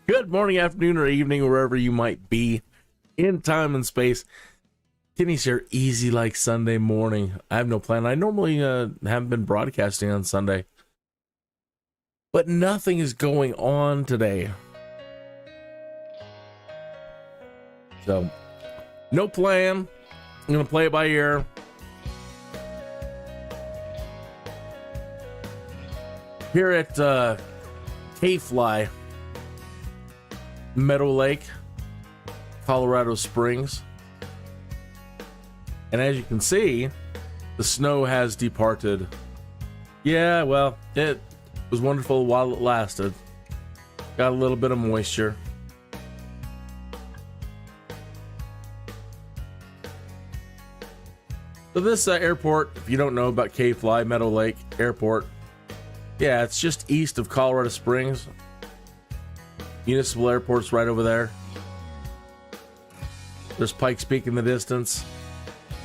Good morning, afternoon, or evening, wherever you might be in time and space. Kinneas here, easy like Sunday morning. I have no plan. I normally haven't been broadcasting on Sunday, but nothing is going on today. So, no plan. I'm going to play it by ear. Here at NEOFLY, Meadow Lake, Colorado Springs. And as you can see, the snow has departed. Yeah, well, it was wonderful while it lasted. Got a little bit of moisture. So this airport, if you don't know about NEOFLY, Meadow Lake Airport, yeah, it's just east of Colorado Springs. Municipal Airport's right over there. There's Pikes Peak in the distance.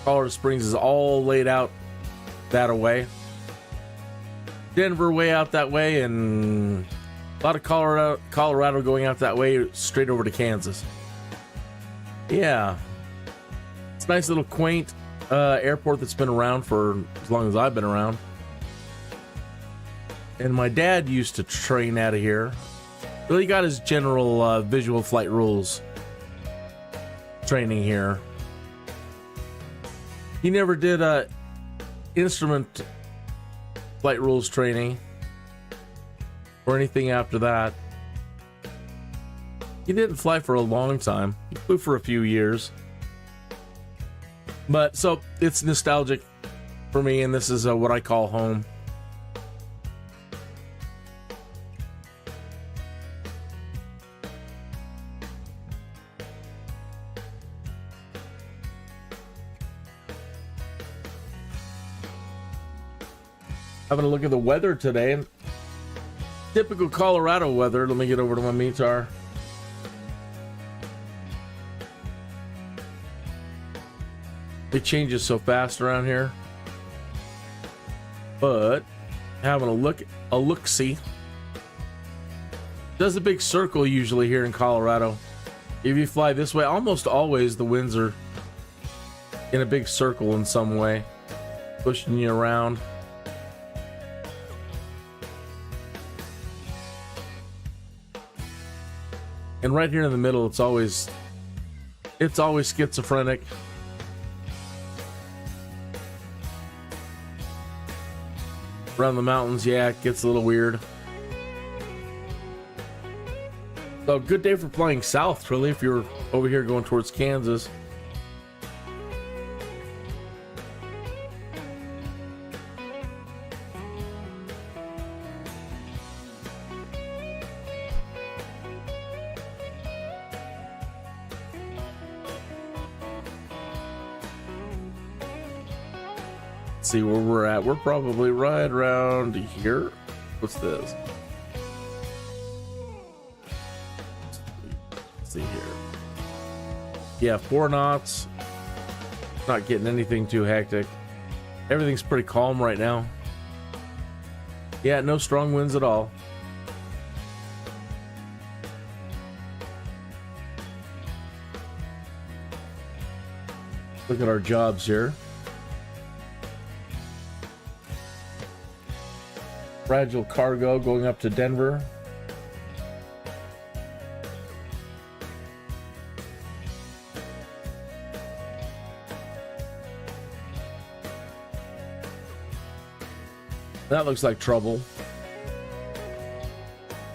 Colorado Springs is all laid out that way. Denver way out that way, and a lot of Colorado going out that way straight over to Kansas. Yeah. It's a nice little quaint airport that's been around for as long as I've been around. And my dad used to train out of here. Well, he got his general visual flight rules training here. He never did instrument flight rules training or anything after that. He didn't fly for a long time. He flew for a few years. But so it's nostalgic for me, and this is what I call home. Having a look at the weather today. Typical Colorado weather. Let me get over to my METAR. It changes so fast around here. But having a look-see. Does a big circle usually here in Colorado. If you fly this way, almost always the winds are in a big circle in some way, pushing you around. And right here in the middle, it's always schizophrenic. Around the mountains, yeah, it gets a little weird. So good day for flying south, really, if you're over here going towards Kansas. See where we're at. We're probably right around here. What's this? Let's see here. Yeah, 4 knots. Not getting anything too hectic. Everything's pretty calm right now. Yeah, no strong winds at all. Look at our jobs here. Fragile cargo going up to Denver. That looks like trouble.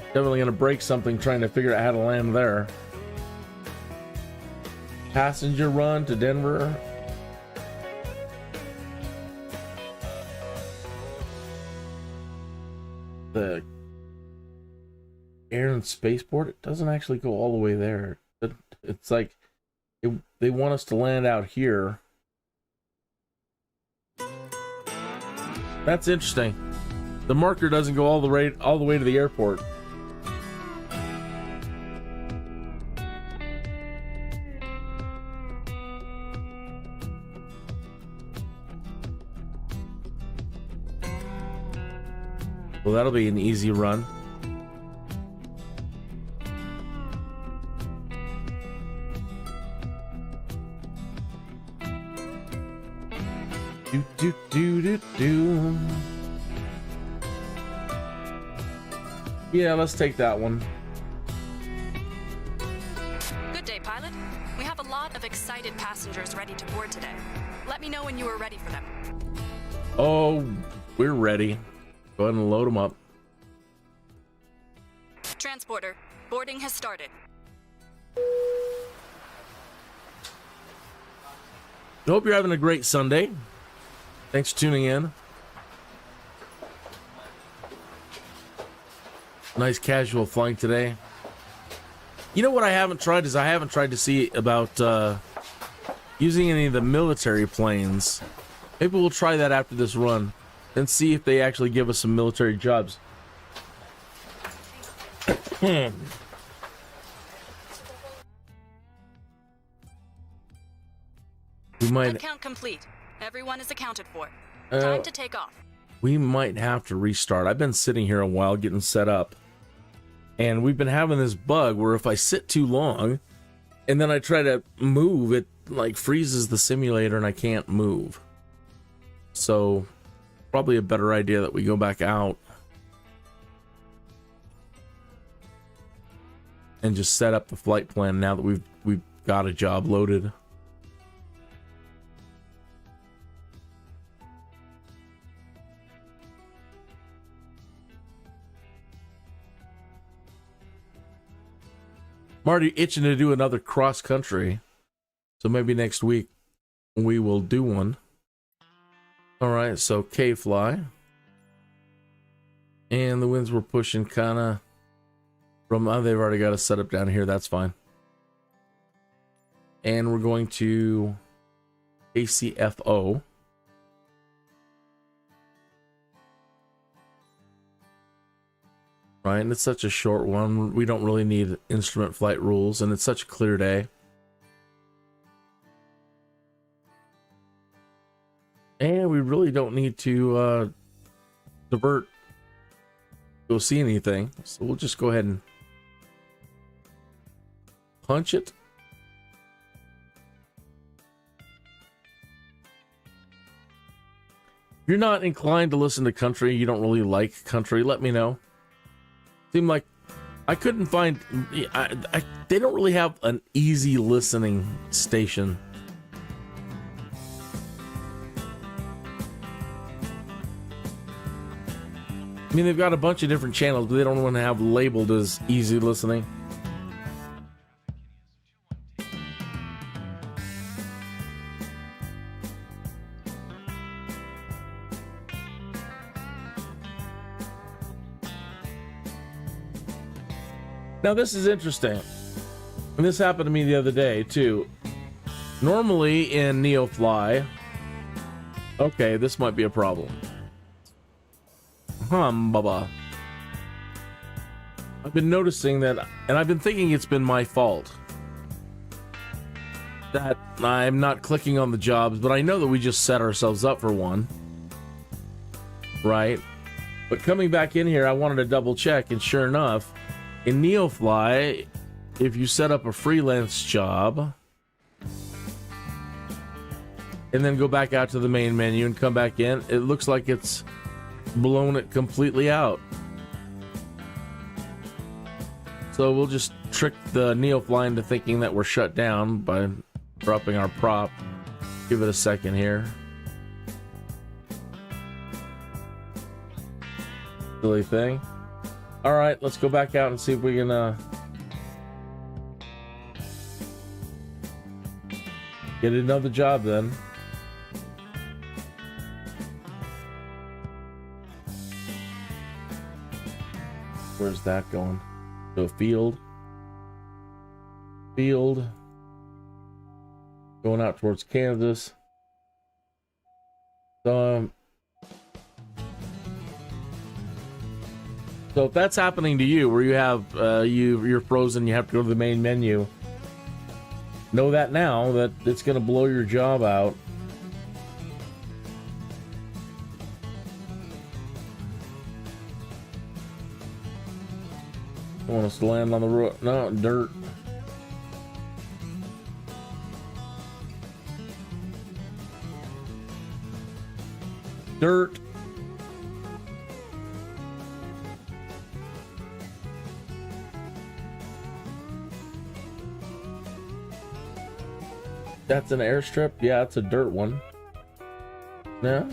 Definitely gonna break something trying to figure out how to land there. Passenger run to Denver. The Air and Spaceport, it doesn't actually go all the way there. It's like they want us to land out here. That's interesting. The marker doesn't go all the way to the airport. Well, that'll be an easy run. Yeah, let's take that one. Good day, pilot. We have a lot of excited passengers ready to board today. Let me know when you are ready for them. Oh, we're ready. Go ahead and load them up. Transporter, boarding has started. I hope you're having a great Sunday. Thanks for tuning in. Nice casual flight today. You know what I haven't tried is I haven't tried to see about using any of the military planes. Maybe we'll try that after this run and see if they actually give us some military jobs. We might Count complete. Everyone is accounted for. Time to take off. We might have to restart. I've been sitting here a while getting set up. And we've been having this bug where if I sit too long and then I try to move, it like freezes the simulator and I can't move. So probably a better idea that we go back out and just set up the flight plan now that we've got a job loaded. I'm already itching to do another cross country, so maybe next week we will do one. All right, so K-Fly. And the winds were pushing kind of from, they've already got a setup down here, that's fine. And we're going to ACFO. Right, and it's such a short one. We don't really need instrument flight rules, and it's such a clear day. And we really don't need to divert, go see anything. So we'll just go ahead and punch it. If you're not inclined to listen to country, you don't really like country, let me know. Seemed like I couldn't find, they don't really have an easy listening station. I mean, they've got a bunch of different channels, but they don't want to have labeled as easy listening. Now, this is interesting. And this happened to me the other day, too. Normally in NEOFLY, okay, this might be a problem. Baba. I've been noticing that, and I've been thinking it's been my fault that I'm not clicking on the jobs, but I know that we just set ourselves up for one. Right? But coming back in here, I wanted to double check, and sure enough, in NEOFLY, if you set up a freelance job and then go back out to the main menu and come back in, it looks like it's blown it completely out. So we'll just trick the NEOFLY into thinking that we're shut down by dropping our prop. Give it a second here. Silly thing. All right, let's go back out and see if we can get another job then. Where's that going? So field. Field. Going out towards Kansas. So if that's happening to you, where you have you're frozen, you have to go to the main menu, know that now that it's going to blow your job out. I want us to land on the road. No, dirt. Dirt. That's an airstrip? Yeah, it's a dirt one. No?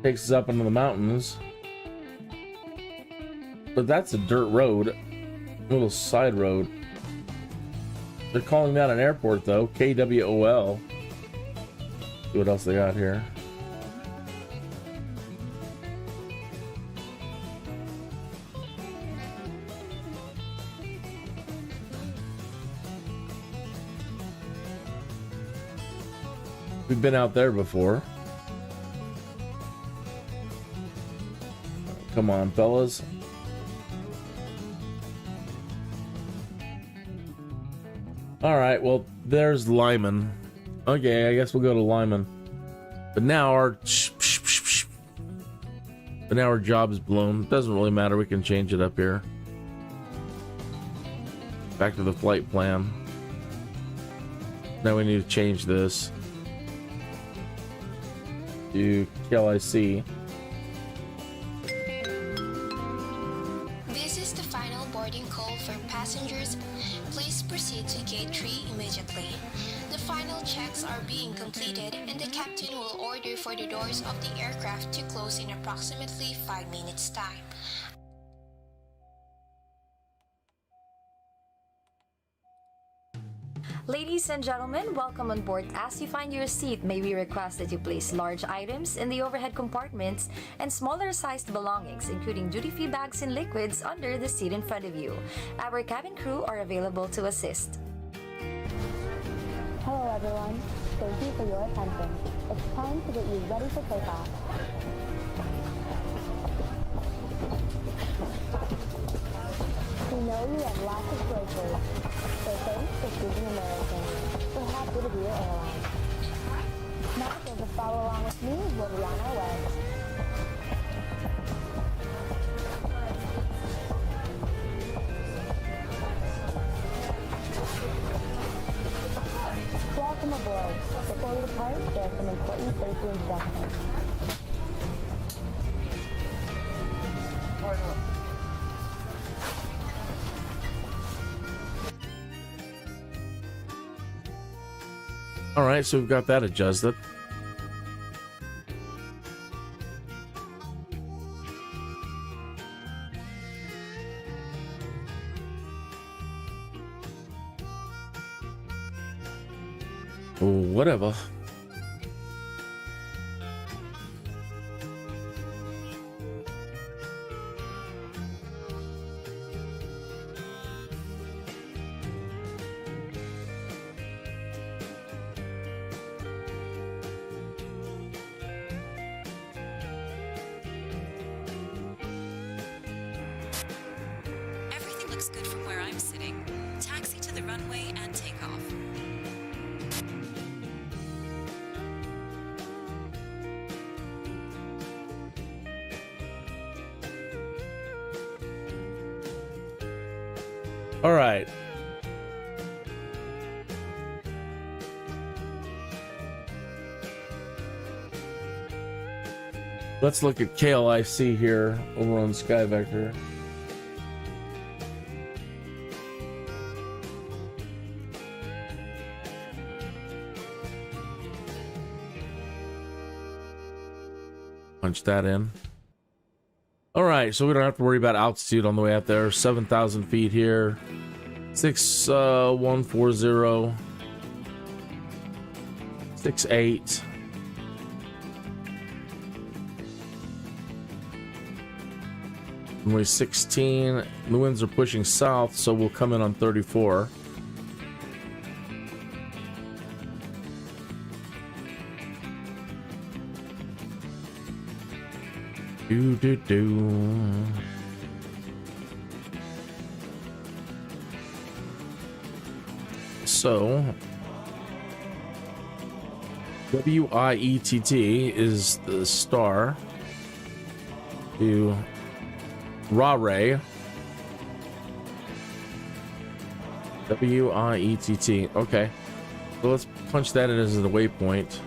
Takes us up into the mountains. But that's a dirt road. A little side road. They're calling that an airport though. KWOL. See what else they got here. We've been out there before. Come on, fellas. Alright, well, there's Lyman. Okay, I guess we'll go to Lyman. But now our job is blown. Doesn't really matter, we can change it up here. Back to the flight plan. Now we need to change this to KLIC. This is the final boarding call for passengers. Please proceed to gate 3 immediately. The final checks are being completed and the captain will order for the doors of the aircraft to close in approximately 5 minutes time. Ladies and gentlemen, welcome on board. As you find your seat, may we request that you place large items in the overhead compartments and smaller sized belongings, including duty-free bags and liquids, under the seat in front of you. Our cabin crew are available to assist. Hello everyone, thank you for your attention. It's time to get you ready for takeoff. We know you have lots of choices, so thanks for choosing American. We're happy to be your airline. Now if you'll just follow along with me, we'll be on our way. Welcome aboard. Before we depart, there are some important safety instructions. All right, so we've got that adjusted. Whatever. Everything looks good from where I'm sitting. Taxi to the runway and take off. All right. Let's look at KLIC here over on SkyVector. Punch that in. All right, so we don't have to worry about altitude on the way out there. 7,000 feet here. 6140. 68. Runway 16. The winds are pushing south, so we'll come in on 34. Do. So WIETT is the star to Raleigh. WIETT. Okay. So let's punch that in as the waypoint.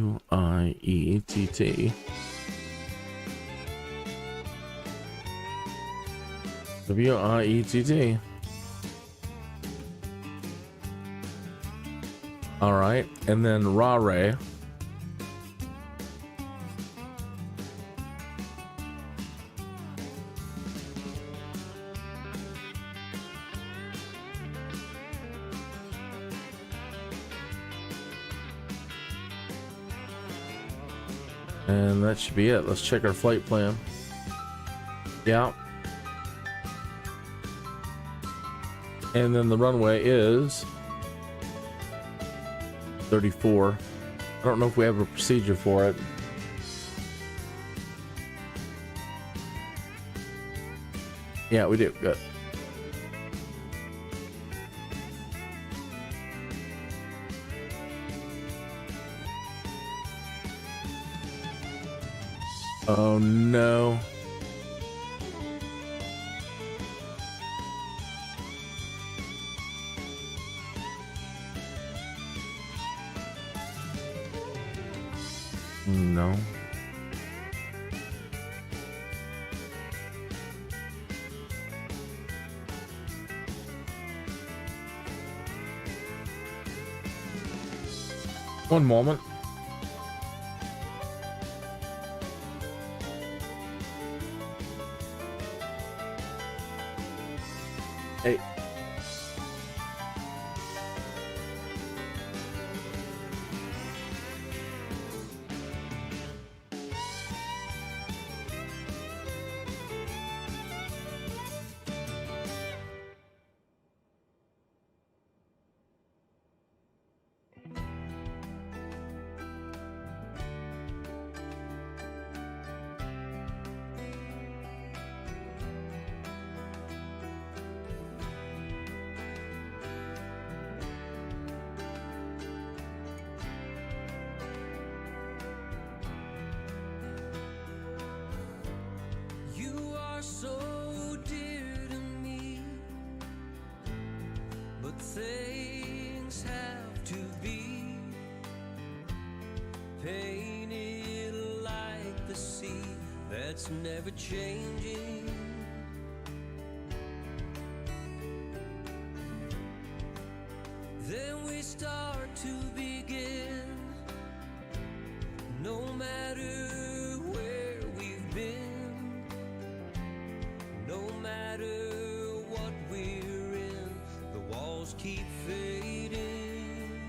W-I-E-T-T. W-I-E-T-T. All right, and then Rare. And that should be it. Let's check our flight plan. Yeah. And then the runway is 34. I don't know if we have a procedure for it. Yeah, we do. Good. Oh no. No. One moment. Hey. So dear to me, but things have to be painted like the sea that's never changing. Then we start to begin, no matter where we've been. No matter what we're in, the walls keep fading.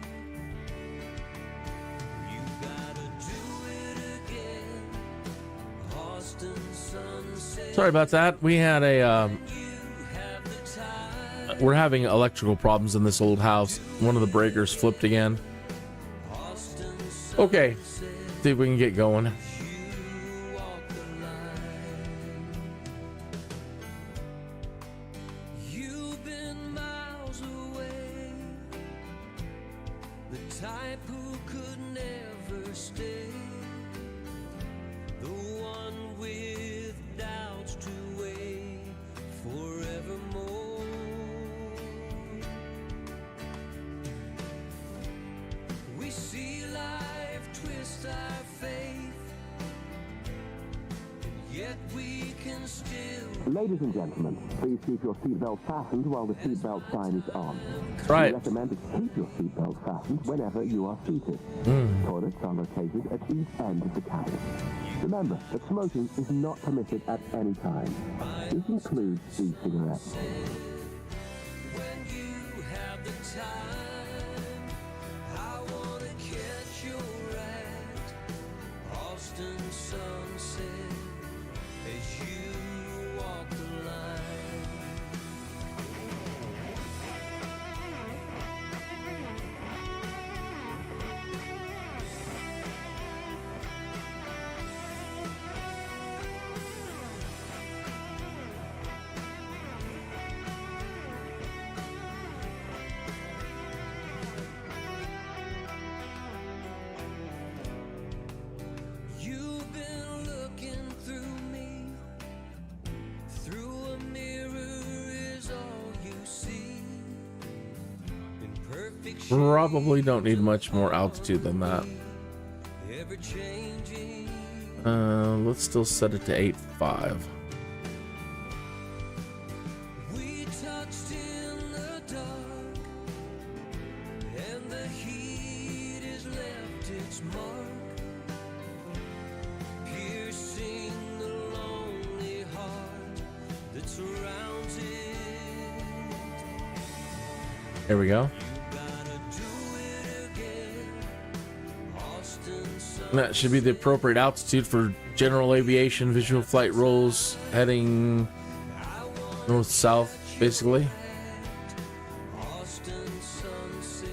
You gotta do it again. Austin sunset. Sorry about that. We had a we're having electrical problems in this old house. One of the breakers flipped again. Okay. See if we can get going. Ladies and gentlemen, please keep your seatbelt fastened while the seatbelt sign is on. Right. We recommend to keep your seatbelt fastened whenever you are seated. Toilets are located at each end of the cabin. Remember that smoking is not permitted at any time. This includes e-cigarettes. When you have the time, I wanna catch your eye. Austin sunset as you walk the line. You've been looking through me. Through a mirror is all you see. In perfect shape, Probably don't need much more altitude than that. ever changing. Let's still set it to 8.5. We touched in the dark, and the heat has left its mark, piercing the lonely heart that surrounds it. There we go. You gotta do it again, Austin. That should be the appropriate altitude for general aviation visual flight rules heading north-south, basically. Austin sunset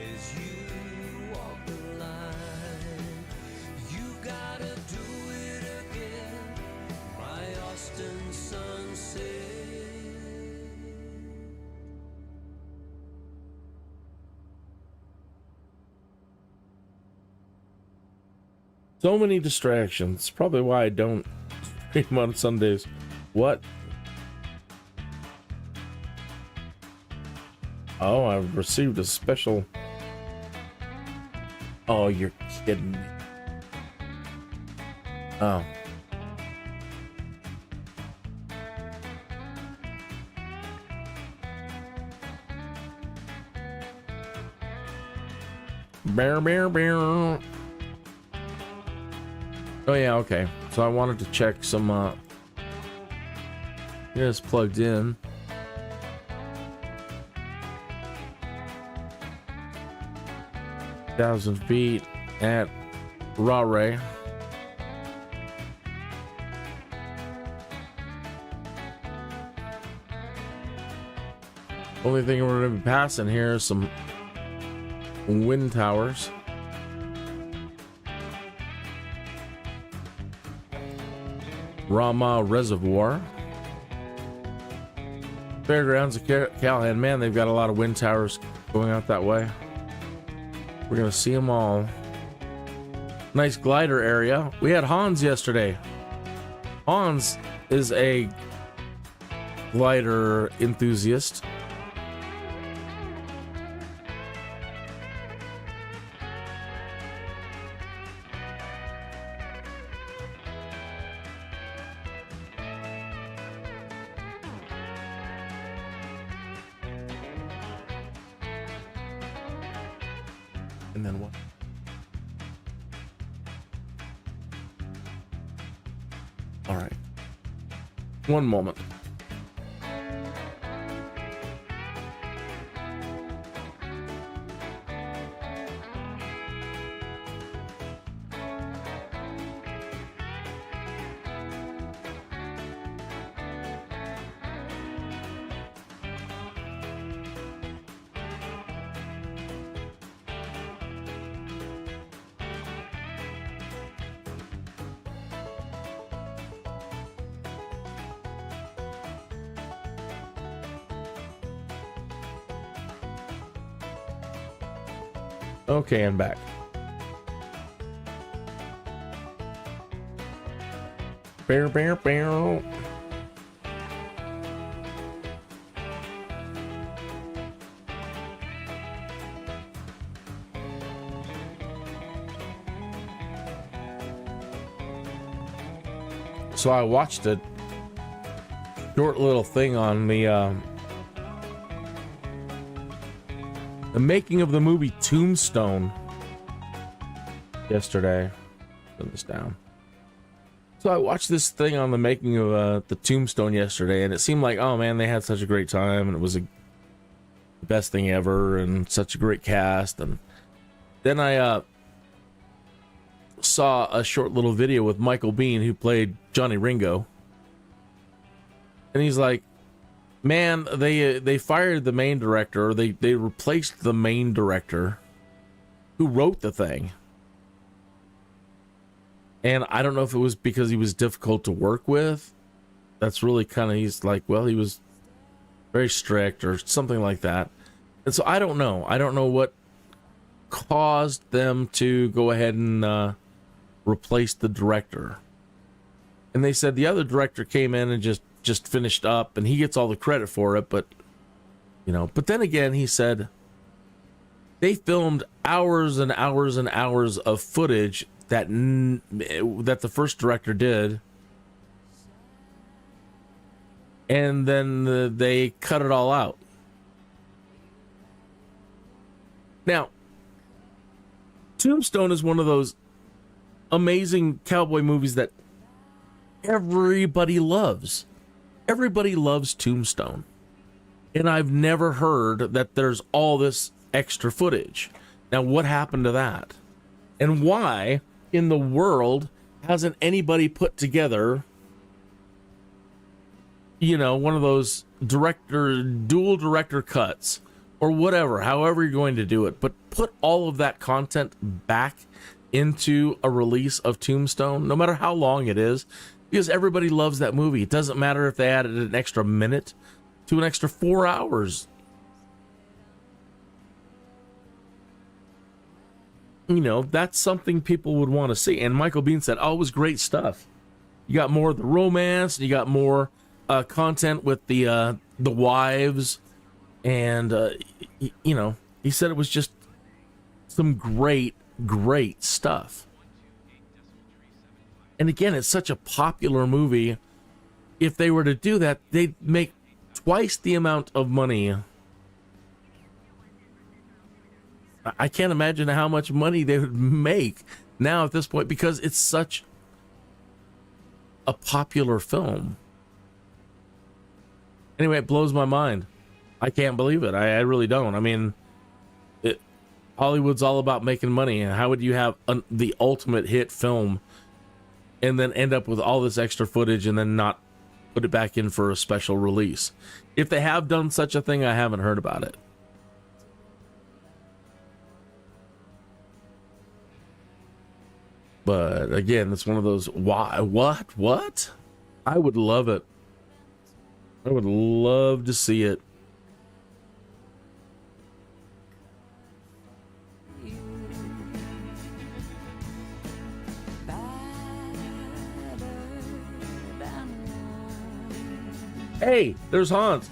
as you walk the line. You gotta do it again, my Austin sunset. So many distractions. Probably why I don't stream on Sundays. What? Oh, I've received a special. Oh, you're kidding me. Oh. Bear, bear, bear. Oh yeah, okay. So I wanted to check some it's plugged in. Thousand feet at Raleigh. Only thing we're gonna be passing here is some wind towers. Rama Reservoir. Fairgrounds of Callahan. Man, they've got a lot of wind towers going out that way. We're going to see them all. Nice glider area. We had Hans yesterday. Hans is a glider enthusiast. And then what? All right. One moment. Okay, I'm back. Bear, bear, bear. So I watched a short little thing on the making of the movie Tombstone yesterday. Put this down. So I watched this thing on the making of the Tombstone yesterday, and it seemed like, oh man, they had such a great time, and it was the best thing ever, and such a great cast. And then I saw a short little video with Michael Biehn, who played Johnny Ringo, and he's like, man, they fired the main director, or they replaced the main director who wrote the thing. And I don't know if it was because he was difficult to work with. That's really kind of, he's like, well, he was very strict or something like that. And so I don't know. I don't know what caused them to go ahead and replace the director. And they said the other director came in and just finished up, and he gets all the credit for it, but you know, but then again, he said They filmed hours and hours and hours of footage that the first director did, and then they cut it all out. Now, Tombstone is one of those amazing cowboy movies that everybody loves. Everybody loves Tombstone. And I've never heard that there's all this extra footage. Now, what happened to that? And why in the world hasn't anybody put together, one of those dual director cuts or whatever, however you're going to do it, but put all of that content back into a release of Tombstone, no matter how long it is, because everybody loves that movie. It doesn't matter if they added an extra minute to an extra 4 hours. That's something people would want to see. And Michael Bean said, oh, it was great stuff. You got more of the romance, you got more content with the wives, and he said it was just some great stuff. And again, it's such a popular movie. If they were to do that, they'd make twice the amount of money. I can't imagine how much money they would make now at this point, because it's such a popular film. Anyway, it blows my mind. I can't believe it. I really don't. I mean, Hollywood's all about making money. How would you have the ultimate hit film and then end up with all this extra footage and then not put it back in for a special release? If they have done such a thing, I haven't heard about it. But again, it's one of those, why, what? I would love it. I would love to see it. Hey, there's Hans.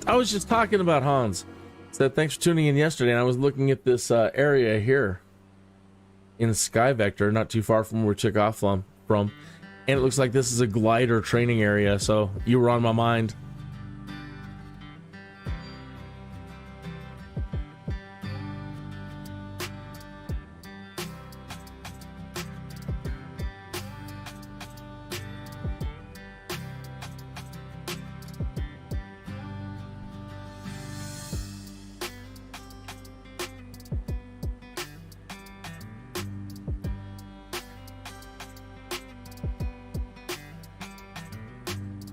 I was just talking about Hans. Said thanks for tuning in yesterday, and I was looking at this area here in Sky Vector, not too far from where we took off from, and it looks like this is a glider training area, so you were on my mind.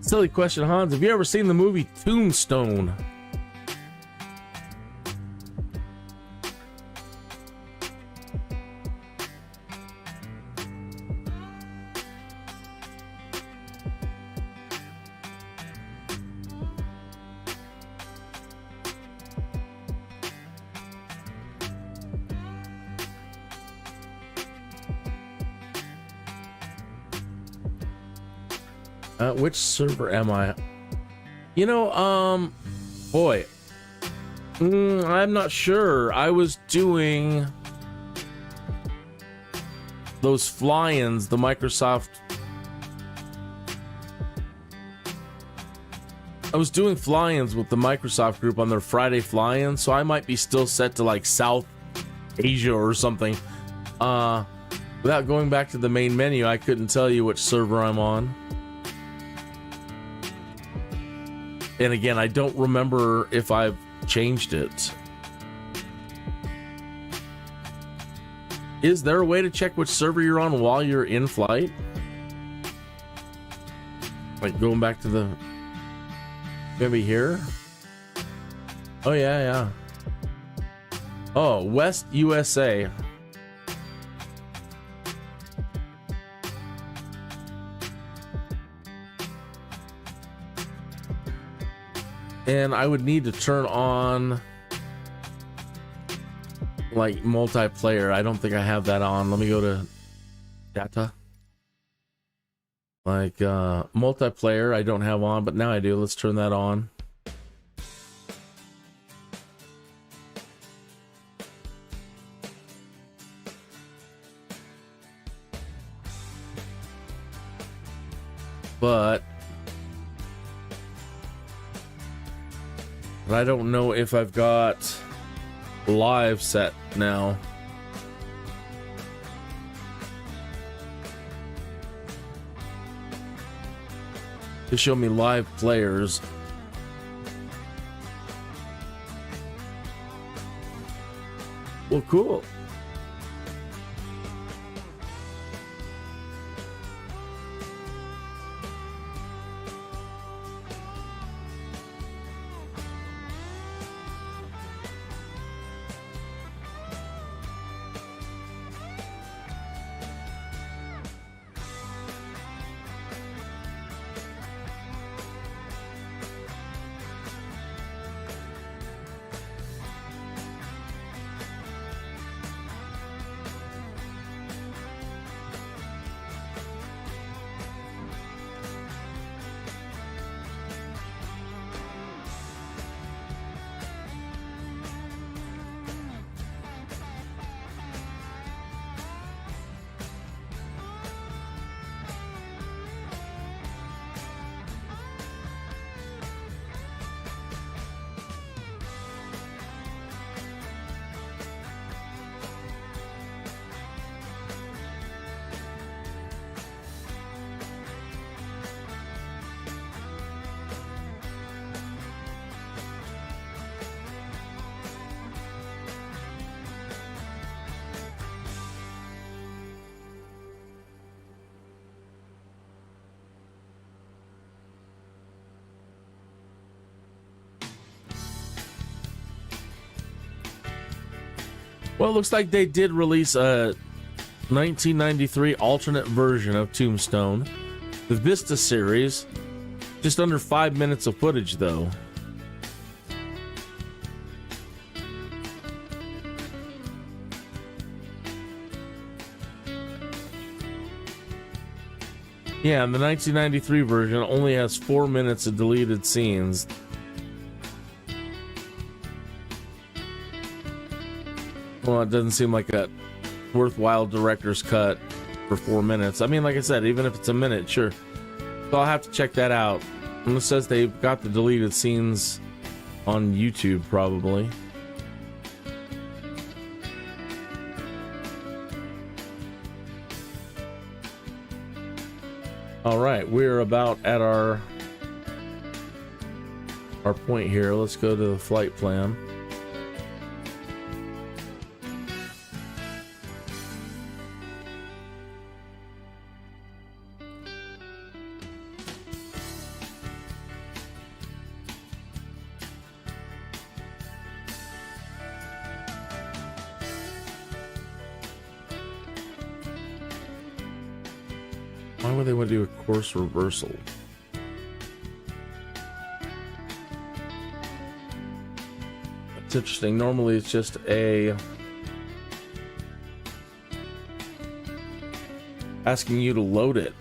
Silly question, Hans. Have you ever seen the movie Tombstone? Which server am I? Boy, I'm not sure. I was doing those fly-ins, the Microsoft. I was doing fly-ins with the Microsoft group on their Friday fly-in, so I might be still set to like South Asia or something. Without going back to the main menu, I couldn't tell you which server I'm on. And again, I don't remember if I've changed it. Is there a way to check which server you're on while you're in flight? Like going back to the... Maybe here? Oh, yeah. Oh, West USA. And I would need to turn on like multiplayer. I don't think I have that on. Let me go to data. Like multiplayer I don't have on, but now I do. Let's turn that on. But I don't know if I've got live set now. To show me live players. Well, cool. Well, it looks like they did release a 1993 alternate version of Tombstone, the Vista series. Just under 5 minutes of footage, though. Yeah, and the 1993 version only has 4 minutes of deleted scenes. Well, it doesn't seem like a worthwhile director's cut for 4 minutes. I mean, like I said, even if it's a minute, sure. So I'll have to check that out. And it says they've got the deleted scenes on YouTube, probably. All right, we're about at our point here. Let's go to the flight plan. Why would they want to do a course reversal? That's interesting. Normally it's just asking you to load it.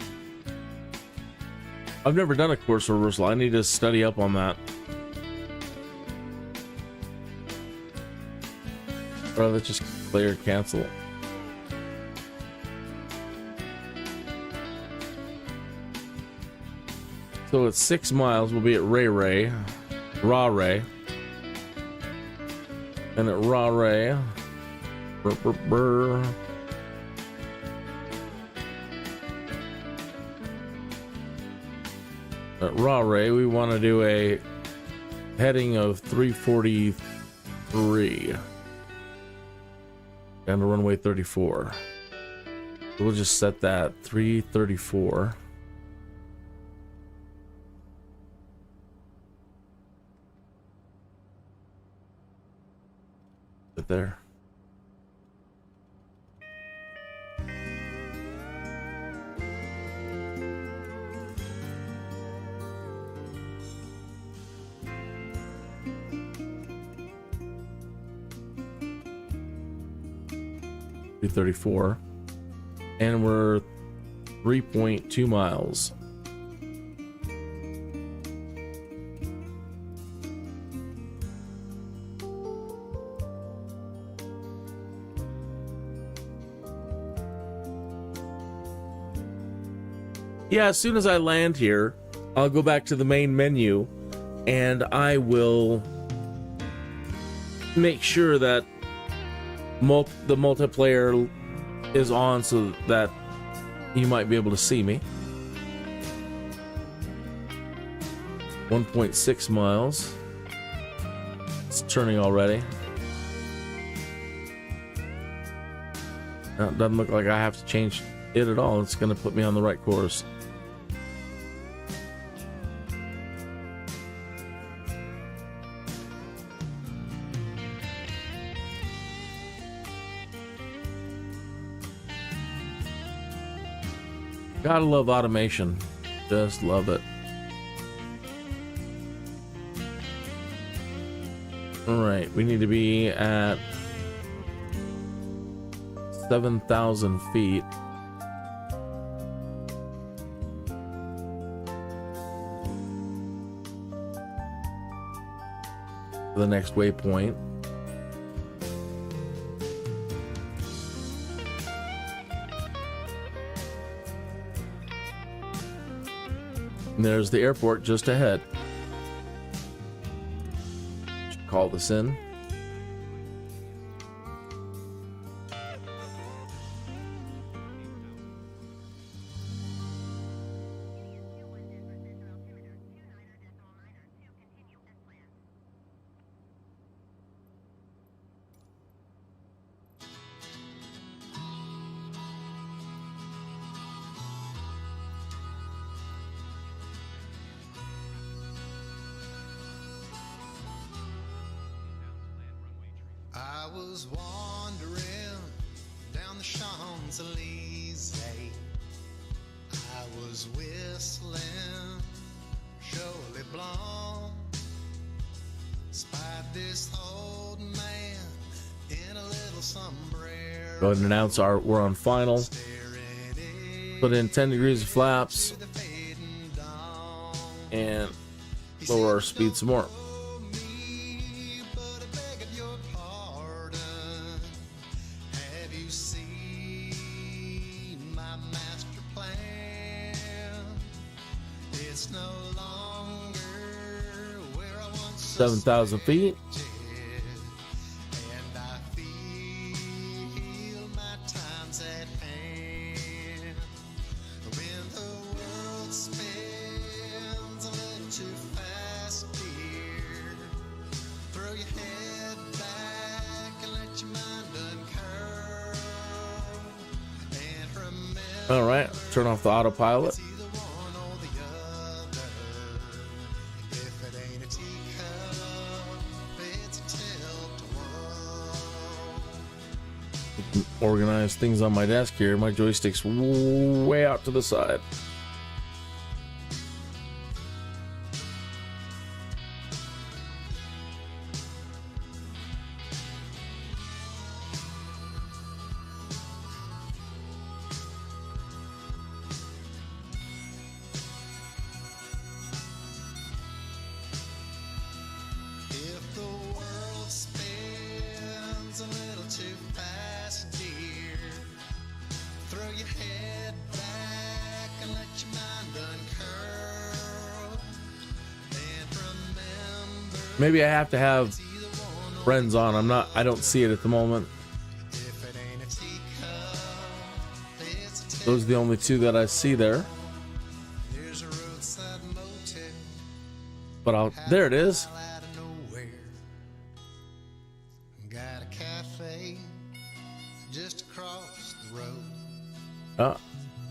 I've never done a course reversal. I need to study up on that. Or let's just clear cancel. So it's 6 miles. We'll be at Ray. And at Ray. At Ray, we want to do a heading of 343. Down to runway 34. We'll just set that 334. There. 234. And we're 3.2 miles. Yeah, as soon as I land here, I'll go back to the main menu and I will make sure that the multiplayer is on so that you might be able to see me. 1.6 miles. It's turning already. Now, it doesn't look like I have to change it at all. It's going to put me on the right course. Gotta love automation. Just love it. Alright, we need to be at 7,000 feet. The next waypoint. And there's the airport just ahead. Should call this in. I was wandering down the Champs-Elysees. I was whistling Surely Blanc. Spied this old man in a little sombrero. Go ahead and announce we're on final. Put in 10 degrees of flaps and lower our speed some more. See my master plan. It's no longer where I once 7,000 feet. And I feel my time's at hand. When the world spins a little too fast, dear, throw your head back and let your mind uncurl. And remember, All right, turn off the autopilot. it's either one or the other. If it ain't a teacup, it's a tilt-a-whirl. Organize things on my desk here. My joystick's way out to the side. If the world spins a little too fast, dear, throw your head back and let your mind uncurl. And remember, Maybe I have to have it's either one or friends on. I don't see it at the moment. if it ain't a teacup, it's a tilt. Those are the only two that I see there. There's a roadside motel But there it is. out of nowhere. Got a cafe just across the road. Ah,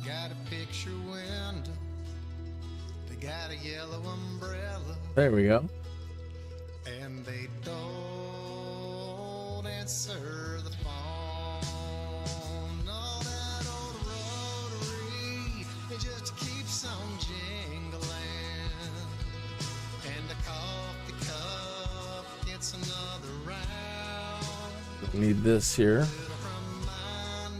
Got a picture window. They got a yellow umbrella. there we go. And they don't answer the phone. No, that old rotary, it just keeps on jingling. And a coffee cup gets another round. Need this here. Remind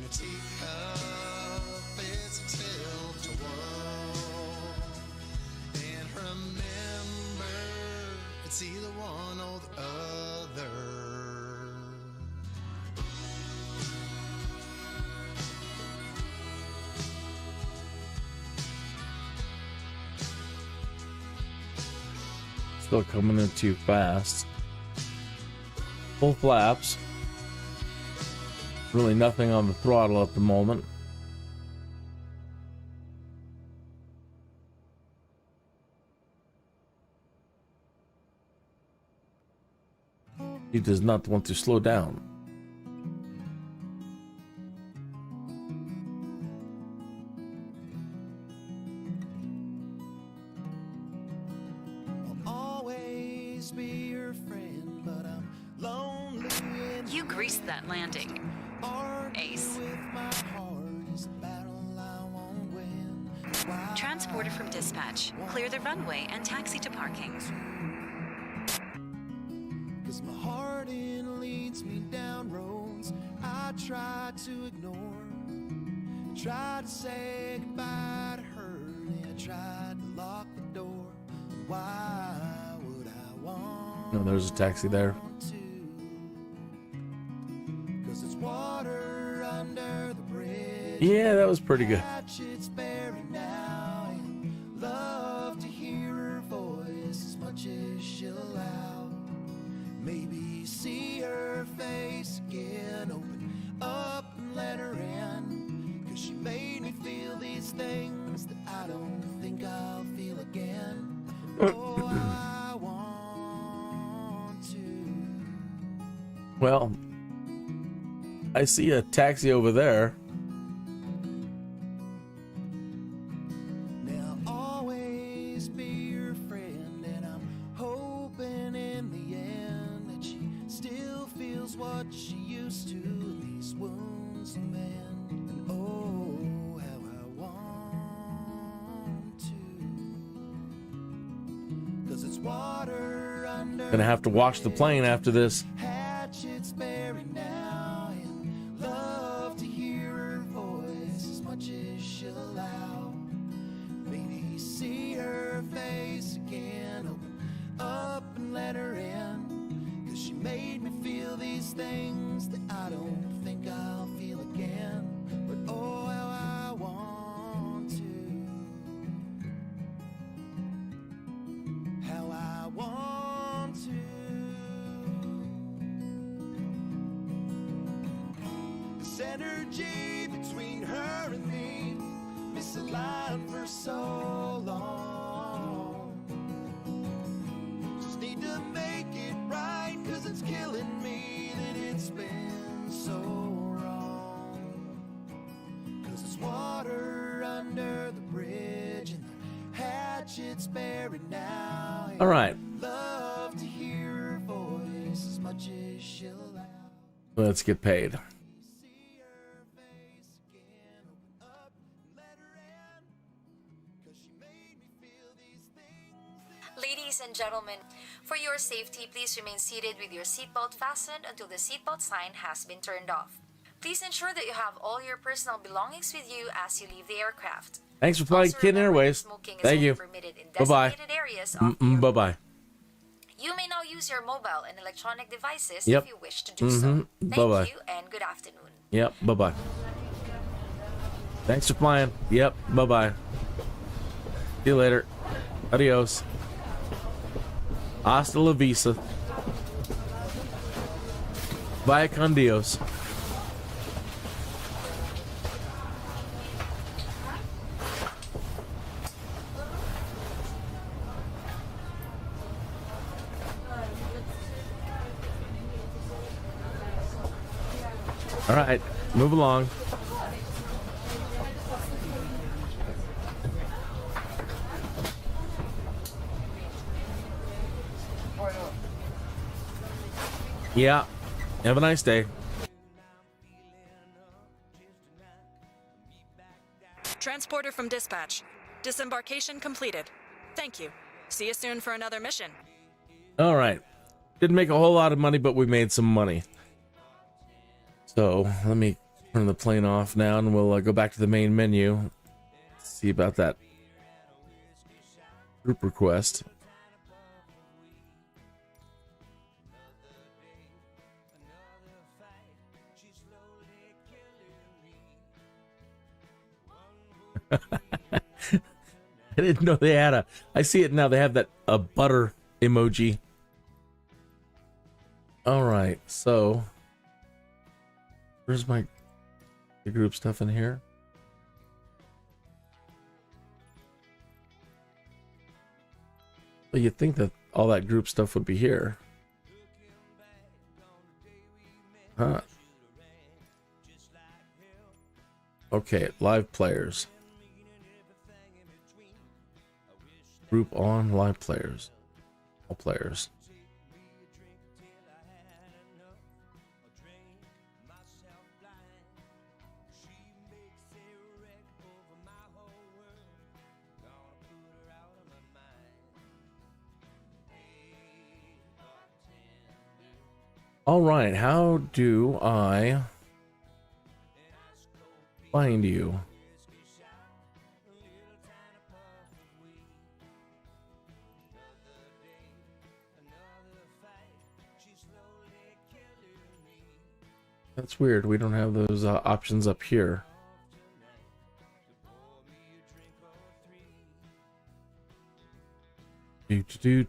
a teacup, it's a tilt to whirl. And remember, it's either one or the other. Still coming in too fast. Full flaps. Really nothing on the throttle at the moment. He does not want to slow down. Always be your friend, but I'm lonely. You greased that landing. Ace. Transporter from dispatch. Clear the runway and taxi to parking. Cause my heart leads me down roads I try to ignore. Try to say goodbye to her, and I tried to lock the door. Why would I want? No, there's a taxi there. Cause it's water under the bridge. Yeah, that was pretty good. It's buried now, and love to hear her voice as much as she'll allow. Maybe see her face again, open up and let her in. Cause she made me feel these things that I don't think I'll feel again. Oh, I want to. Well, I see a taxi over there. Now always be your friend, and I'm hoping in the end that she still feels what she used to. These wounds mend, and oh, how I want to. Cause it's water under. Gonna have to wash the plane after this. Hatchets buried now, and love to hear her voice as much as she'll allow. Maybe see her face again, open up and let her in. Cause she made me feel these things that I don't think I'll feel again. But oh, how I want to. How I want to. This energy between her and me, misaligned for so long. Just need to make it right, cause it's killing me that it's been so wrong. Cause it's water under the bridge, and the hatchet's buried now. All right, Love to hear her voice as much as she'll allow. let's get paid. See her face again, open up and let her in. Cause she made me feel these things that Ladies and gentlemen, for your safety, please remain seated with your seatbelt fastened until the seatbelt sign has been turned off. Please ensure that you have all your personal belongings with you as you leave the aircraft. Thanks for flying Also, Kin remember that Airways. smoking is Thank only you. permitted in Bye-bye. designated areas of the Bye bye. You may now use your mobile and electronic devices Yep. if you wish to do so. Thank Bye-bye. you and good afternoon. Yep. Bye bye. Thanks for flying. Yep. Bye bye. See you later. Adios. Hasta la vista. Vaya con Dios. All right, move along. Yeah. Have a nice day. Transporter from dispatch. Disembarkation completed. Thank you. See you soon for another mission. All right. Didn't make a whole lot of money, but we made some money. So let me Turn the plane off now, and we'll go back to the main menu. See about that group request. I didn't know they had a. I see it now. They have that a butter emoji. All right, so where's the group stuff in here? Well, you'd think that all that group stuff would be here. Huh. Okay, live players. Group on live players. All players. All right, how do I find you? That's weird. We don't have those options up here. Do.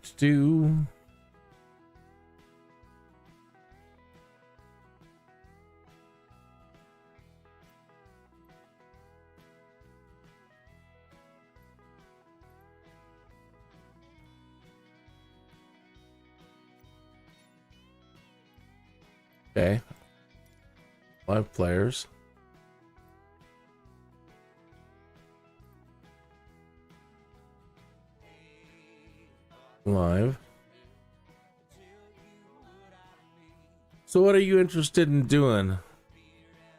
Okay. Live players. Live. So what are you interested in doing,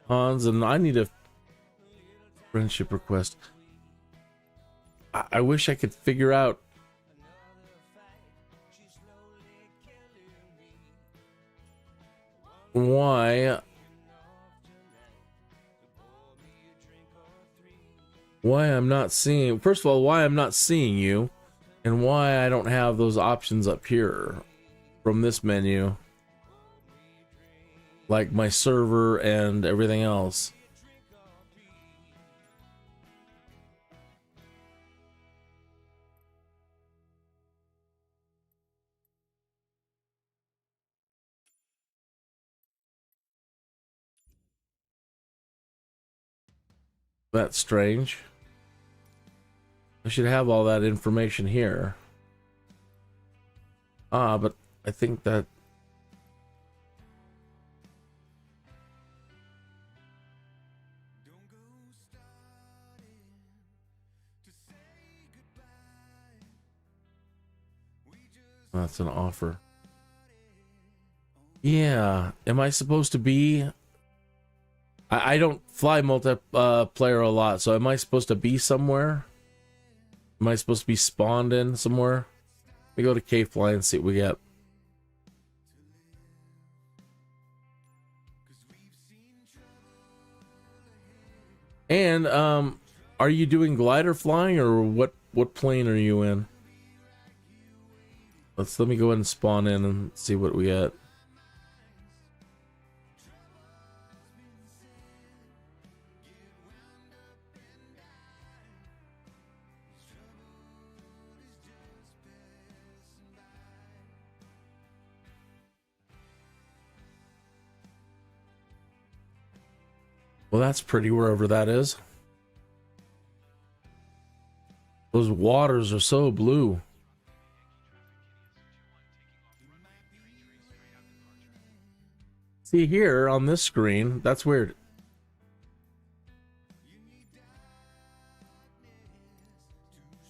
Hans? And I need a friendship request. I wish I could figure out why I'm not seeing, first of all, why I'm not seeing you, and why I don't have those options up here from this menu, like my server and everything else. That's strange. I should have all that information here. But I think that that's an offer. Yeah, am I supposed to be? I don't fly multiplayer a lot, so am I supposed to be somewhere? Am I supposed to be spawned in somewhere? Let me go to K-Fly and see what we get. And are you doing glider flying, or what plane are you in? Let me go ahead and spawn in and see what we get. Well, that's pretty, wherever that is. Those waters are so blue. See here on this screen, that's weird.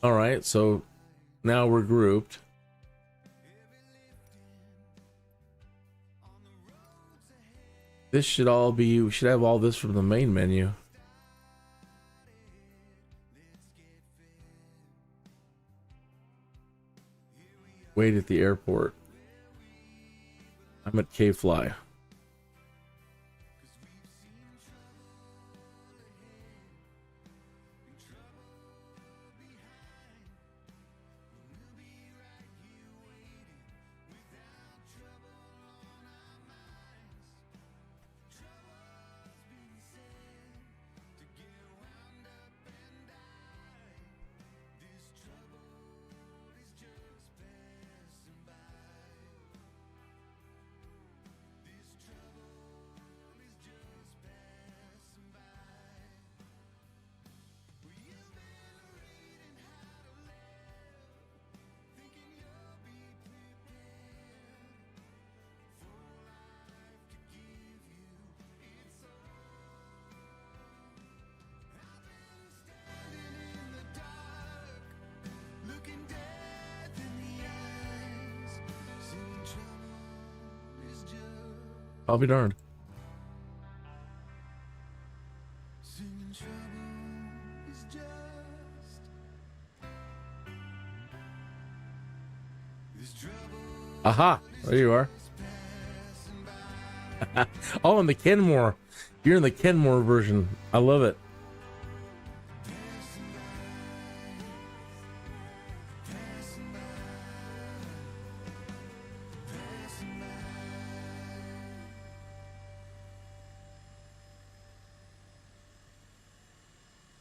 All right, so now we're grouped. This should all be, we should have all this from the main menu. Wait at the airport. I'm at K-Fly. I'll be darned. Aha! There you are. Oh, in the Kenmore. You're in the Kenmore version. I love it.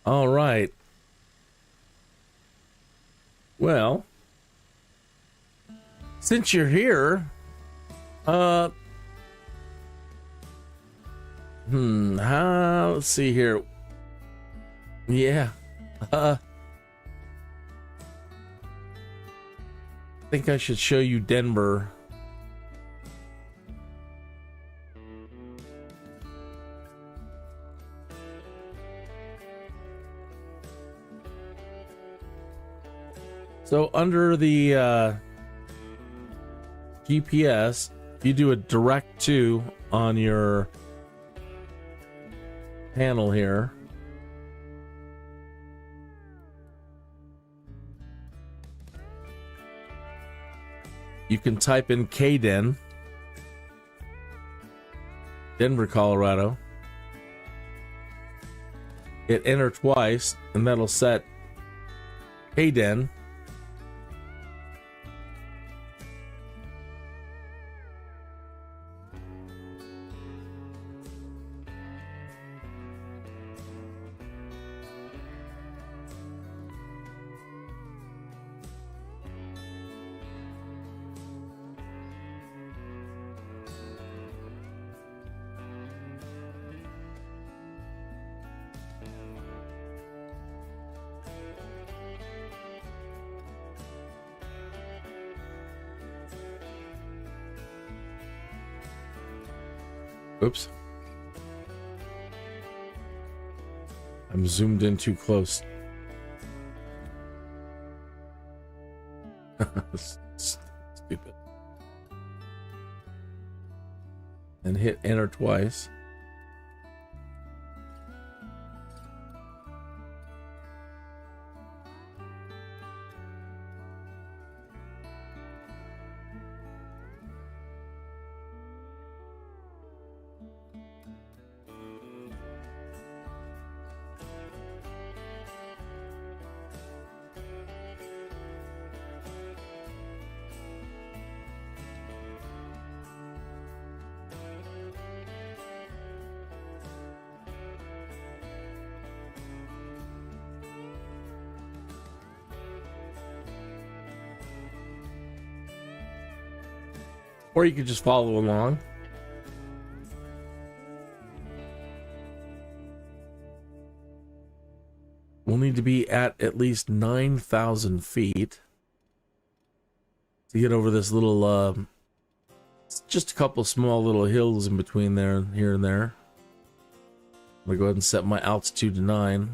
All right. Well, since you're here, let's see here. Yeah. I think I should show you Denver. So under the GPS, you do a direct to on your panel here. You can type in KDen, Denver, Colorado. Hit enter twice, and that'll set KDen. Oops. I'm zoomed in too close. Stupid. And hit enter twice. Or you could just follow along. We'll need to be at least 9,000 feet to get over this little, just a couple small little hills in between there, here and there. I'm gonna go ahead and set my altitude to 9.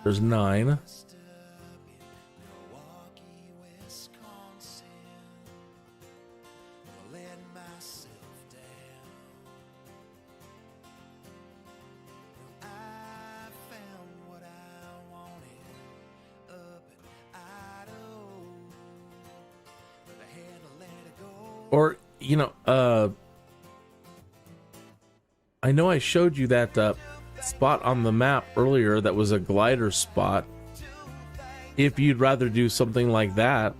There's 9. Or, you know, I know I showed you that spot on the map earlier that was a glider spot. If you'd rather do something like that.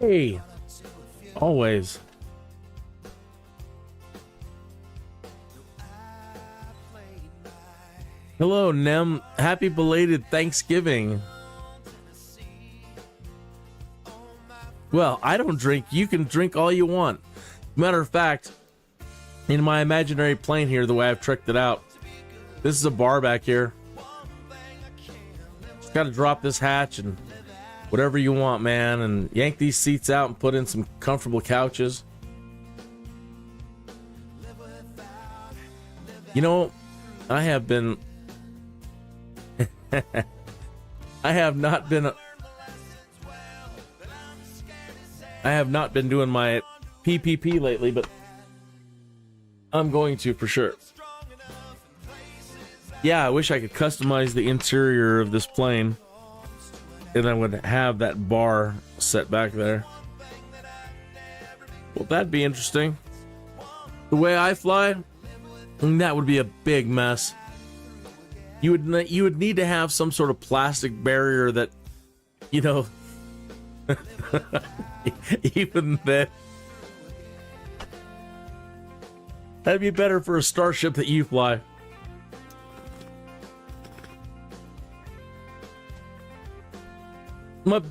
Hey, always. Hello, Nem. Happy belated Thanksgiving. Well, I don't drink. You can drink all you want. Matter of fact, in my imaginary plane here, the way I've tricked it out, This is a bar back here. Just got to drop this hatch and whatever you want, man, and yank these seats out and put in some comfortable couches. You know, I have been I have not been doing my PPP lately, but I'm going to for sure. Yeah, I wish I could customize the interior of this plane, and I would have that bar set back there. Well, that'd be interesting. The way I fly, that would be a big mess. You would need to have some sort of plastic barrier that, you know, even that. That'd be better for a starship that you fly. My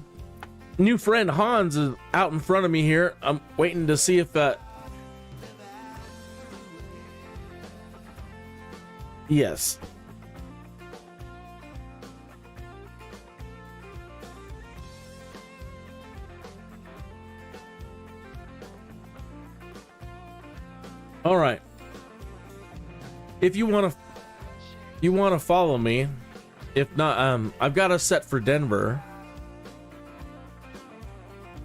new friend Hans is out in front of me here. I'm waiting to see if yes. All right. If you want to follow me, if not, I've got a set for Denver.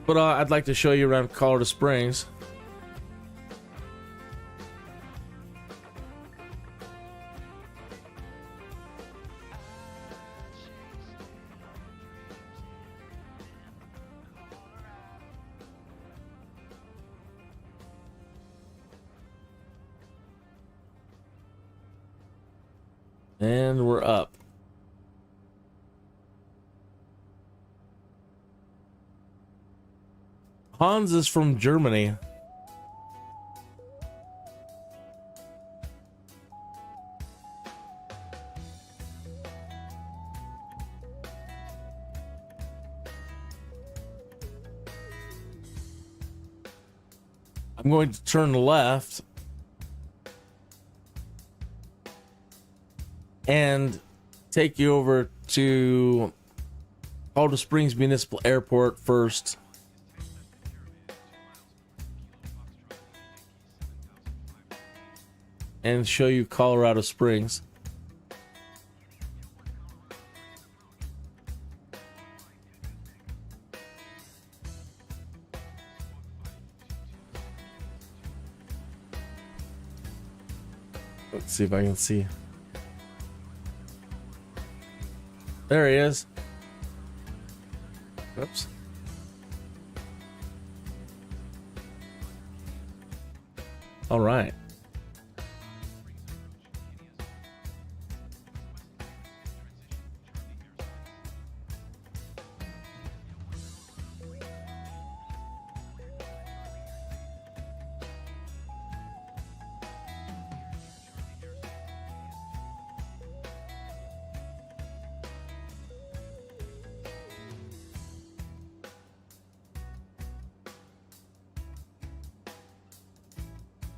But I'd like to show you around Colorado Springs. And we're up. Hans is from Germany. I'm going to turn left and take you over to Colorado Springs Municipal Airport first. And show you Colorado Springs. Let's see if I can see. There he is. Oops. All right.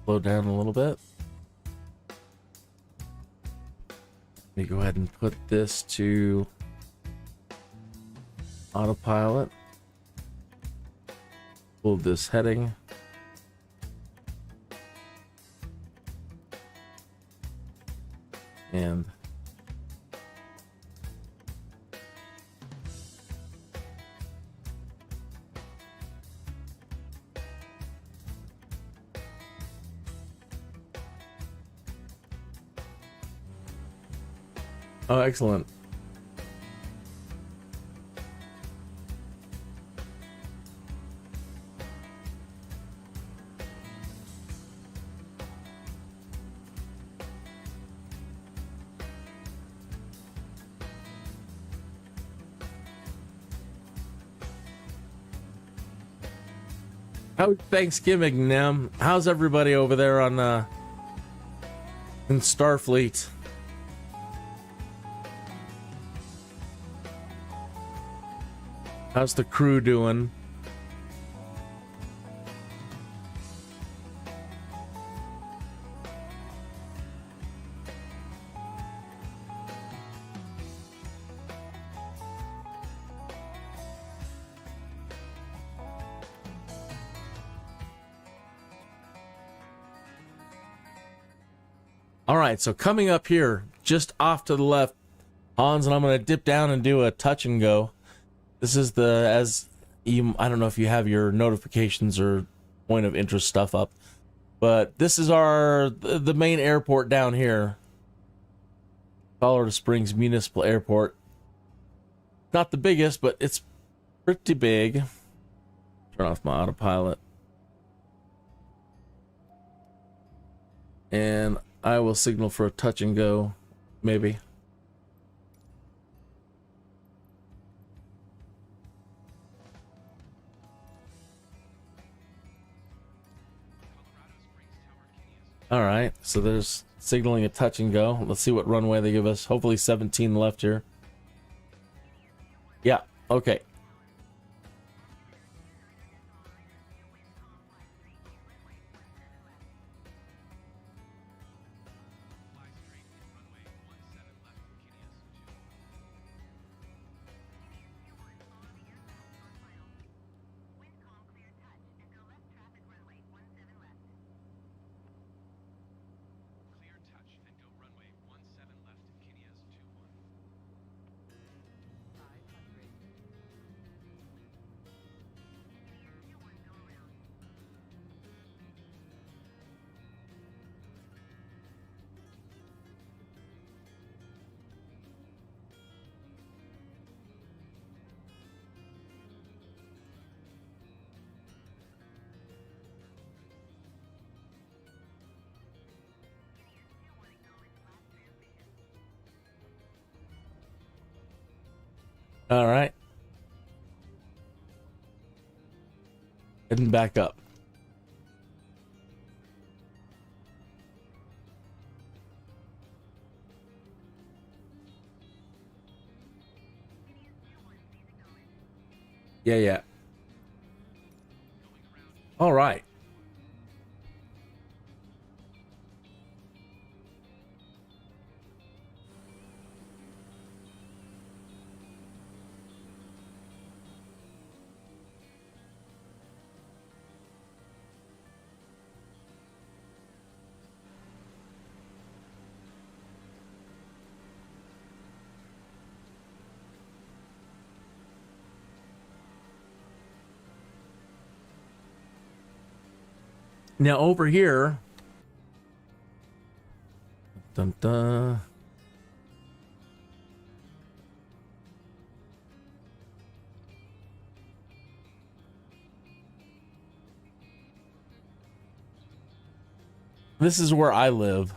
Slow down a little bit. Let me go ahead and put this to autopilot. Pull this heading. And oh, excellent. How's Thanksgiving, Nem? How's everybody over there on in Starfleet? How's the crew doing? All right, so coming up here, just off to the left, Hans, and I'm going to dip down and do a touch and go. This is I don't know if you have your notifications or point of interest stuff up, but this is the main airport down here. Colorado Springs Municipal Airport. Not the biggest, but it's pretty big. Turn off my autopilot. And I will signal for a touch and go, maybe. All right, so there's signaling a touch and go. Let's see what runway they give us. Hopefully 17 left here. Yeah, okay. All right. Heading back up. Yeah. All right. Now over here, dun, dun. This is where I live.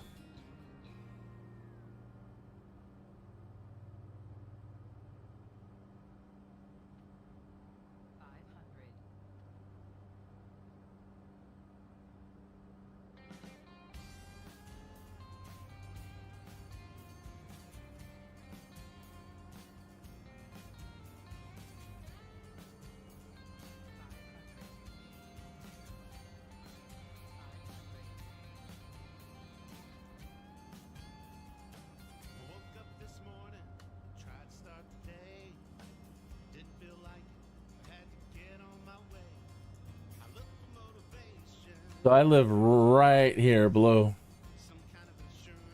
So I live right here below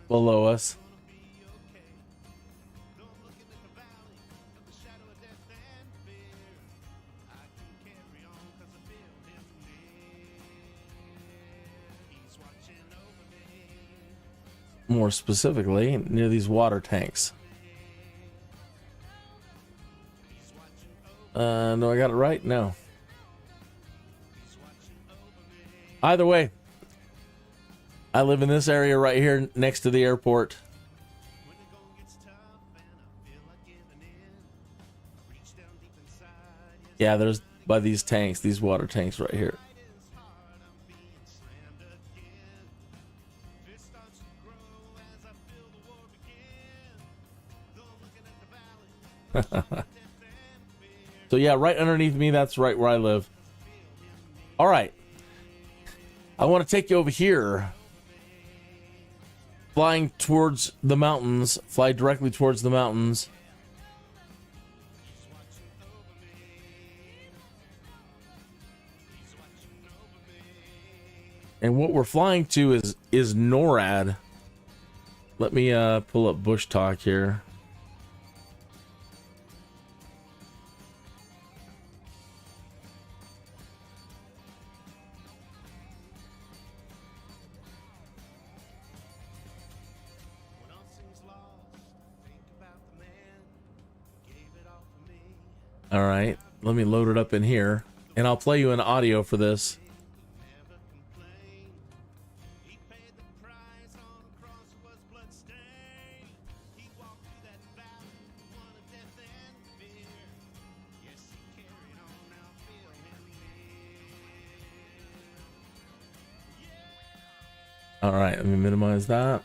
us. More specifically, near these water tanks. No, I got it right? No. Either way, I live in this area right here next to the airport. Yeah, there's by these tanks, these water tanks right here. So yeah, right underneath me, that's right where I live. All right. I want to take you over here. Flying towards the mountains. Fly directly towards the mountains. And what we're flying to is NORAD. Let me pull up Bushtalk here. All right, let me load it up in here, and I'll play you an audio for this. All right, let me minimize that.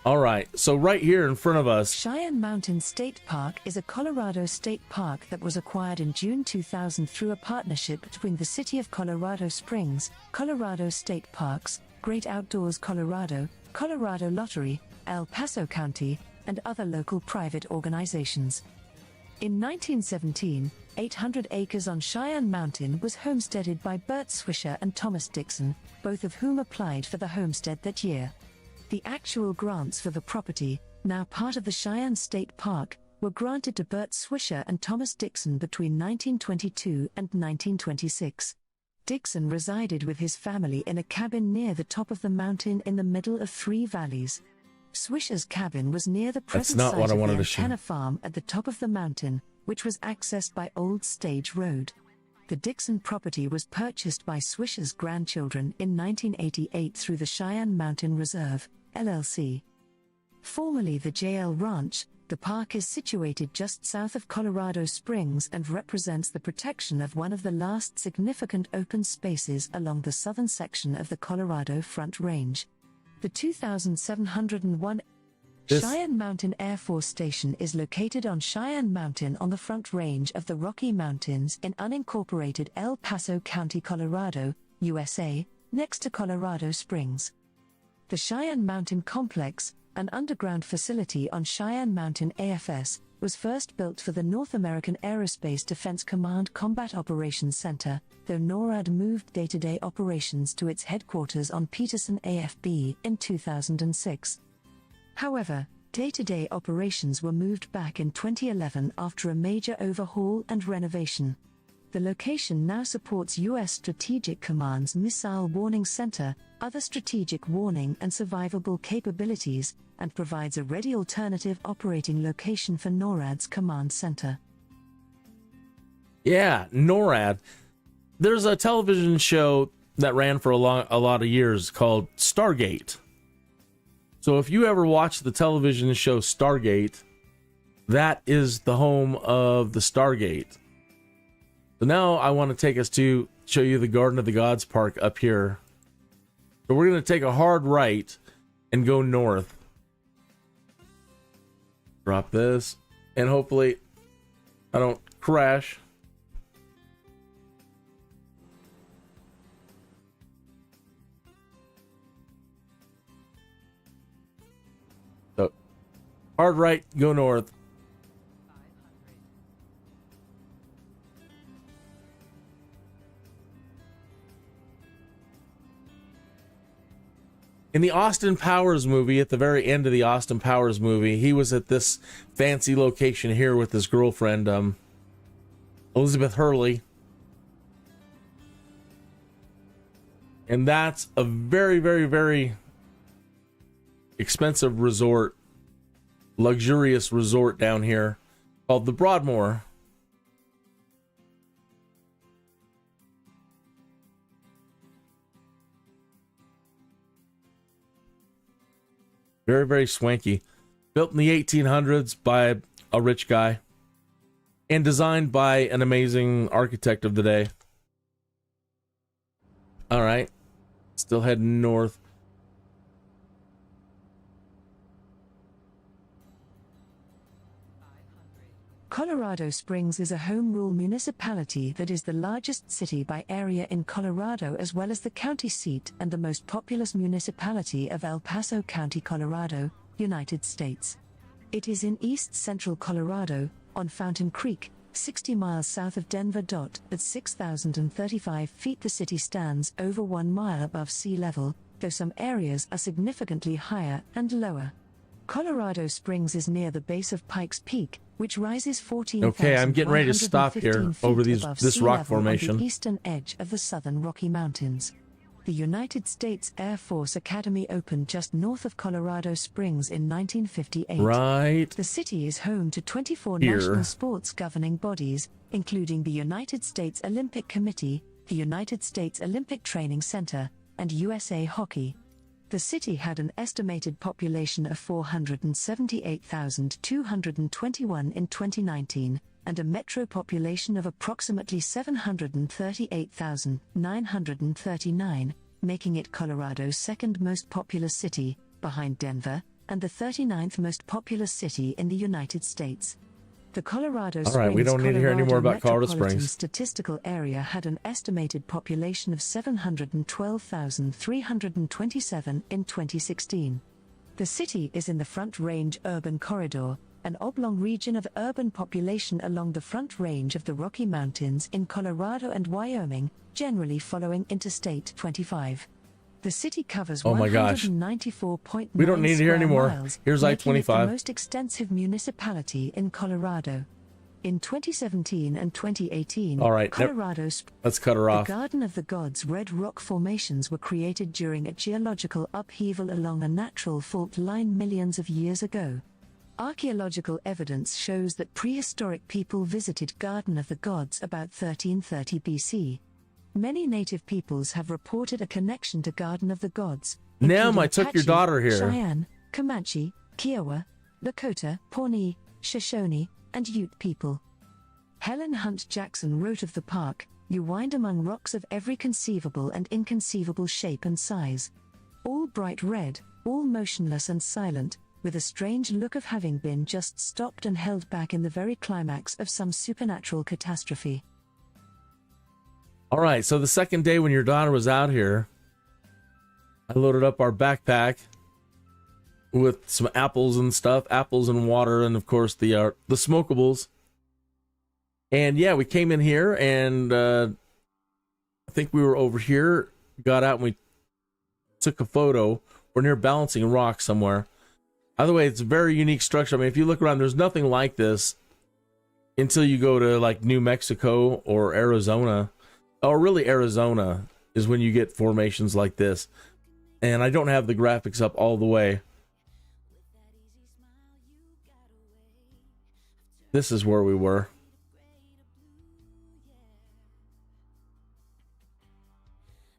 All right, so right here in front of us, Cheyenne Mountain State Park is a Colorado state park that was acquired in June 2000 through a partnership between the City of Colorado Springs, Colorado State Parks, Great Outdoors Colorado, Colorado Lottery, El Paso County, and other local private organizations. In 1917, 800 acres on Cheyenne Mountain was homesteaded by Bert Swisher and Thomas Dixon, both of whom applied for the homestead that year. The actual grants for the property, now part of the Cheyenne State Park, were granted to Bert Swisher and Thomas Dixon between 1922 and 1926. Dixon resided with his family in a cabin near the top of the mountain in the middle of three valleys. Swisher's cabin was near the present site of the Antenna Farm at the top of the mountain, which was accessed by Old Stage Road. The Dixon property was purchased by Swisher's grandchildren in 1988 through the Cheyenne Mountain Reserve, LLC. Formerly the JL Ranch, the park is situated just south of Colorado Springs and represents the protection of one of the last significant open spaces along the southern section of the Colorado Front Range. The 2,701 Cheyenne Mountain Air Force Station is located on Cheyenne Mountain on the Front Range of the Rocky Mountains in unincorporated El Paso County, Colorado, USA, next to Colorado Springs. The Cheyenne Mountain Complex, an underground facility on Cheyenne Mountain AFS, was first built for the North American Aerospace Defense Command Combat Operations Center, though NORAD moved day-to-day operations to its headquarters on Peterson AFB in 2006. However, day-to-day operations were moved back in 2011 after a major overhaul and renovation. The location now supports U.S. Strategic Command's Missile Warning Center, other strategic warning and survivable capabilities, and provides a ready alternative operating location for NORAD's command center. yeah, NORAD. There's a television show that ran for a lot of years called Stargate. So if you ever watch the television show Stargate, that is the home of the Stargate. So now I want to take us to show you the Garden of the Gods Park up here. So we're going to take a hard right and go north. Drop this, and hopefully I don't crash. So, hard right, go north. In the Austin Powers movie, at the very end of the Austin Powers movie, he was at this fancy location here with his girlfriend, Elizabeth Hurley. And that's a very, very, very expensive resort, luxurious resort down here called the Broadmoor. Very, very swanky. Built in the 1800s by a rich guy and designed by an amazing architect of the day. All right. Still heading north. Colorado Springs is a home rule municipality that is the largest city by area in Colorado, as well as the county seat and the most populous municipality of El Paso County, Colorado, United States. It is in east-central Colorado, on Fountain Creek, 60 miles south of Denver. At 6,035 feet the city stands over 1 mile above sea level, though some areas are significantly higher and lower. Colorado Springs is near the base of Pikes Peak, which rises 14,115 Okay, I'm getting ready to stop here feet over above this sea rock level on formation. the eastern edge of the southern Rocky Mountains. The United States Air Force Academy opened just north of Colorado Springs in 1958. Right. The city is home to 24 Here. national sports governing bodies, including the United States Olympic Committee, the United States Olympic Training Center, and USA Hockey. The city had an estimated population of 478,221 in 2019, and a metro population of approximately 738,939, making it Colorado's second most populous city, behind Denver, and the 39th most populous city in the United States. The Colorado Springs, All right, we don't need to hear any more about Colorado Metropolitan Springs. Statistical Area had an estimated population of 712,327 in 2016. The city is in the Front Range Urban Corridor, an oblong region of urban population along the Front Range of the Rocky Mountains in Colorado and Wyoming, generally following Interstate 25. The city covers Oh my gosh. 194.9 We don't need to hear square anymore. miles, Here's making it the I-25. most extensive municipality in Colorado. In 2017 and 2018, All right, Colorado let's cut her off. The Garden of the Gods red rock formations were created during a geological upheaval along a natural fault line millions of years ago. Archaeological evidence shows that prehistoric people visited Garden of the Gods about 1330 BC. Many native peoples have reported a connection to Garden of the Gods. Nem, including I took your Apache, daughter here. Cheyenne, Comanche, Kiowa, Lakota, Pawnee, Shoshone, and Ute people. Helen Hunt Jackson wrote of the park, "You wind among rocks of every conceivable and inconceivable shape and size. All bright red, all motionless and silent, with a strange look of having been just stopped and held back in the very climax of some supernatural catastrophe." All right, so the second day when your daughter was out here, I loaded up our backpack with some apples and stuff, apples and water, and of course the smokables. And yeah, we came in here, and I think we were over here, got out, and we took a photo. We're near Balancing Rock somewhere. Either way, it's a very unique structure. I mean, if you look around, there's nothing like this until you go to like New Mexico or Arizona. Or really Arizona is when you get formations like this. And I don't have the graphics up all the way. This is where we were.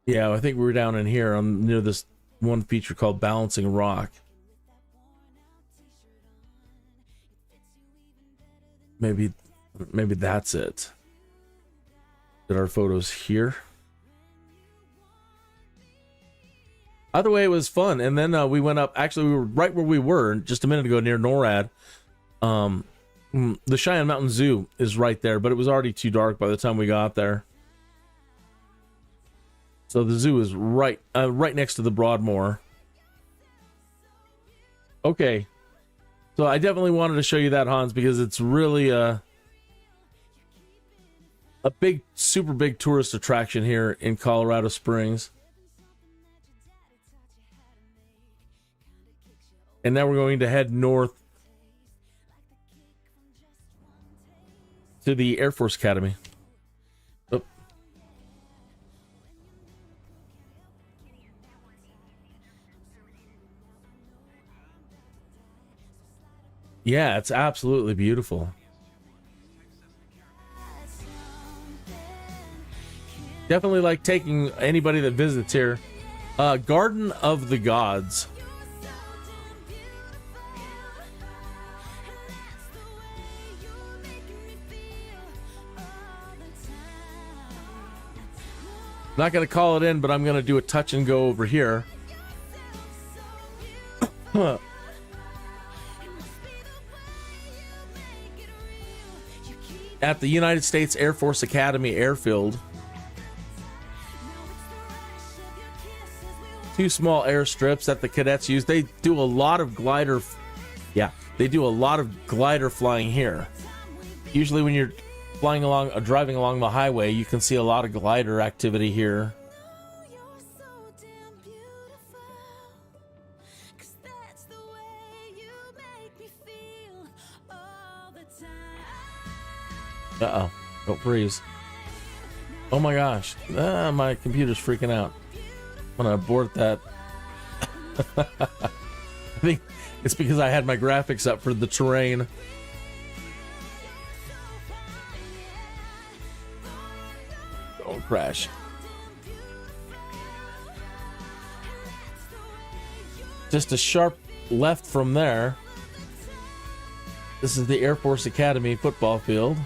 Yeah, I think we were down in here near this one feature called Balancing Rock. Maybe that's it. Did our photos here? Either way, it was fun. And then we went up. Actually, we were right where we were just a minute ago near NORAD. The Cheyenne Mountain Zoo is right there, but it was already too dark by the time we got there. So the zoo is right next to the Broadmoor. Okay. So I definitely wanted to show you that, Hans, because it's really a big, super big tourist attraction here in Colorado Springs. And now we're going to head north to the Air Force Academy. Oh. Yeah, it's absolutely beautiful. Definitely like taking anybody that visits here. Garden of the Gods. Not going to call it in, but I'm going to do a touch and go over here. At the United States Air Force Academy Airfield. Two small airstrips that the cadets use. They do a lot of glider. Yeah, they do a lot of glider flying here. Usually when you're flying along, driving along the highway, you can see a lot of glider activity here. Uh-oh. Don't freeze. Oh my gosh. My computer's freaking out. I'm gonna abort that. I think it's because I had my graphics up for the terrain. Don't crash. Just a sharp left from there. This is the Air Force Academy football field.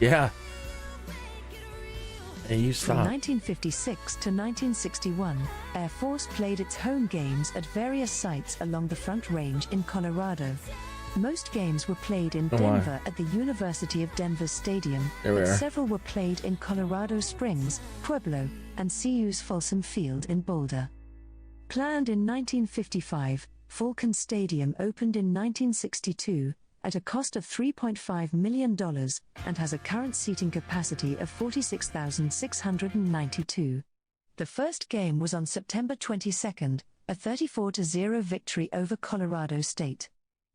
Yeah. Hey, you stop. From 1956 to 1961, Air Force played its home games at various sites along the Front Range in Colorado. Most games were played in Denver at the University of Denver's stadium, but several were played in Colorado Springs, Pueblo, and CU's Folsom Field in Boulder. Planned in 1955, Falcon Stadium opened in 1962 at a cost of $3.5 million and has a current seating capacity of 46,692. The first game was on September 22, a 34-0 victory over Colorado State.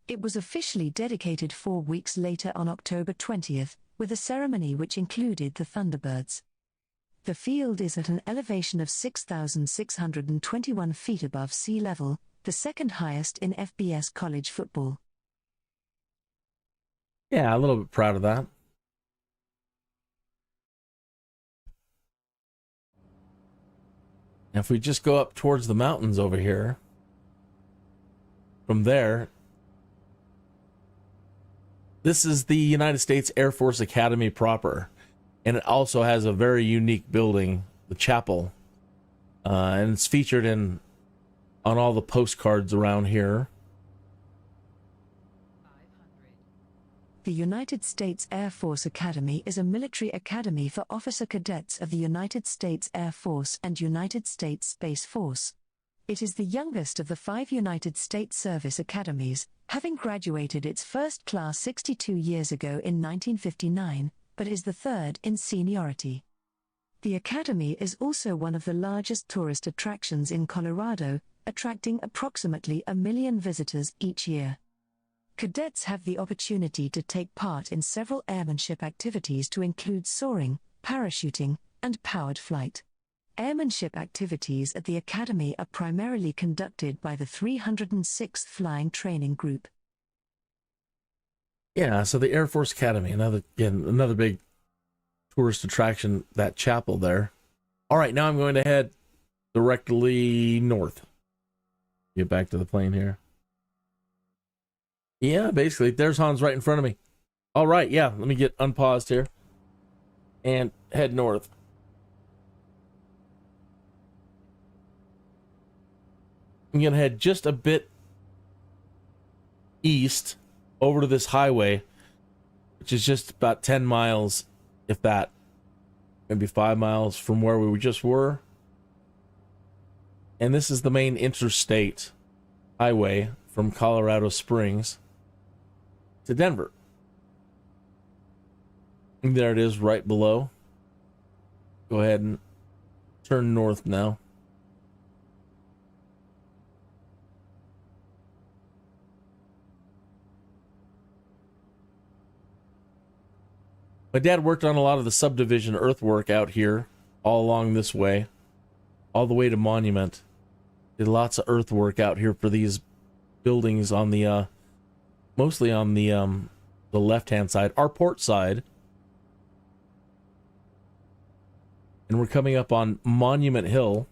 It was officially dedicated 4 weeks later on October 20th, with a ceremony which included the Thunderbirds. The field is at an elevation of 6,621 feet above sea level, the second highest in FBS college football. Yeah, a little bit proud of that. Now, if we just go up towards the mountains over here, from there, this is the United States Air Force Academy proper, and it also has a very unique building, the chapel, and it's featured on all the postcards around here. The United States Air Force Academy is a military academy for officer cadets of the United States Air Force and United States Space Force. It is the youngest of the 5 United States Service Academies, having graduated its first class 62 years ago in 1959, but is the third in seniority. The Academy is also one of the largest tourist attractions in Colorado, attracting approximately 1 million visitors each year. Cadets have the opportunity to take part in several airmanship activities to include soaring, parachuting, and powered flight. Airmanship activities at the Academy are primarily conducted by the 306th Flying Training Group. Yeah, so the Air Force Academy, another big tourist attraction, that chapel there. All right, now I'm going to head directly north. Get back to the plane here. Yeah, basically, there's Hans right in front of me. All right, yeah, let me get unpaused here and head north. I'm going to head just a bit east over to this highway, which is just about 10 miles, if that, maybe 5 miles from where we just were. And this is the main interstate highway from Colorado Springs to Denver. And there it is right below. Go ahead and turn north now. My dad worked on a lot of the subdivision earthwork out here, all along this way, all the way to Monument. Did lots of earthwork out here for these buildings on the, mostly on the left-hand side, our port side. And we're coming up on Monument Hill.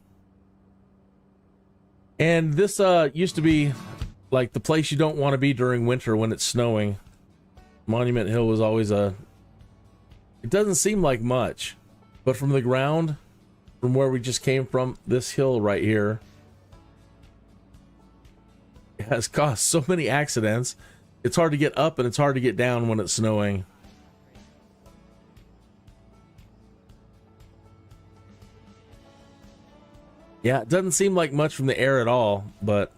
And this used to be like the place you don't want to be during winter when it's snowing. Monument Hill was always it doesn't seem like much, but from the ground, from where we just came from, this hill right here, it has caused so many accidents. It's hard to get up and it's hard to get down when it's snowing. Yeah, it doesn't seem like much from the air at all, but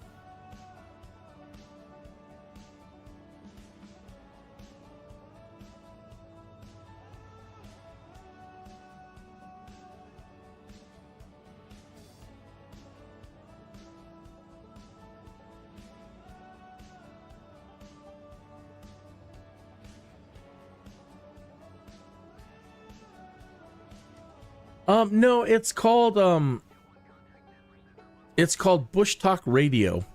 No, it's called Bushtalk Radio.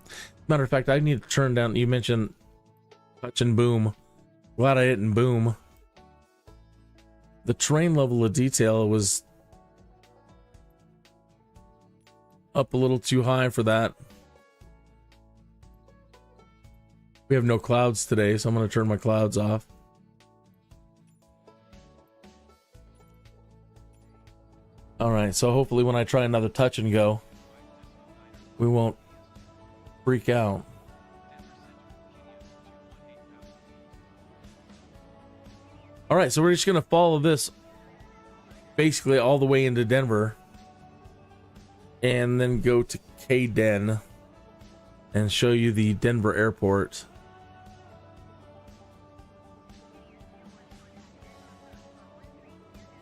Matter of fact, I need to turn down. You mentioned touch and boom. Glad I didn't boom. The terrain level of detail was up a little too high for that. We have no clouds today, so I'm going to turn my clouds off. All right, so hopefully when I try another touch and go, we won't freak out. All right, so we're just going to follow this basically all the way into Denver and then go to K-Den and show you the Denver airport.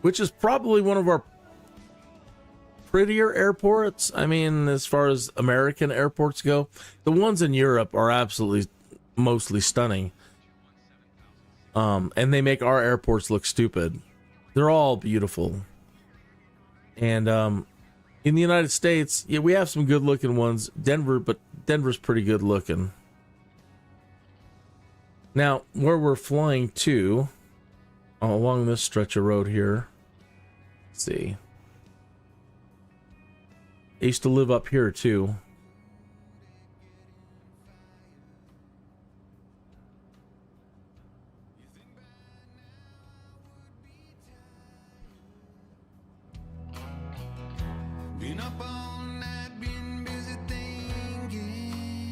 Which is probably one of our prettier airports. I mean, as far as American airports go, the ones in Europe are absolutely mostly stunning. And they make our airports look stupid. They're all beautiful. And in the United States, yeah, we have some good looking ones. Denver's pretty good looking. Now, where we're flying to, along this stretch of road here, let's see. I used to live up here too. Been up all night, been busy thinking.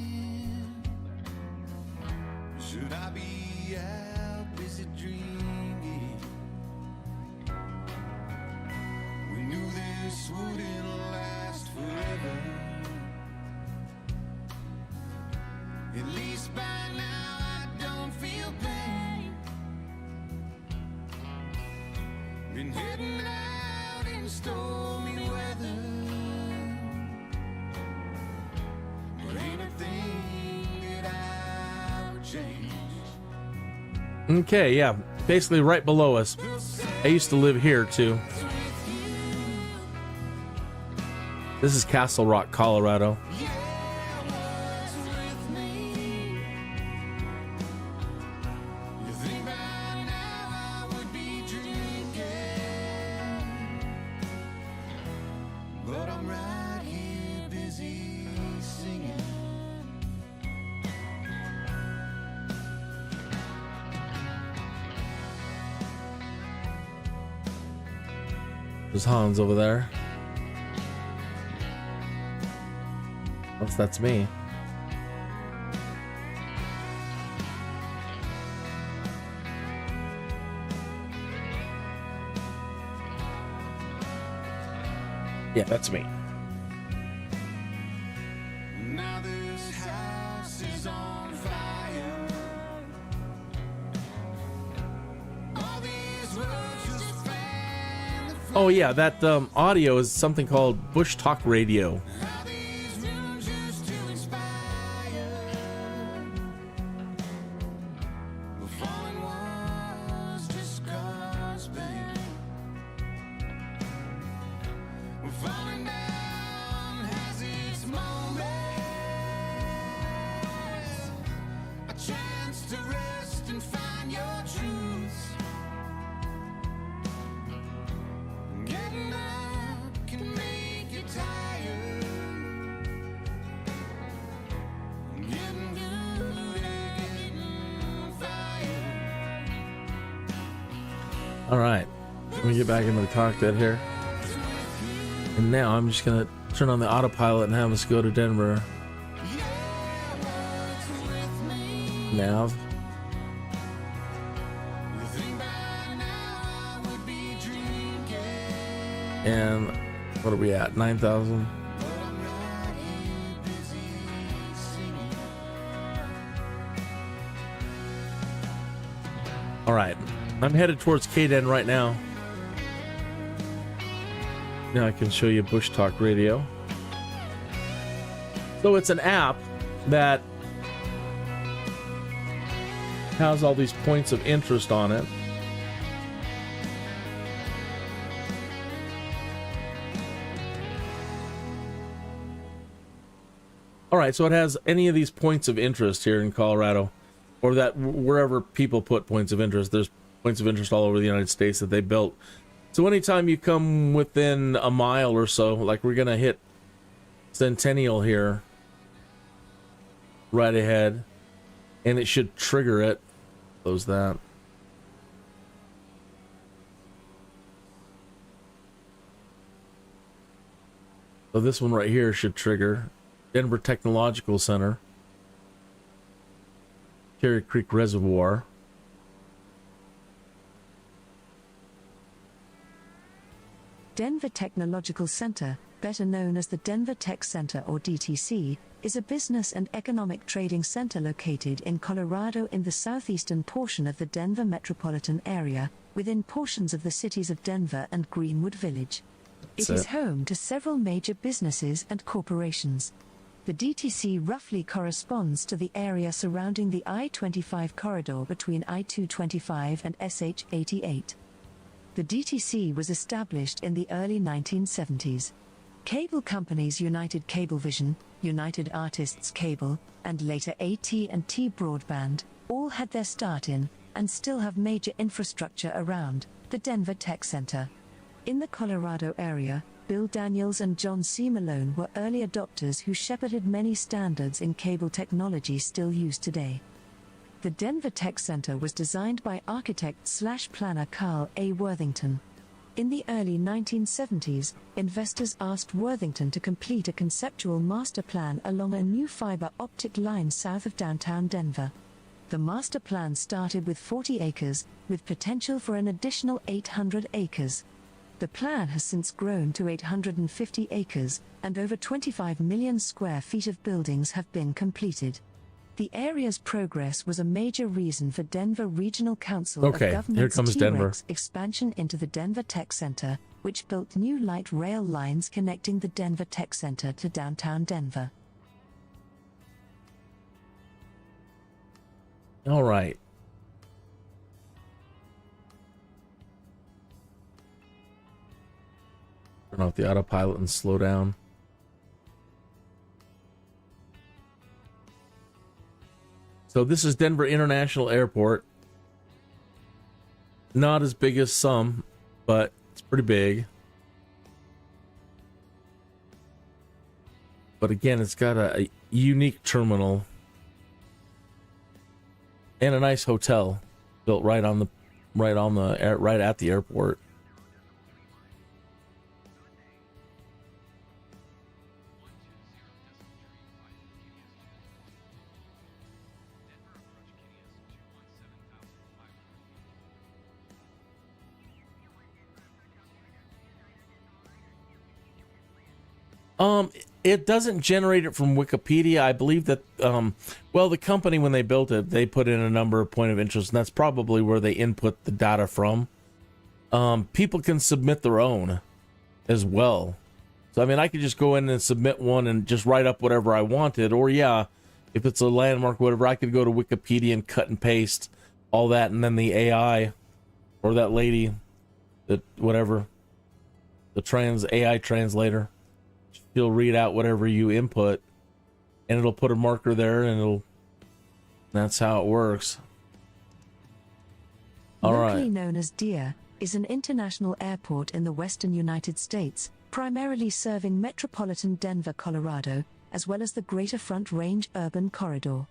Should I be out busy dreaming? We knew this wouldn't last forever. At least by now I don't feel pain. Been heading out in stormy weather. Okay, yeah, basically right below us. I used to live here too. This is Castle Rock, Colorado. There's Hans over there. Unless that's me. Yeah, that's me. Now this house is on fire. All these roads just fan the Oh yeah, that audio is something called Bushtalk Radio. how these rooms used to inspire. The fallen walls just cause pain. We're falling down has its moments. A chance to rest and find your truth. Getting up can make you tired. Getting good at getting fired. All right, let me get back into the cockpit here. And now I'm just gonna turn on the autopilot and have us go to Denver. Nav. And what are we at? 9,000. All right, I'm headed towards K-Den right now. Now I can show you Bushtalk Radio. So it's an app that has all these points of interest on it. All right, so it has any of these points of interest here in Colorado, or that wherever people put points of interest. There's points of interest all over the United States that they built. So anytime you come within a mile or so, like we're going to hit Centennial here, right ahead, and it should trigger it. Close that. So this one right here should trigger. Denver Technological Center. Cherry Creek Reservoir. Denver Technological Center, better known as the Denver Tech Center or DTC, is a business and economic trading center located in Colorado in the southeastern portion of the Denver metropolitan area, within portions of the cities of Denver and Greenwood Village. It is home to several major businesses and corporations. The DTC roughly corresponds to the area surrounding the I-25 corridor between I-225 and SH-88. The DTC was established in the early 1970s. Cable companies United Cablevision, United Artists Cable, and later AT&T Broadband all had their start in, and still have major infrastructure around, the Denver Tech Center. In the Colorado area, Bill Daniels and John C. Malone were early adopters who shepherded many standards in cable technology still used today. The Denver Tech Center was designed by architect/planner Carl A. Worthington. In the early 1970s, investors asked Worthington to complete a conceptual master plan along a new fiber optic line south of downtown Denver. The master plan started with 40 acres, with potential for an additional 800 acres. The plan has since grown to 850 acres, and over 25 million square feet of buildings have been completed. The area's progress was a major reason for Denver Regional Council of Governments T-REC's expansion into the Denver Tech Center, which built new light rail lines connecting the Denver Tech Center to downtown Denver. All right. Turn off the autopilot and slow down. So this is Denver International Airport. Not as big as some, but it's pretty big. But again, it's got a unique terminal and a nice hotel built right at the airport. It doesn't generate it from Wikipedia. I believe that, the company, when they built it, they put in a number of point of interest, and that's probably where they input the data from. People can submit their own as well. So, I mean, I could just go in and submit one and just write up whatever I wanted. Or, yeah, if it's a landmark, whatever, I could go to Wikipedia and cut and paste all that, and then the AI or that lady, the AI translator, she'll read out whatever you input, and it'll put a marker there, and that's how it works. Locally known as Deer, is an international airport in the western United States, primarily serving metropolitan Denver, Colorado, as well as the Greater Front Range urban corridor.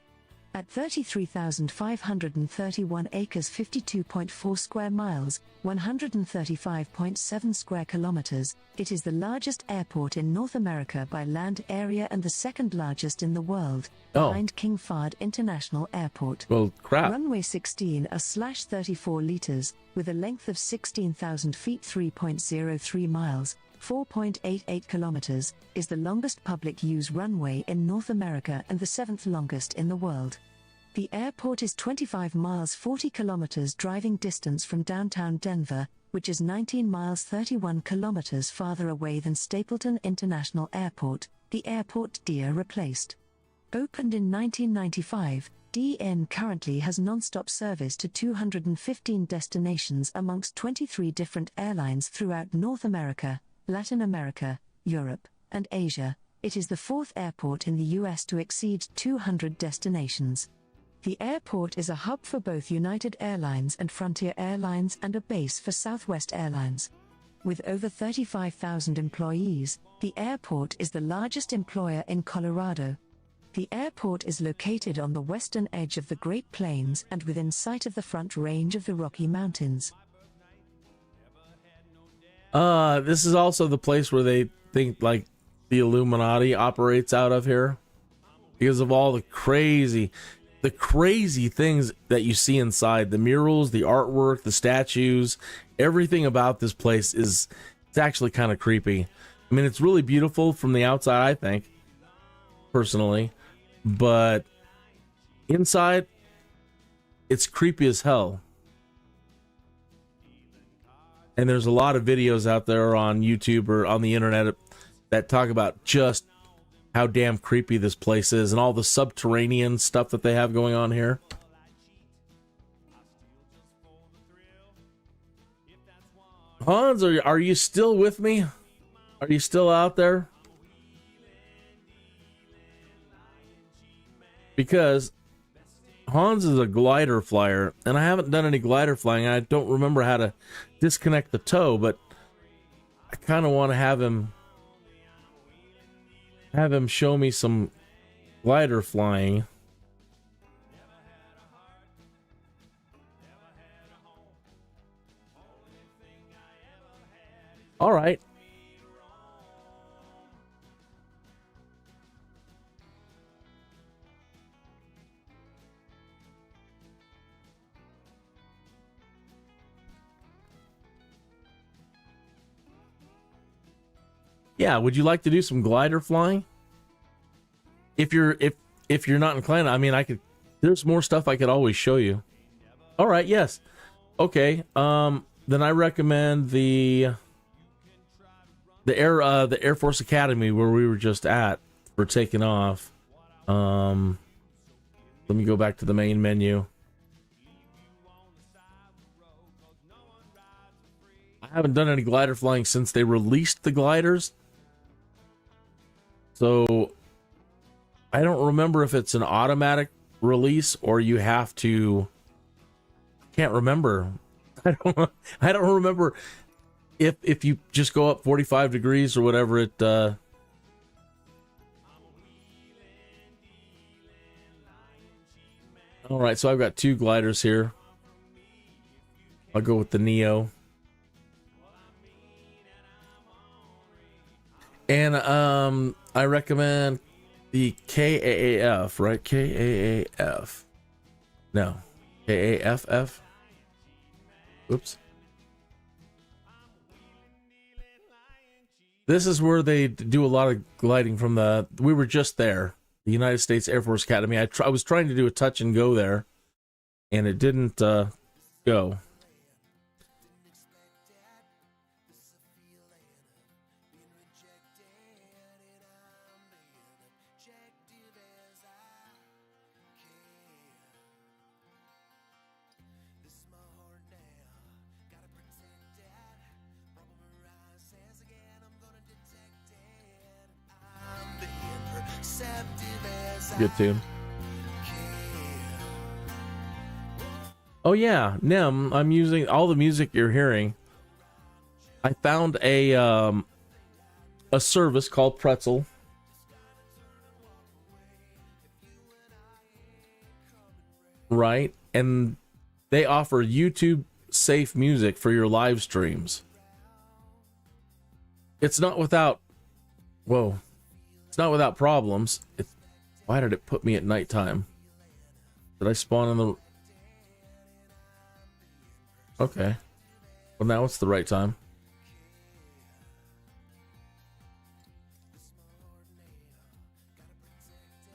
At 33,531 acres, 52.4 square miles, 135.7 square kilometers, it is the largest airport in North America by land area and the second largest in the world, behind King Fahd International Airport. Well, crap. Runway 16 /34 liters, with a length of 16,000 feet, 3.03 miles, 4.88 kilometers, is the longest public-use runway in North America and the 7th longest in the world. The airport is 25 miles 40 kilometers driving distance from downtown Denver, which is 19 miles 31 kilometers farther away than Stapleton International Airport, the airport Deer replaced. Opened in 1995, DN currently has non-stop service to 215 destinations amongst 23 different airlines throughout North America, Latin America, Europe, and Asia. It is the fourth airport in the US to exceed 200 destinations. The airport is a hub for both United Airlines and Frontier Airlines and a base for Southwest Airlines. With over 35,000 employees, the airport is the largest employer in Colorado. The airport is located on the western edge of the Great Plains and within sight of the Front Range of the Rocky Mountains. This is also the place where they think like the Illuminati operates out of here because of all the crazy things that you see inside, the murals, the artwork, the statues, everything about this place it's actually kind of creepy. I mean, it's really beautiful from the outside, I think, personally, but inside, it's creepy as hell. And there's a lot of videos out there on YouTube or on the internet that talk about just how damn creepy this place is and all the subterranean stuff that they have going on here. Hans, are you still with me? Are you still out there? Because Hans is a glider flyer, and I haven't done any glider flying. I don't remember how to disconnect the toe, but I kind of want to have him show me some glider flying. All right. Yeah, would you like to do some glider flying? If you're not inclined, I mean, there's more stuff I could always show you. All right, yes. Okay. Then I recommend the Air Force Academy where we were just at for taking off. Let me go back to the main menu. I haven't done any glider flying since they released the gliders. So I don't remember if it's an automatic release or you have to. Can't remember. I don't remember if you just go up 45 degrees or whatever it. All right, so I've got two gliders here. I'll go with the Neo. And I recommend the KAAF, right? KAAF. No. KAFF. Oops. This is where they do a lot of gliding from we were just there, the United States Air Force Academy. I was trying to do a touch and go there, and it didn't go. Good tune. Oh yeah, Nem, I'm using all the music you're hearing. I found a service called Pretzel. Right? And they offer YouTube safe music for your live streams. It's not without problems. Why did it put me at nighttime? Did I spawn in the... Okay. Well, now it's the right time.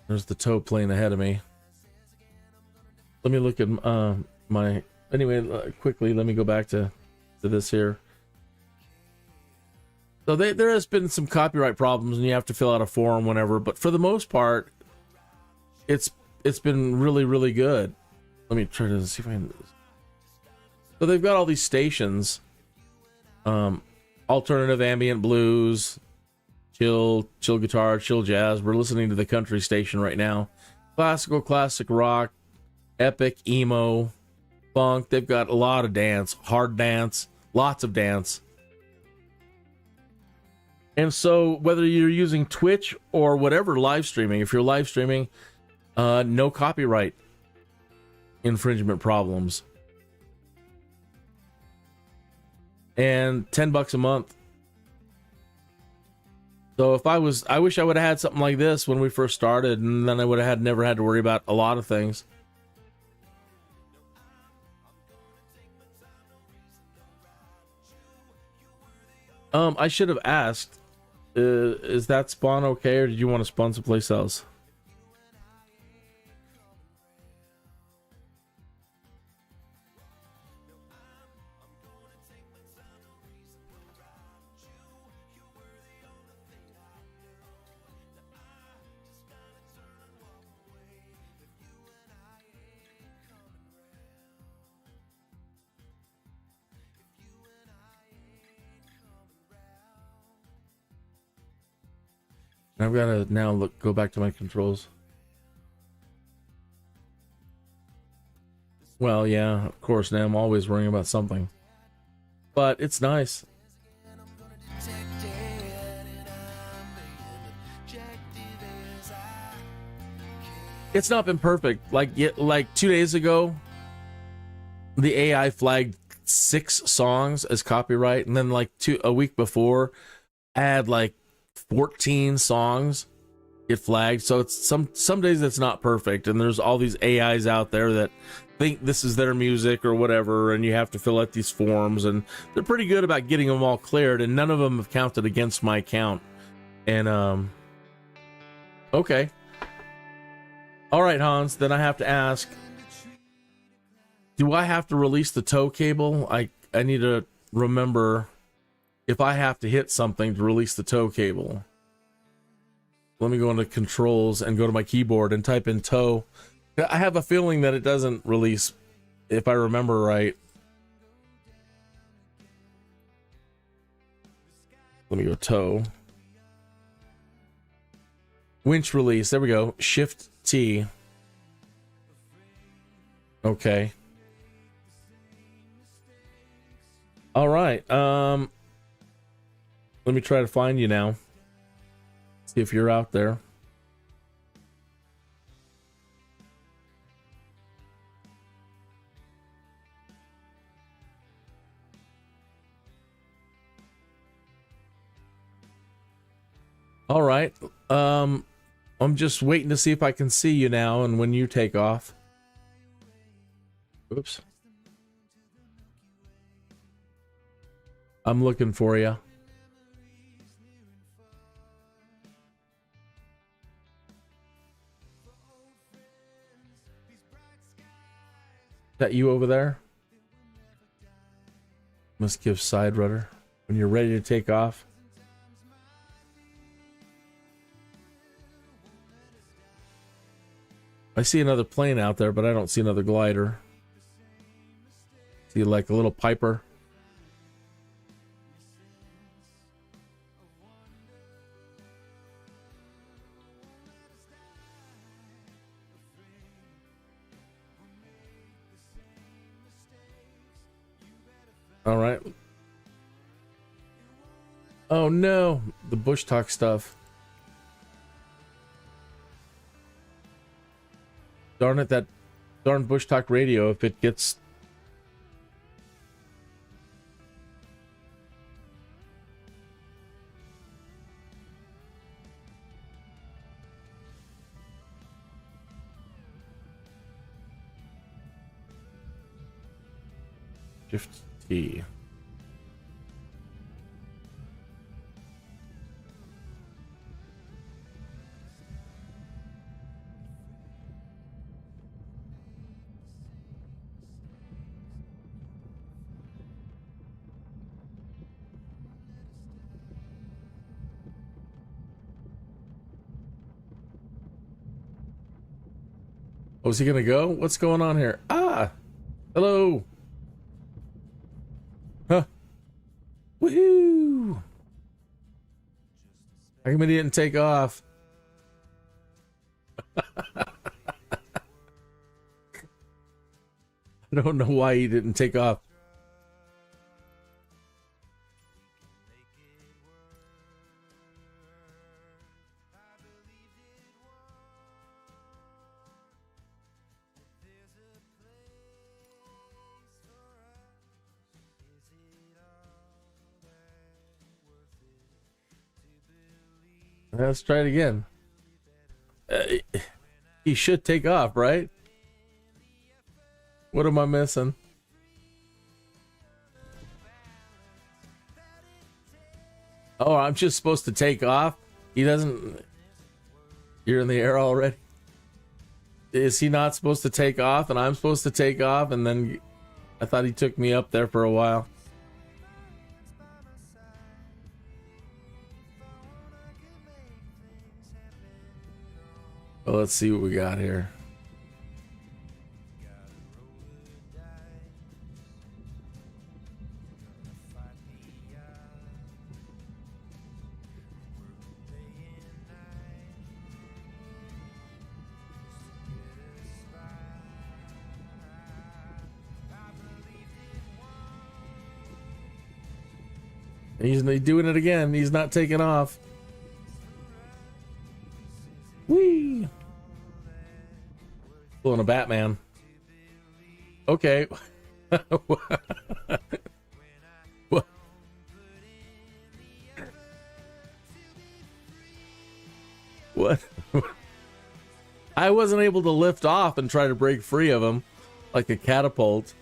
There's the tow plane ahead of me. Let me look at my... Anyway, quickly, let me go back to this here. So there has been some copyright problems, and you have to fill out a form whenever. But for the most part, it's been really, really good. Let me try to see if I can... So they've got all these stations. Alternative ambient blues, chill guitar, chill jazz. We're listening to the country station right now. Classical, classic rock, epic, emo, funk. They've got a lot of dance, hard dance, lots of dance. And so whether you're using Twitch or whatever live streaming, if you're live streaming, no copyright infringement problems. And $10 a month. So if I wish I would have had something like this when we first started, and then I would have never had to worry about a lot of things. I should have asked, is that spawn okay, or did you want to spawn someplace else? I've got to now go back to my controls. Well, yeah, of course, now I'm always worrying about something. But it's nice. It's not been perfect. Like 2 days ago, the AI flagged 6 songs as copyright, and then a week before, I had 14 songs get flagged. So it's some days it's not perfect, and there's all these AIs out there that think this is their music or whatever, and you have to fill out these forms, and they're pretty good about getting them all cleared, and none of them have counted against my account. And okay, all right, Hans, then I have to ask, do I have to release the tow cable? I need to remember if I have to hit something to release the tow cable. Let me go into controls and go to my keyboard and type in tow. I have a feeling that it doesn't release, if I remember right. Let me go tow. Winch release. There we go. Shift T. Okay. All right. Let me try to find you now. See if you're out there. All right. I'm just waiting to see if I can see you now, and when you take off. Oops. I'm looking for you. Is that you over there? Must give side rudder when you're ready to take off. I see another plane out there, but I don't see another glider. See like a little Piper. All right. Oh no, the Bushtalk stuff. Darn it, that darn Bushtalk Radio, if it gets... Shift T. Oh, is he gonna go? What's going on here? Ah! Hello! Huh. Woohoo! How come he didn't take off? I don't know why he didn't take off. Let's try it again. He should take off, right? What am I missing? Oh, I'm just supposed to take off? He doesn't... You're in the air already? Is he not supposed to take off and I'm supposed to take off? And then I thought he took me up there for a while. Well, let's see what we got here. He's doing it again. He's not taking off. Whee! Pulling a Batman. Okay. What? What? I wasn't able to lift off and try to break free of him like a catapult.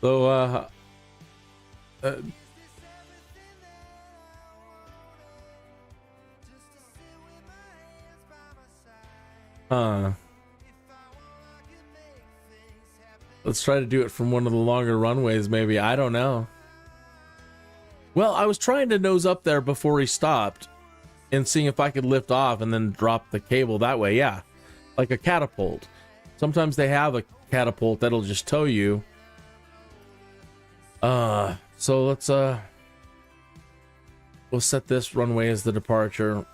So, let's try to do it from one of the longer runways, maybe. I don't know. Well, I was trying to nose up there before he stopped and seeing if I could lift off and then drop the cable that way. Yeah, like a catapult. Sometimes they have a catapult that'll just tow you. So let's we'll set this runway as the departure.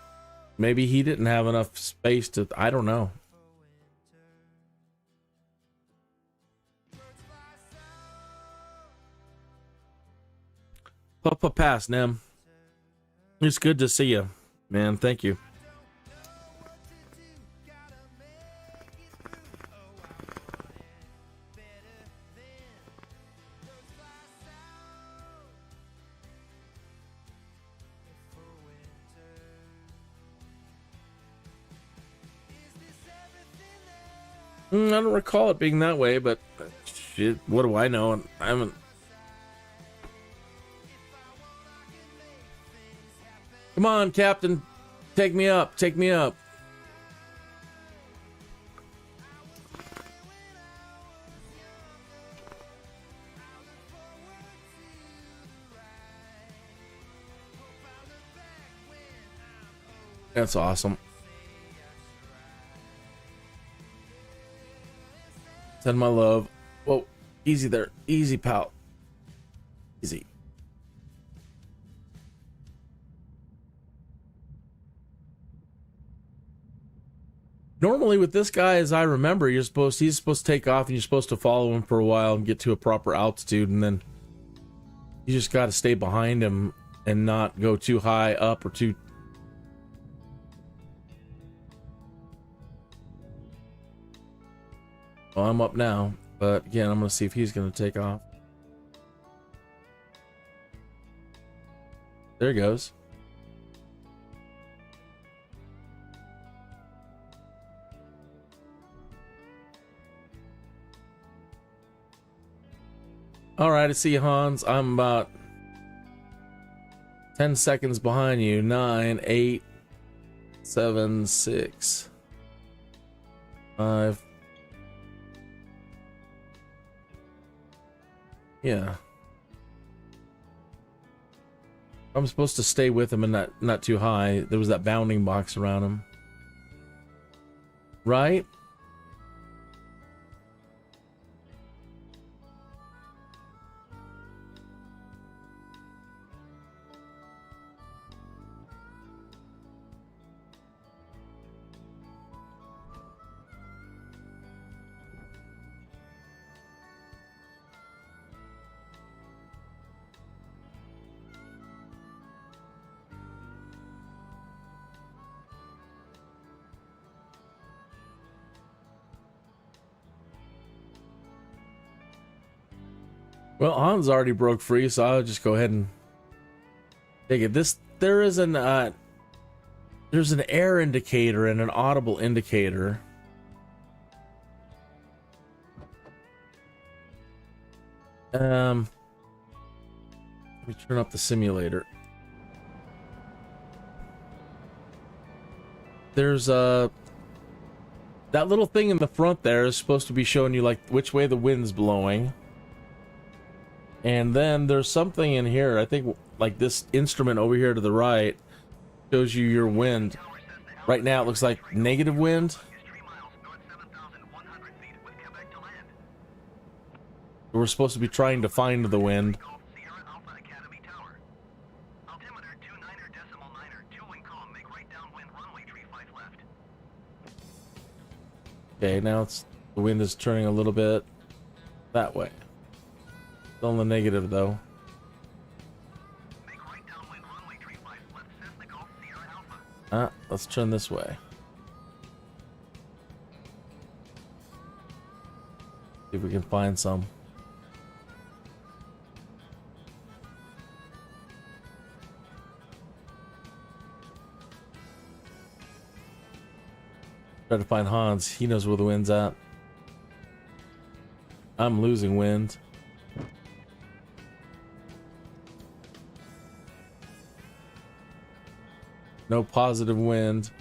Maybe he didn't have enough space to, I don't know. Papa pass, Nem. It's good to see you, man. Thank you. I don't recall it being that way, but shit, what do I know? I haven't. Come on, Captain. Take me up. Take me up. That's awesome. Send my love. Whoa, easy there. Easy, pal. Easy. Normally with this guy, as I remember, he's supposed to take off and you're supposed to follow him for a while and get to a proper altitude, and then you just got to stay behind him and not go too high up or too... Well, I'm up now, but again, I'm going to see if he's going to take off. There he goes. All right, I see you, Hans. I'm about 10 seconds behind you. 9, 8, 7, 6, 5. Yeah. I'm supposed to stay with him and not too high. There was that bounding box around him. Right? Well, Hans already broke free, so I'll just go ahead and take it. There's an air indicator and an audible indicator. Let me turn up the simulator. There's that little thing in the front there is supposed to be showing you like which way the wind's blowing. And then there's something in here, I think like this instrument over here to the right shows you your wind. Right now it looks like negative wind. We're supposed to be trying to find the wind. Okay, now the wind is turning a little bit that way. Still in the negative though. Let's turn this way. See if we can find some. Try to find Hans. He knows where the wind's at. I'm losing wind. No positive wind.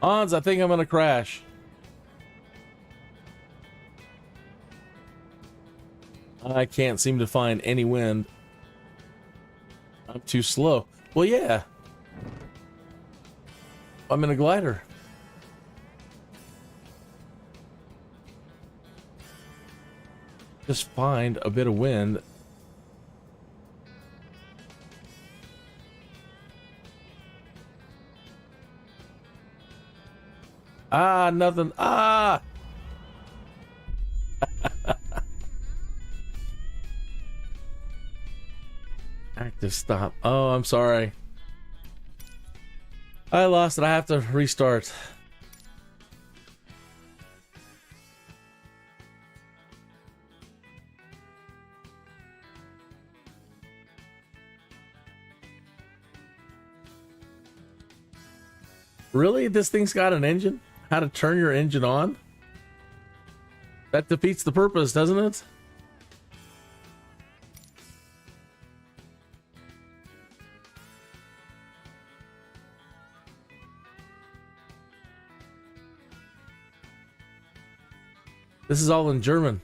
Hans, I think I'm gonna crash. I can't seem to find any wind. I'm too slow. Well, yeah. I'm in a glider. Just find a bit of wind. Ah, nothing. Ah! Active stop. Oh, I'm sorry. I lost it. I have to restart. Really? This thing's got an engine? How to turn your engine on? That defeats the purpose, doesn't it? This is all in German.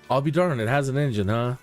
I'll be darned, it has an engine, huh?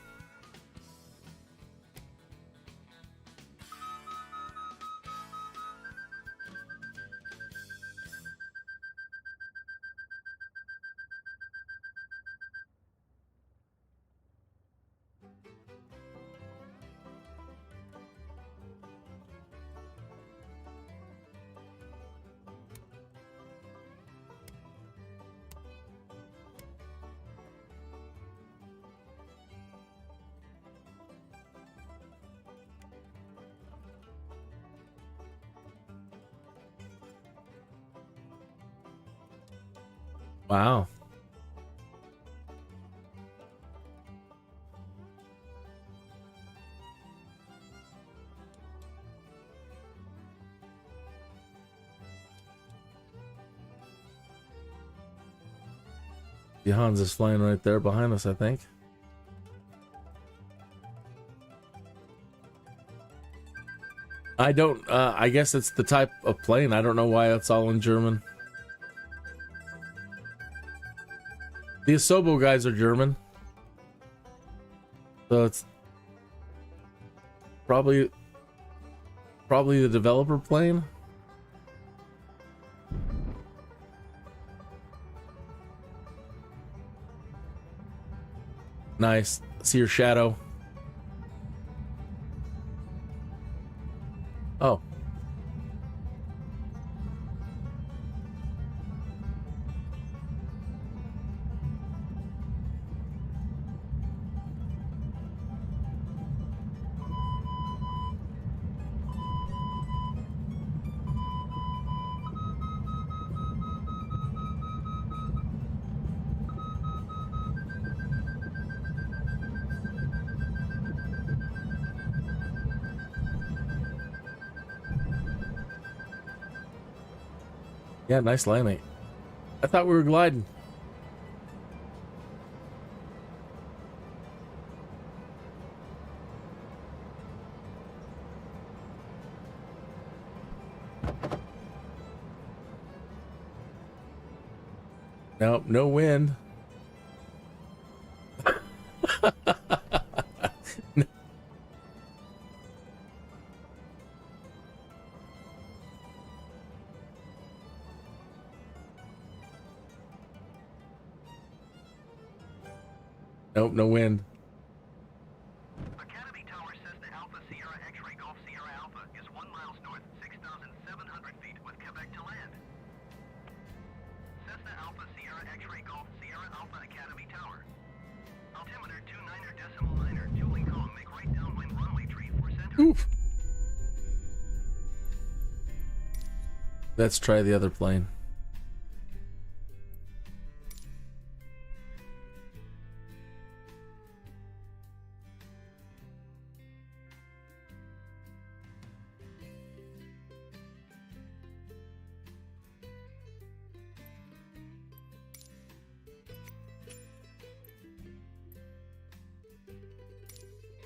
Wow. The Hans is flying right there behind us, I think. I don't, I guess it's the type of plane. I don't know why it's all in German. The Asobo guys are German. So it's probably the developer plane. Nice. See your shadow. Oh. Yeah, nice landing. I thought we were gliding. Nope, no wind. Nope, no wind. Academy Tower says the Alpha Sierra X-Ray Golf Sierra Alpha is 1 mile north, 6,700 feet with Quebec to land. Cessna Alpha Sierra X-Ray Golf Sierra Alpha Academy Tower. Altimeter 29er.9er, tooling column, make right downwind runway tree for center. Oof. Let's try the other plane.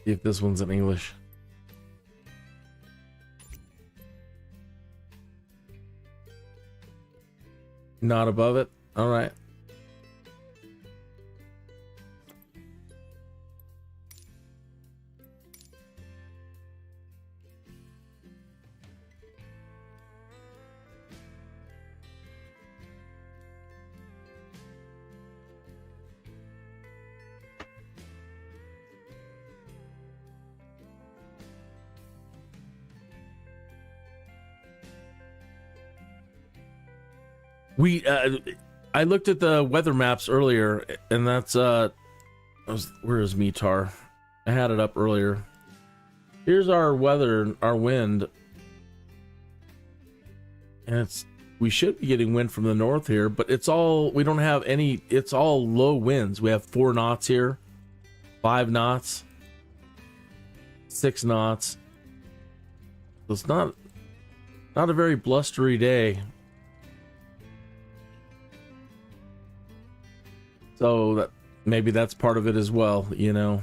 See if this one's in English. Not above it? All right. I looked at the weather maps earlier, and that's where is METAR? I had it up earlier. Here's our weather, our wind, and we should be getting wind from the north here, but we don't have any. It's all low winds. We have 4 knots here, 5 knots, 6 knots. So it's not a very blustery day. So maybe that's part of it as well, you know.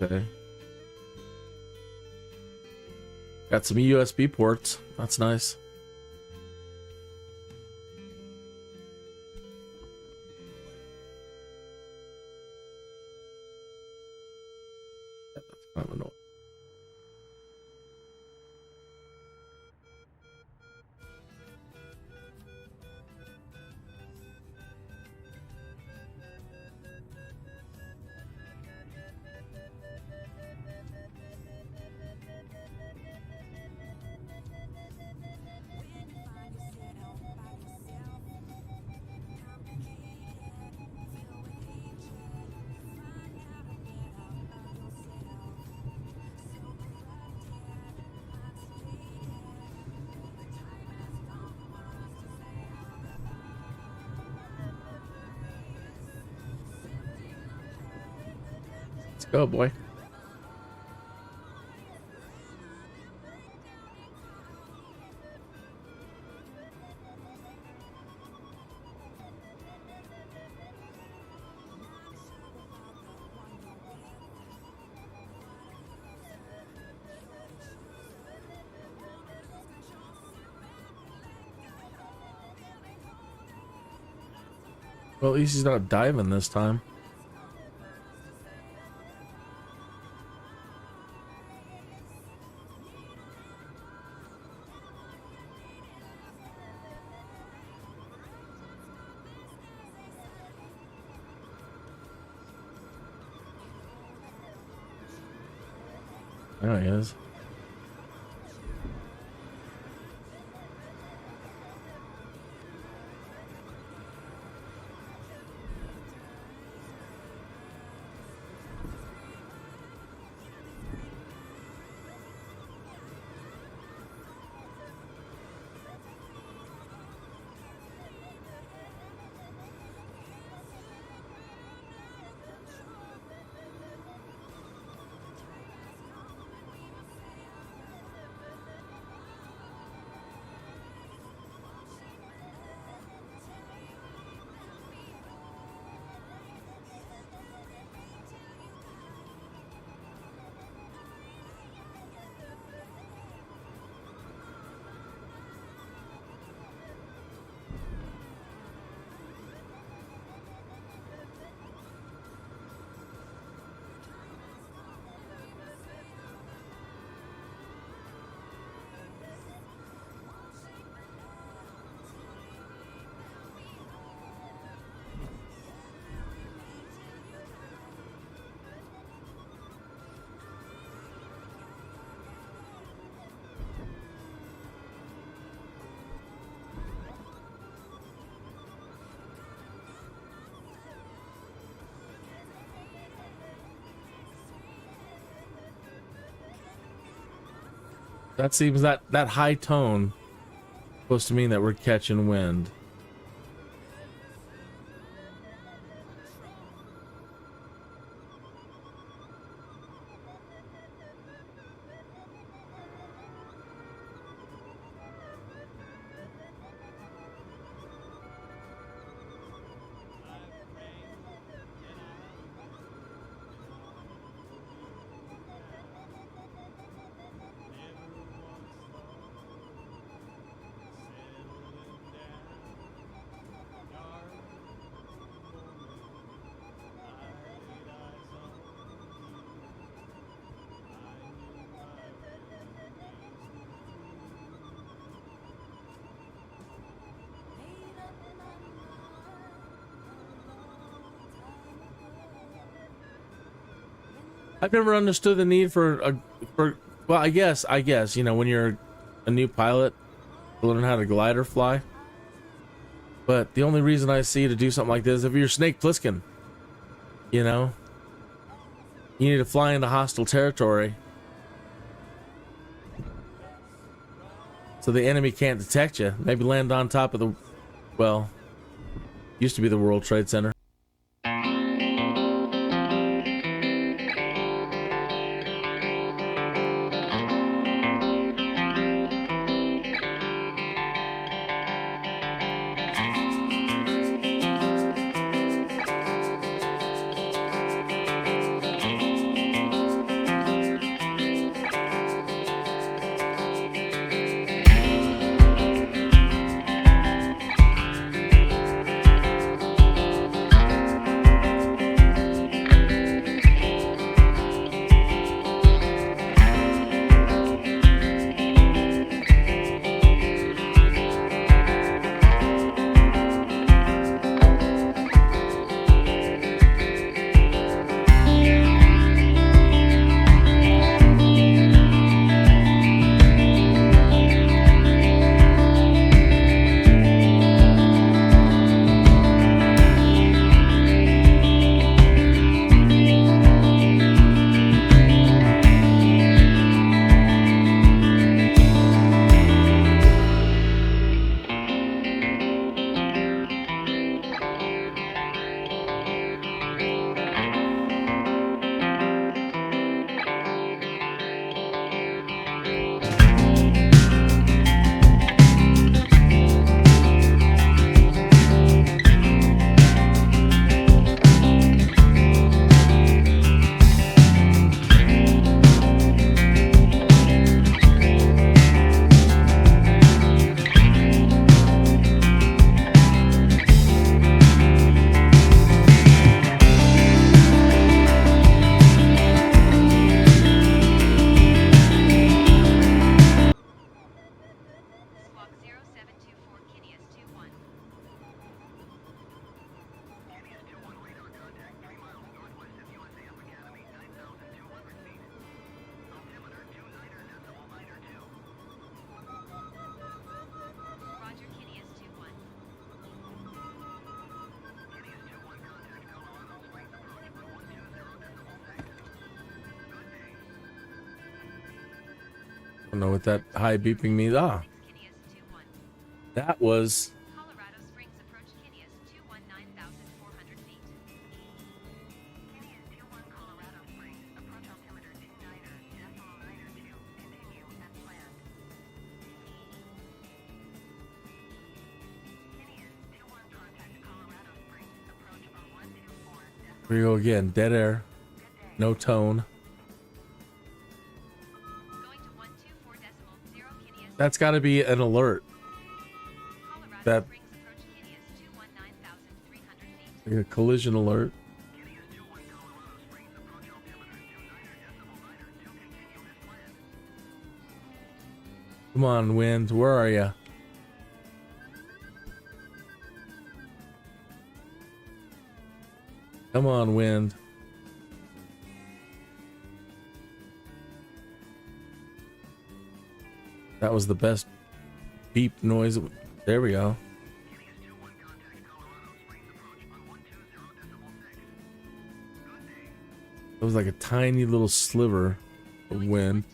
Okay. Got some USB ports. That's nice. That's kind of annoying. Go, boy. Well, at least he's not diving this time. There he is. That seems that high tone supposed to mean that we're catching wind. I've never understood the need for well, I guess, you know, when you're a new pilot, learn how to glide or fly. But the only reason I see to do something like this, if you're Snake Plissken, you know, you need to fly into hostile territory so the enemy can't detect you. Maybe land on top of the, well, used to be the World Trade Center. I don't know what that high beeping means. Ah, that was Colorado Springs approach Kinneas 219,400 feet. Kinneas 21 Colorado Springs, approach altimeter 29.92, continue as planned. Kinneas 21 contact Colorado Springs, approach on 124. here we go again. Dead air, no tone. That's got to be an alert. That like a collision alert. Come on, wind. Where are you? Come on, wind. That was the best beep noise. There we go. It was like a tiny little sliver of wind.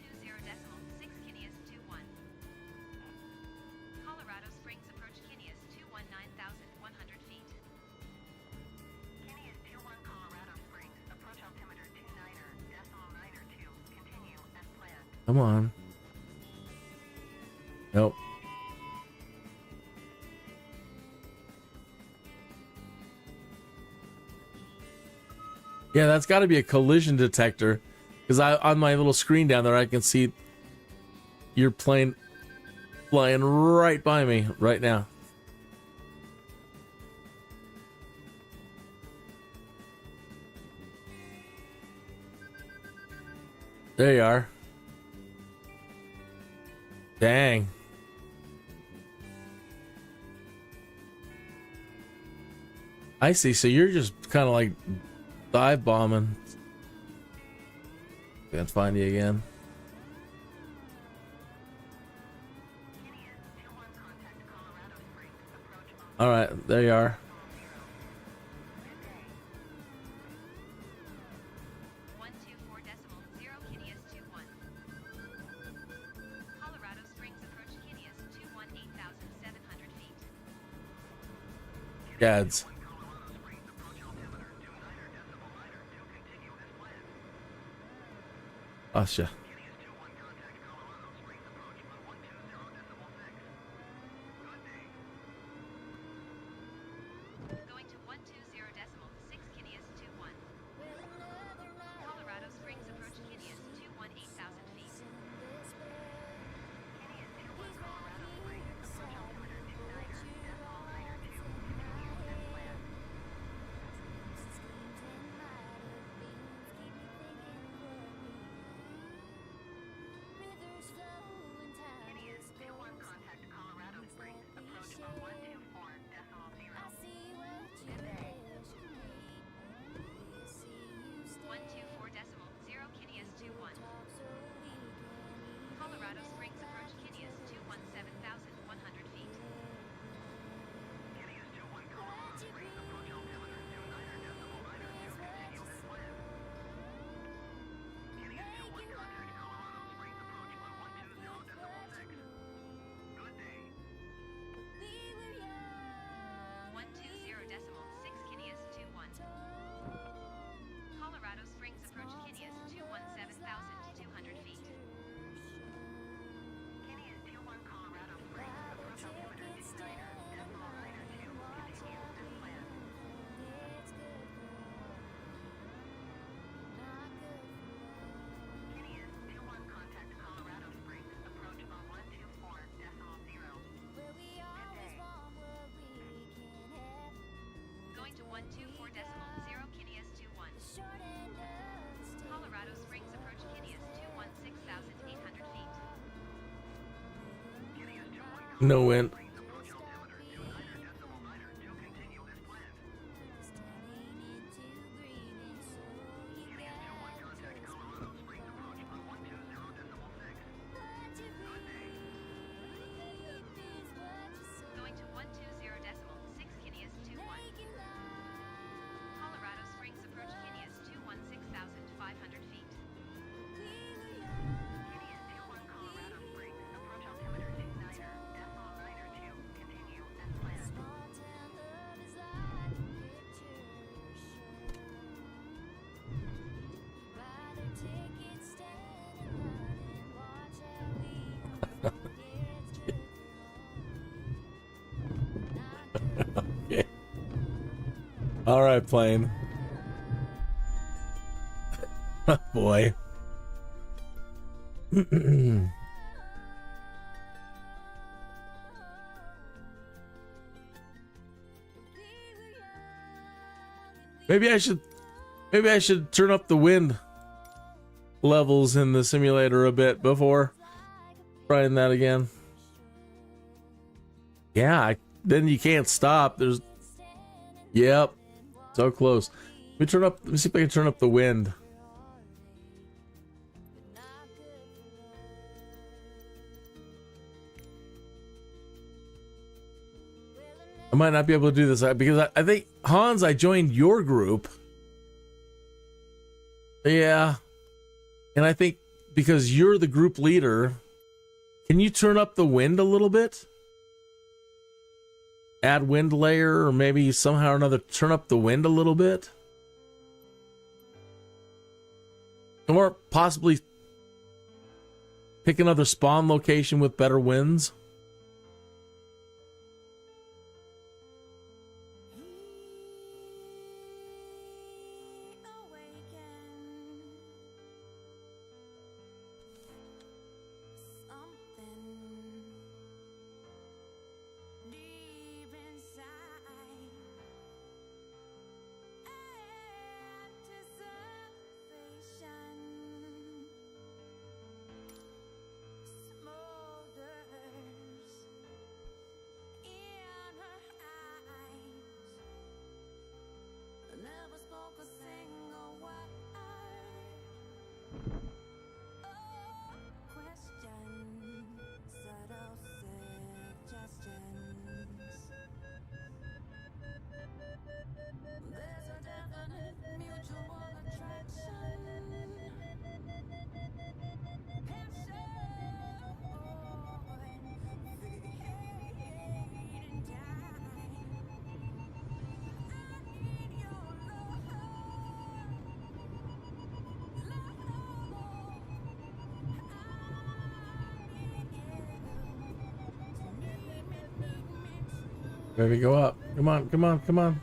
Come on. Nope. Yeah, that's got to be a collision detector, because on my little screen down there I can see your plane flying right by me right now. There you are. Dang. I see. So you're just kind of like dive bombing. Can't find you again. All right, there you are. Kinneas 21. Colorado Springs approach Kinneas 218,700 feet. Gads. Asha. Going to 120.6 Kinneas 21. Colorado Springs approach Kinneas 218,000 feet. Colorado Springs approach Kinneas 217,100 feet. Colorado Springs approach Kinneas 217,200 feet. Going to 124.0 Kinneas 21. Colorado Springs approach Kinneas 216,800 feet. No wind. Going to 120.6 Kinneas 21. Colorado Springs approach Kinneas 216,500 feet. Okay. All right, plane. Boy. Maybe I should turn up the wind levels in the simulator a bit before trying that again. Yeah, then you can't stop. Yep, so close. Let me see if I can turn up the wind. I might not be able to do this because I think, Hans, I joined your group. Yeah. And I think because you're the group leader, can you turn up the wind a little bit? Add wind layer, or maybe somehow or another turn up the wind a little bit? Or possibly Pick another spawn location with better winds. Baby, go up. Come on, come on, come on.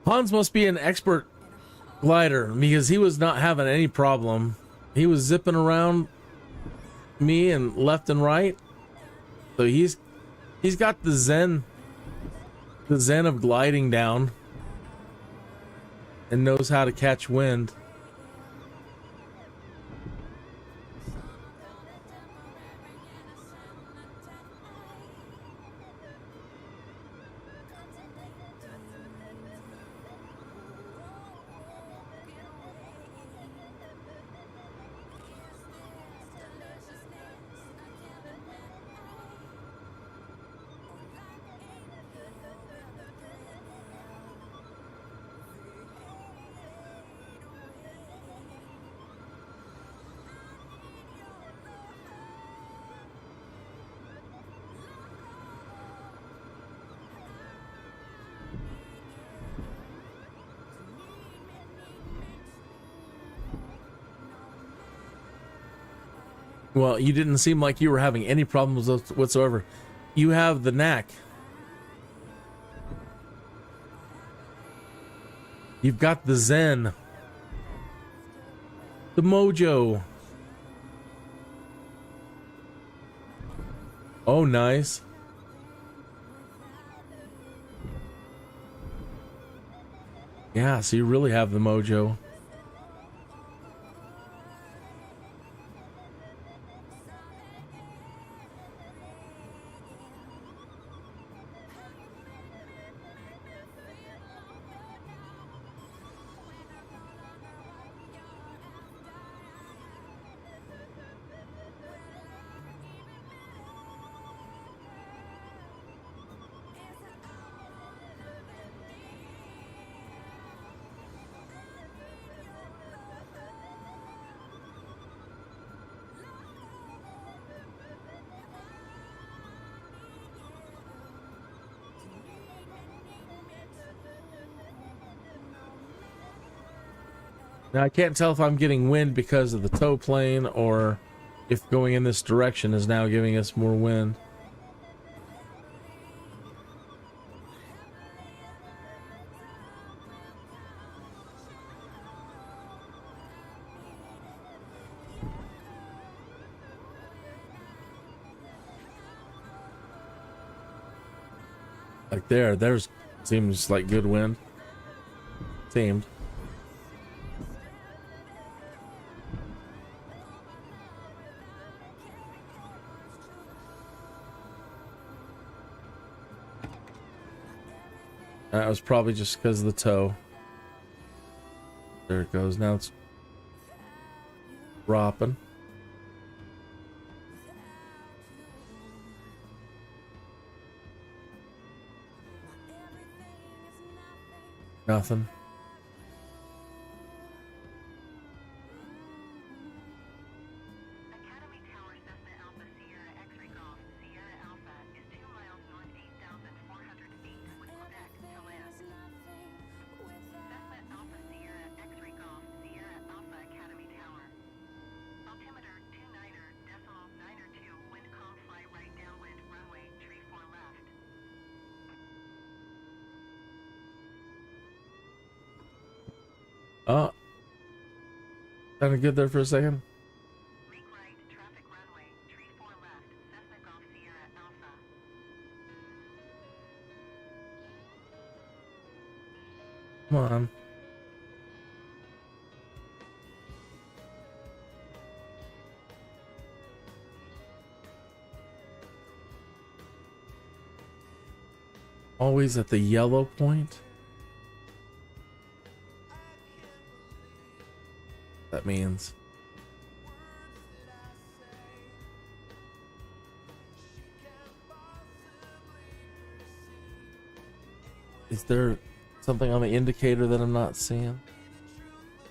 Hans must be an expert glider because he was not having any problem. He was zipping around me and left and right. So he's got the zen of gliding down and knows how to catch wind. Well, you didn't seem like you were having any problems whatsoever. You have the knack. You've got the zen. The mojo. Oh, nice. Yeah, so you really have the mojo. Now, I can't tell if I'm getting wind because of the tow plane or if going in this direction is now giving us more wind. Like there's seems like good wind. Seemed. That was probably just because of the toe. There it goes. Now it's dropping. Nothing. Academy Tower Cessna Alpha Sierra X-ray Golf Sierra Alpha is 2 miles north 8,400 feet with Quebec to land. Cessna Alpha Sierra X-ray Golf Sierra Alpha Academy Tower. Altimeter 29er decimal 9er 2 wind calm fly right downwind runway tree 4 left. Oh. Sounded good there for a second. Make right, traffic runway, tree 4 left, Cessna Golf Sierra Alpha. Come on. Always at the yellow point. That means is there something on the indicator that I'm not seeing?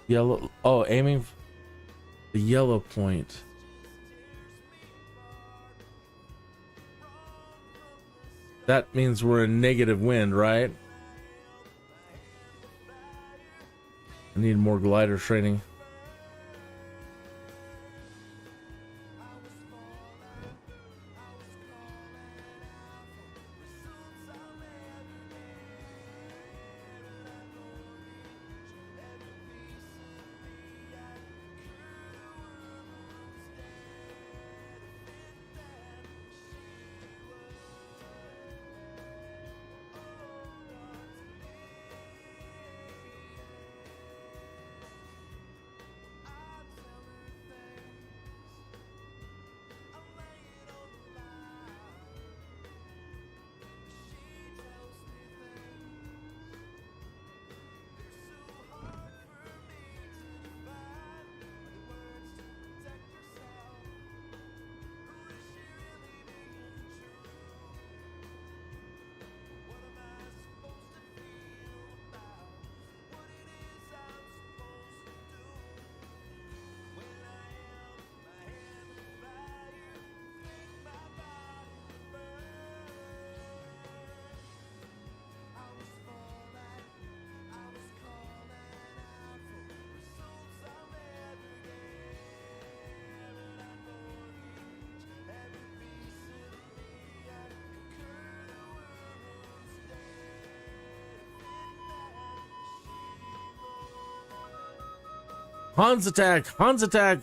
Yellow. Oh, aiming for the yellow point. That means we're in negative wind, right? I need more glider training. Hans attack! Hans attack!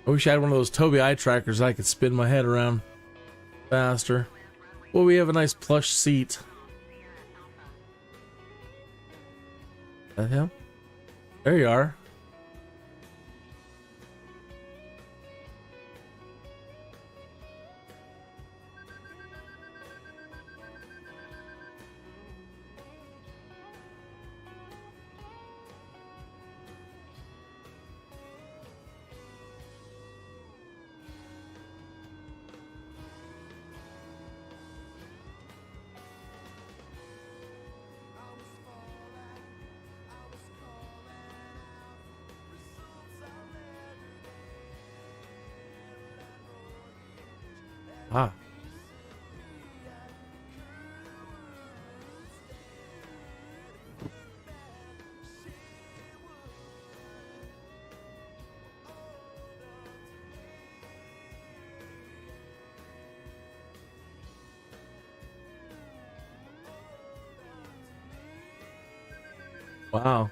I wish I had one of those Tobii eye trackers I could spin my head around faster. Well, we have a nice plush seat. That him? There you are. Ah. Wow.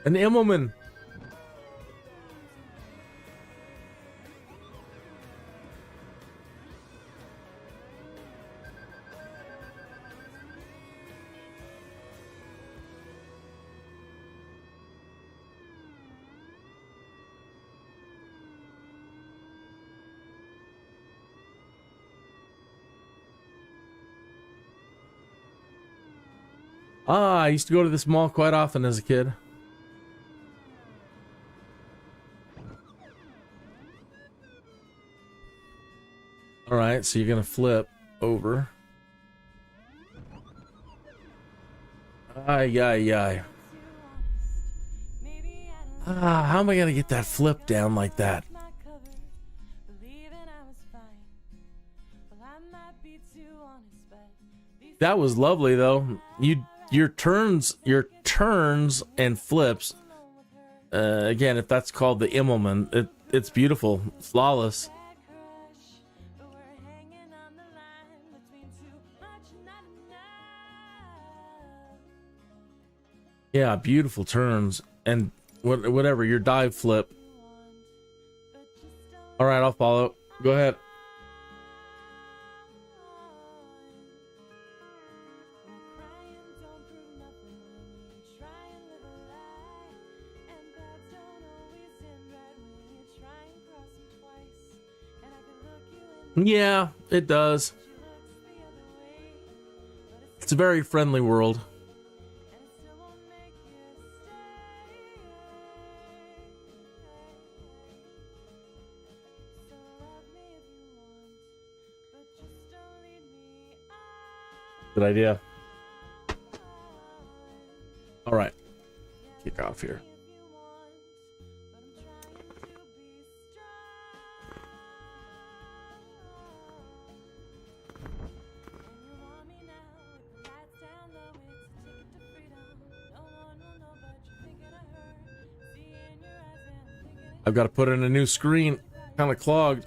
An Immelman. I used to go to this mall quite often as a kid. All right, so you're gonna flip over. Ay, ay, ay. How am I gonna get that flip down like that? That was lovely though. Your turns and flips. Again, if that's called the Immelman, it's beautiful, flawless. Yeah, beautiful turns and whatever your dive flip. All right, I'll follow. Go ahead. Yeah, it does. It's a very friendly world. Good idea. All right, kick off here. I've got to put in a new screen, kind of clogged.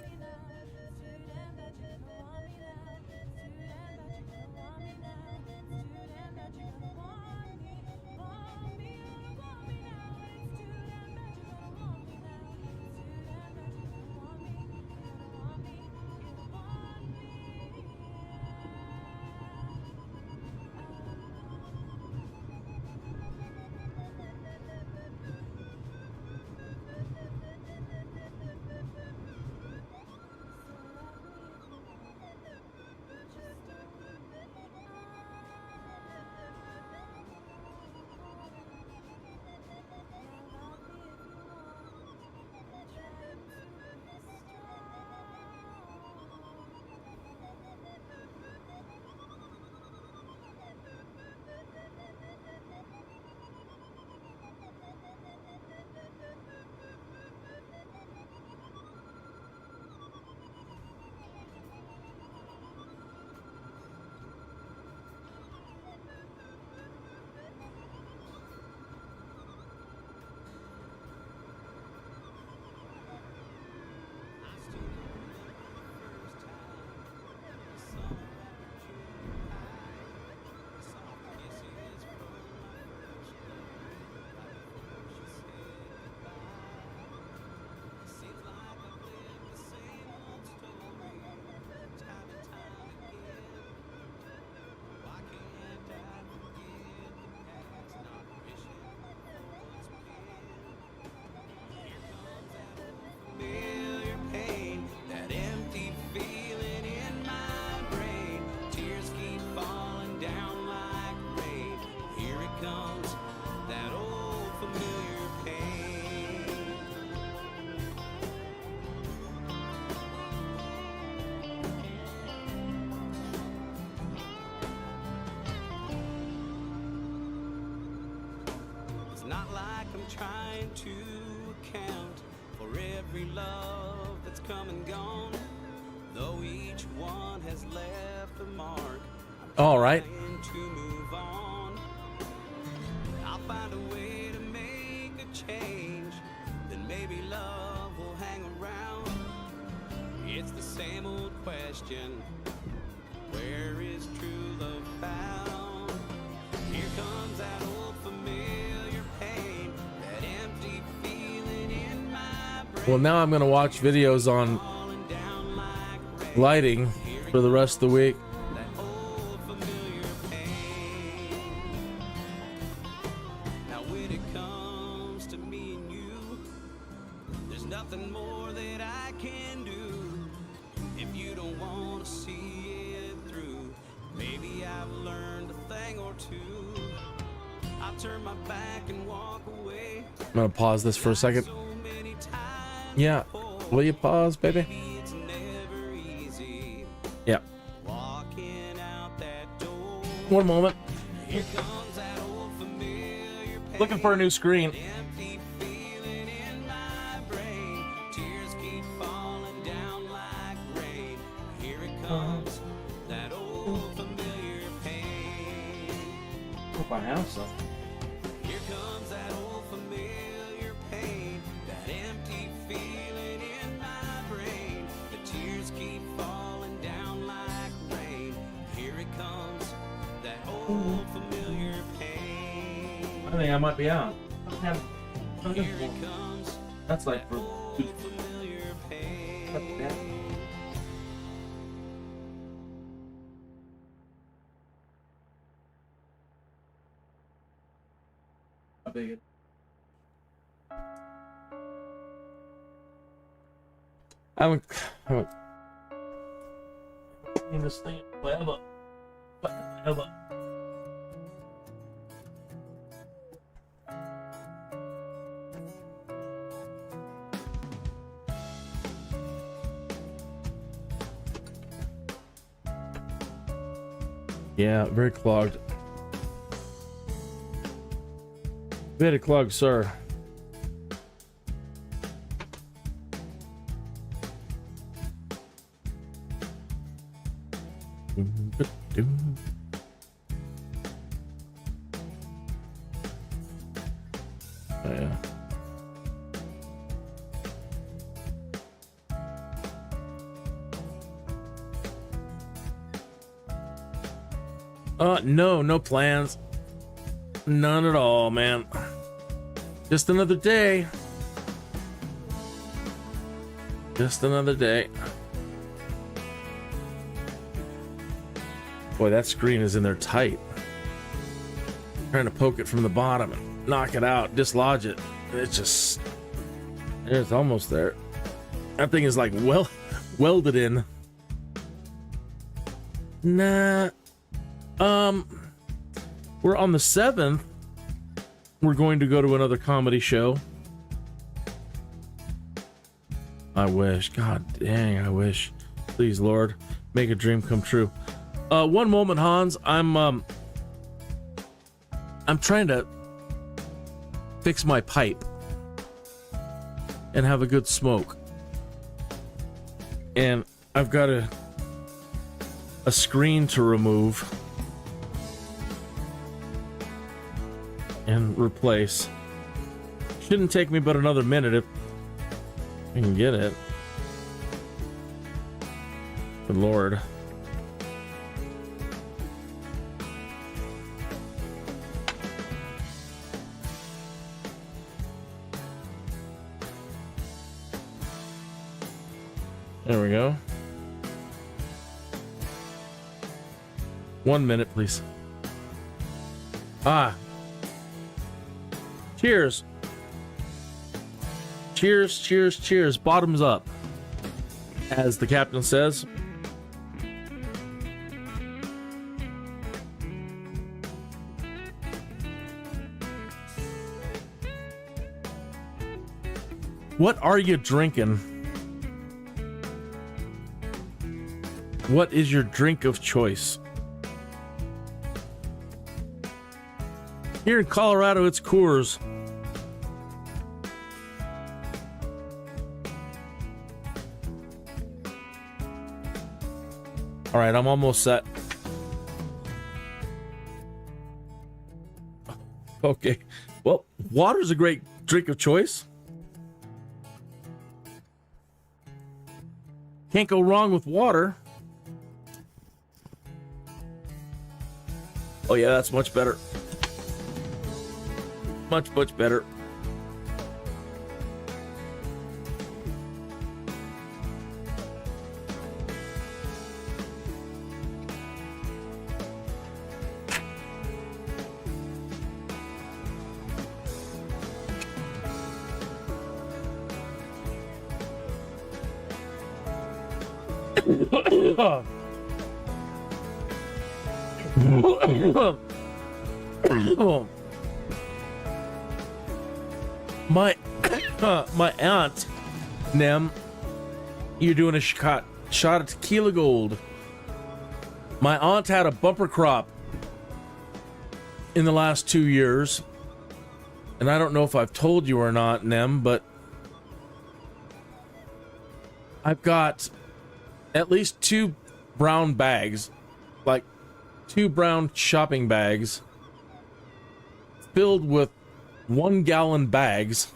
Not like I'm trying to account for every love that's come and gone, though each one has left a mark. All right. To move on, I'll find a way to make a change, then maybe love will hang around. It's the same old question, where is true love found? Here comes that old familiar pain, that empty feeling in my brain. Well, now I'm going to watch videos on lighting for the rest of the week. Now when it comes to me and you, there's nothing more that I can do. If you don't want to see it through, maybe I've learned a thing or two. I'm gonna pause this for a second. Yeah, will you pause, baby? Yeah. One moment. Looking for a new screen. Hope I have some. Here comes that old familiar pain, that empty feeling in my brain. The tears keep falling down like rain. Here it comes, that old familiar pain. I think I might be out. Here it comes, That's like for old familiar pain. How big it? I haven't seen this thing forever. Yeah, very clogged. Very clogged, sir. Oh, yeah. No plans. None at all, man. Just another day. Just another day. Boy, that screen is in there tight. Trying to poke it from the bottom and knock it out, dislodge it. And it's almost there. That thing is like welded in. Nah. We're on the 7th. We're going to go to another comedy show. I wish. God dang, I wish. Please, Lord, make a dream come true. One moment, Hans. I'm trying to fix my pipe and have a good smoke. And I've got a screen to remove and replace. Shouldn't take me but another minute if I can get it. Good Lord. There we go. 1 minute, please. Cheers. Cheers, cheers, cheers. Bottoms up, as the captain says. What are you drinking? What is your drink of choice? Here in Colorado, it's Coors. All right, I'm almost set. Okay. Well, water's a great drink of choice. Can't go wrong with water. Oh yeah, that's much better. Much, much better. My my aunt, Nem, you're doing a shot of tequila gold. My aunt had a bumper crop in the last 2 years. And I don't know if I've told you or not, Nem, but I've got at least 2 brown bags, like 2 brown shopping bags filled with 1-gallon bags.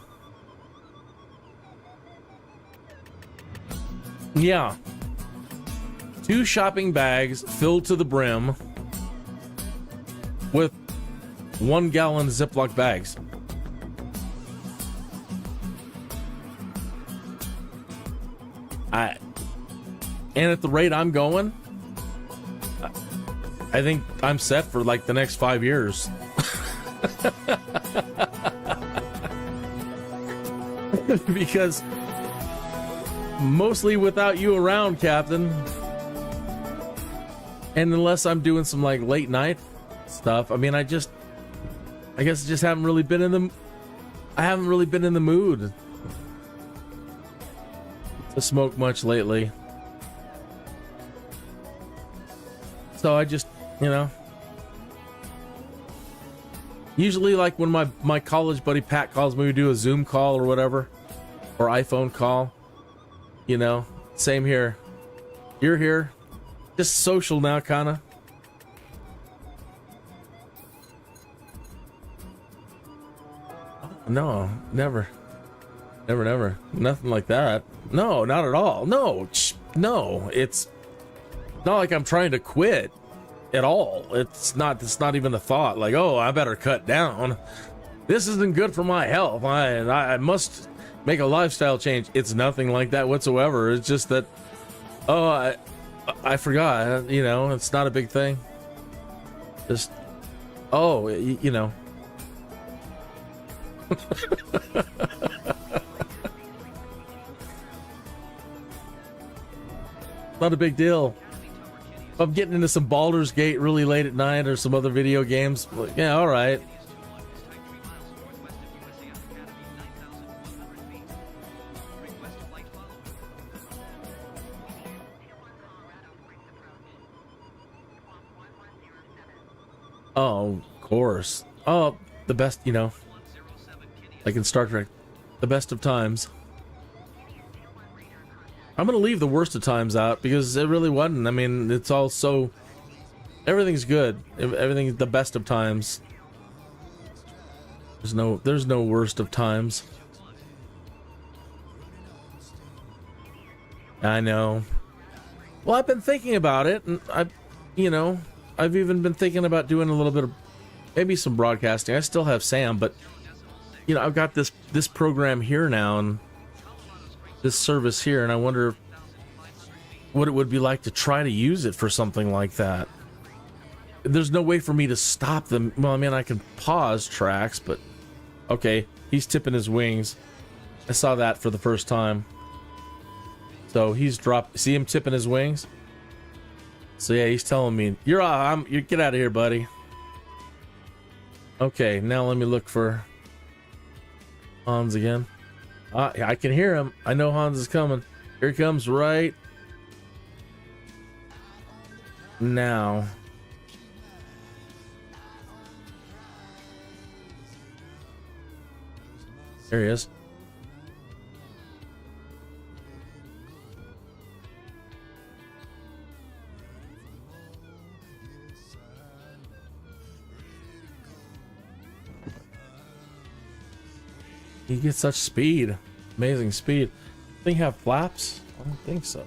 Yeah. 2 shopping bags filled to the brim with 1-gallon Ziploc bags. And at the rate I'm going, I think I'm set for like the next 5 years. Because mostly without you around, Captain. And unless I'm doing some like late night stuff, I mean, I guess I just haven't really been in the mood to smoke much lately. So I just, usually like when my college buddy Pat calls me, we do a Zoom call or whatever, or iPhone call, same here. You're here. Just social now, kinda. No, never. Nothing like that. No, not at all. No, it's not like I'm trying to quit at all. It's not even a thought like, oh, I better cut down. This isn't good for my health. I must make a lifestyle change. It's nothing like that whatsoever. It's just that, oh, I forgot, it's not a big thing. Just, oh, not a big deal. If I'm getting into some Baldur's Gate really late at night or some other video games, yeah, all right. Oh, of course. Oh, the best, like in Star Trek, the best of times. I'm going to leave the worst of times out because it really wasn't. I mean, it's all so... Everything's good. Everything's the best of times. There's no worst of times. I know. Well, I've been thinking about it, and I've even been thinking about doing a little bit of maybe some broadcasting. I still have Sam, but I've got this program here now and this service here, and I wonder what it would be like to try to use it for something like that. There's no way for me to stop them. Well, I mean, I can pause tracks, but okay, he's tipping his wings. I saw that for the first time. So he's dropped. See him tipping his wings? So yeah, he's telling me, you get out of here, buddy. Okay, now let me look for Hans again. I can hear him. I know Hans is coming. Here he comes right now. There he is. He gets such speed. Amazing speed. Think have flaps? I don't think so.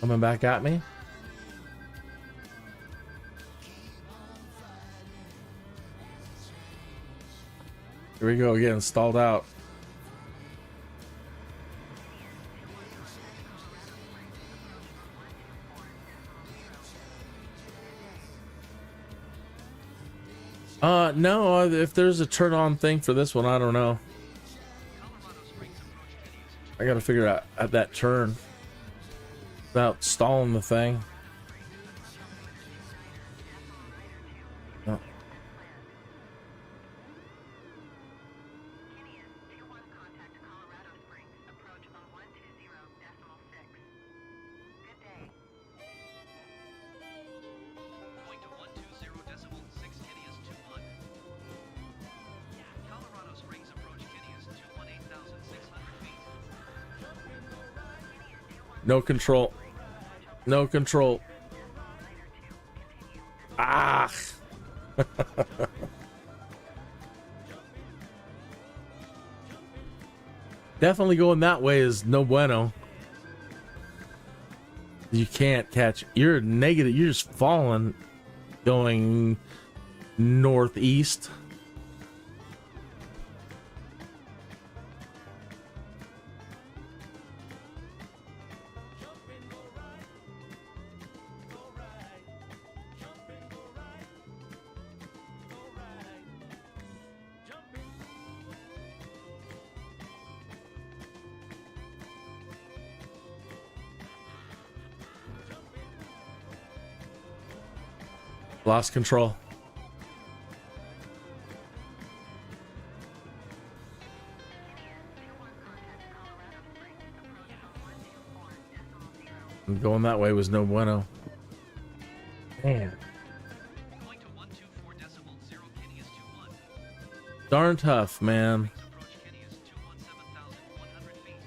Coming back at me? Here we go again, stalled out. No, if there's a turn on thing for this one, I don't know. I gotta figure out at that turn. Without stalling the thing. Oh. Kinneas 21 contact Colorado Springs. Approach on 120.6. Good day. Going to 120.6 Kinneas 21. Colorado Springs approach Kinneas 218,600 feet. No control. No control. Ah. Definitely going that way is no bueno. You can't catch. You're negative. You're just falling going northeast. Lost control. And going that way was no bueno. Man. Going to 124.0 Kinneas 21. Darn tough, man. Approach Kinneas 217,100 feet.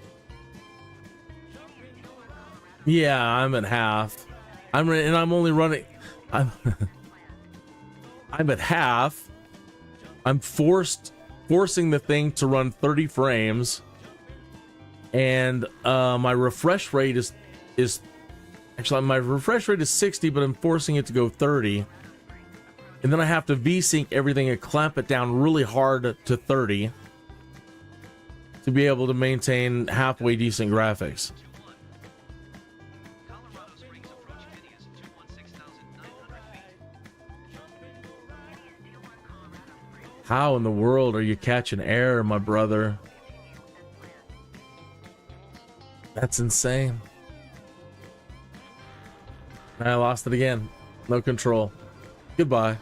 Yeah, I'm at half. I'm only running. I'm I'm at half. I'm forcing the thing to run 30 frames, and my refresh rate is actually my refresh rate is 60, but I'm forcing it to go 30, and then I have to VSync everything and clamp it down really hard to 30 to be able to maintain halfway decent graphics. Colorado Springs approach Kinneas 216,900 feet. How in the world are you catching air, my brother? That's insane. I lost it again. No control. Goodbye.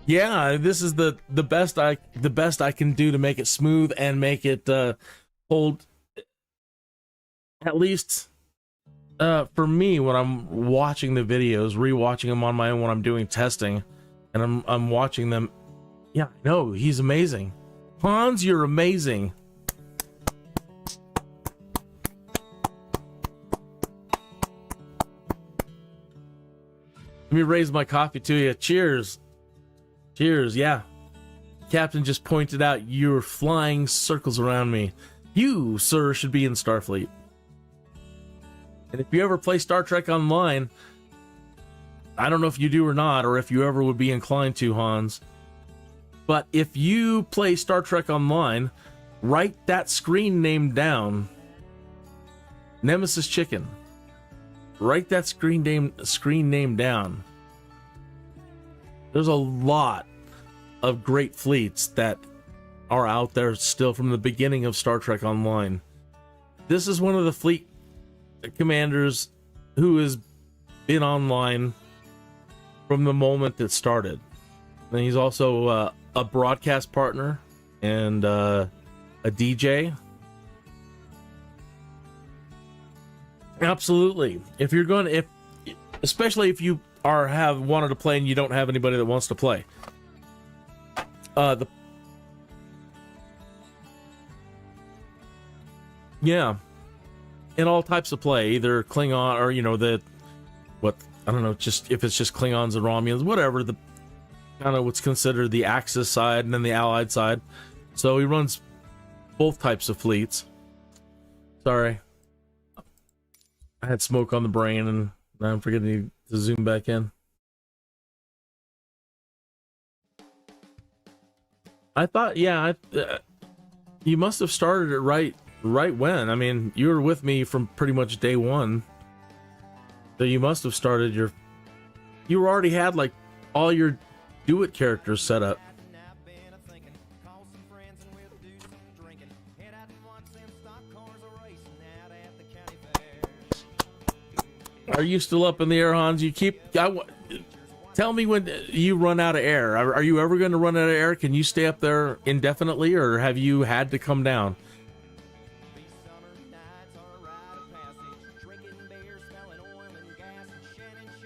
Yeah, this is the best I can do to make it smooth and make it hold, at least for me, when I'm watching the videos, rewatching them on my own when I'm doing testing, and I'm watching them. Yeah, no, he's amazing. Hans, you're amazing. Let me raise my coffee to you. Cheers. Cheers, yeah. Captain just pointed out you're flying circles around me. You, sir, should be in Starfleet. And if you ever play Star Trek Online, I don't know if you do or not, or if you ever would be inclined to, Hans, but if you play Star Trek Online, write that screen name down. Nemesis Chicken. Write that screen name down. There's a lot of great fleets that are out there still from the beginning of Star Trek Online. This is one of the fleet commanders who has been online from the moment it started. And he's also a broadcast partner and a DJ. Absolutely. If you're going, especially if you have wanted to play and you don't have anybody that wants to play, in all types of play, either Klingon or I don't know, just if it's just Klingons and Romulans, whatever, the kind of what's considered the Axis side and then the Allied side. So he runs both types of fleets. Sorry, I had smoke on the brain and now I'm forgetting to zoom back in. I thought, you must have started it right when. I mean, you were with me from pretty much day one. So you must have started you already had like all your Do It characters set up. Are you still up in the air, Hans? You keep... tell me when you run out of air. Are you ever going to run out of air? Can you stay up there indefinitely, or have you had to come down?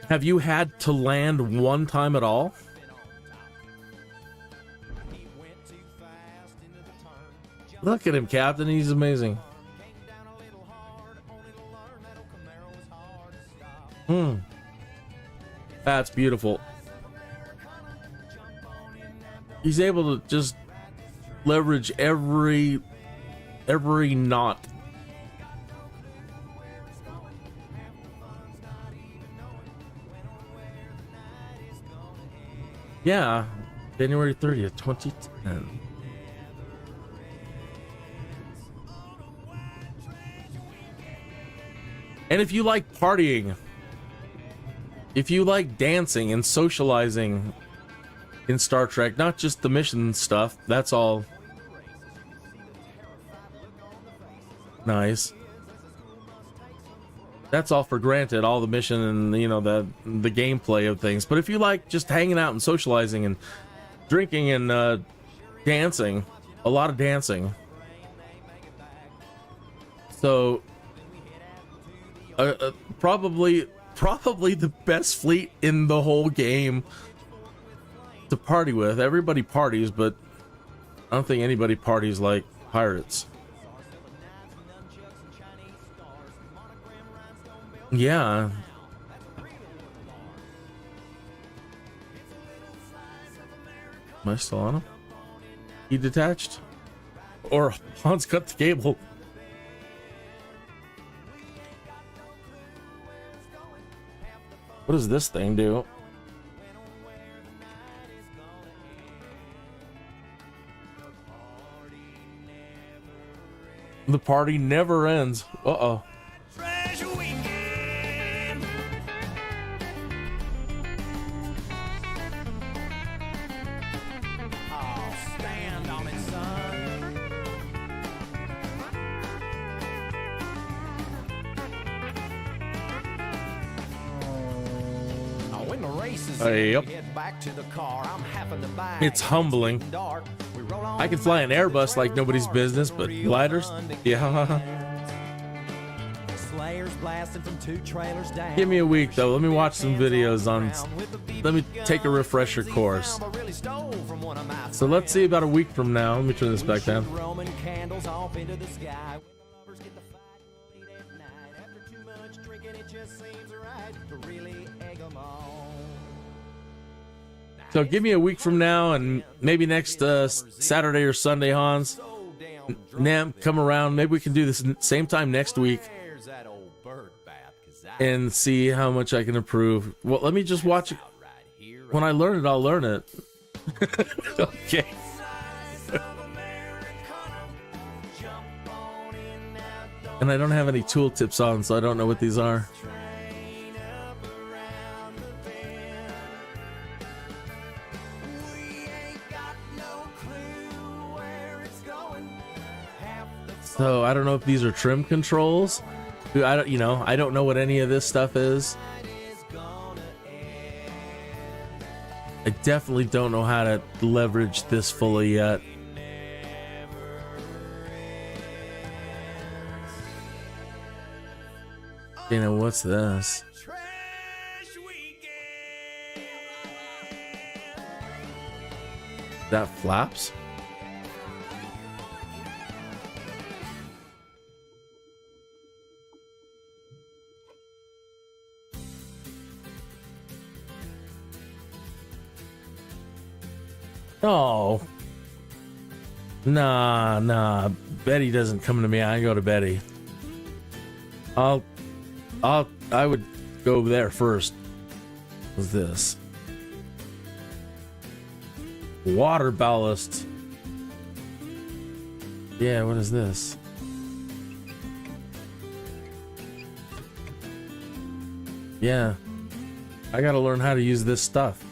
Have you had to land one time at all? Look at him, Captain. He's amazing. That's beautiful. He's able to just leverage every knot. Yeah, January 30th, 2010. And if you like partying, if you like dancing and socializing in Star Trek, not just the mission stuff, that's all nice. That's all for granted, all the mission and, you know, the gameplay of things. But if you like just hanging out and socializing and drinking and dancing, a lot of dancing. So probably the best fleet in the whole game to party with. Everybody parties, but I don't think anybody parties like pirates. Yeah. Am I still on him? He detached? Or Hans cut the cable? What does this thing do? The party never ends. Uh-oh. Yep. It's humbling. I can fly an Airbus like nobody's business, but gliders? Yeah. Give me a week though. Let me watch some videos on. Let me take a refresher course. So let's see about a week from now. Let me turn this back down. So give me a week from now, and maybe next Saturday or Sunday, Hans. Nem, come around. Maybe we can do this same time next week and see how much I can improve. Well, let me just watch it. When I learn it, I'll learn it. Okay. And I don't have any tooltips on, so I don't know what these are. So I don't know if these are trim controls. I don't know what any of this stuff is. I definitely don't know how to leverage this fully yet. You know, what's this? That flaps? Oh. Nah. Betty doesn't come to me. I go to Betty. I would go there first. What's this? Water ballast. Yeah, what is this? Yeah. I gotta learn how to use this stuff.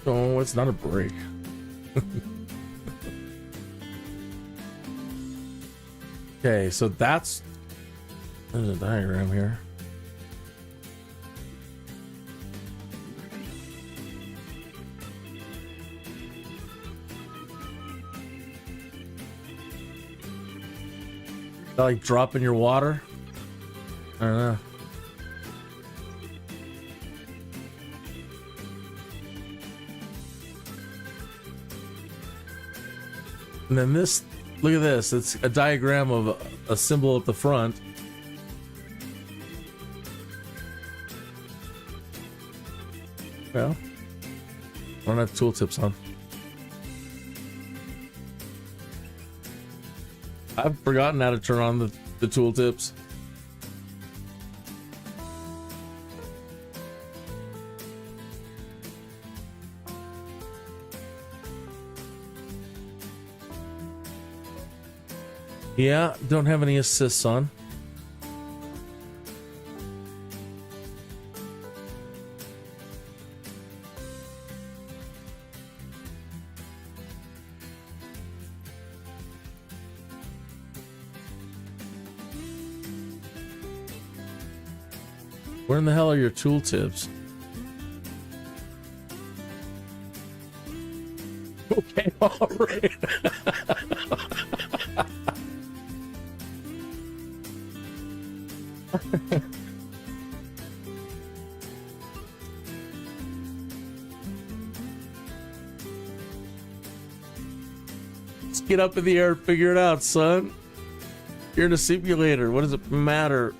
Oh, it's not a break. Okay, so that's There's a diagram here. Like dropping your water? I don't know. And then this, look at this. It's a diagram of a symbol at the front. Well, I don't have tooltips on. I've forgotten how to turn on the tooltips. Yeah, don't have any assists on. Where in the hell are your tooltips? Okay, all right. Let's get up in the air and figure it out, son. You're in a simulator. What does it matter?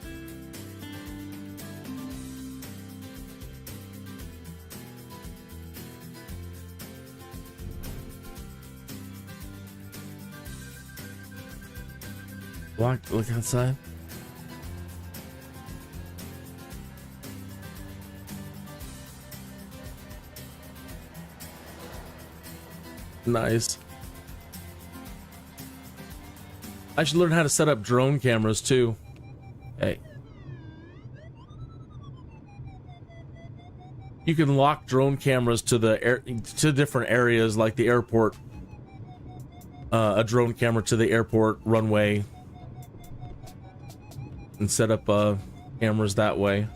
Look outside. Nice. I should learn how to set up drone cameras too. Hey. You can lock drone cameras to to different areas like the airport. A drone camera to the airport runway. And set up cameras that way.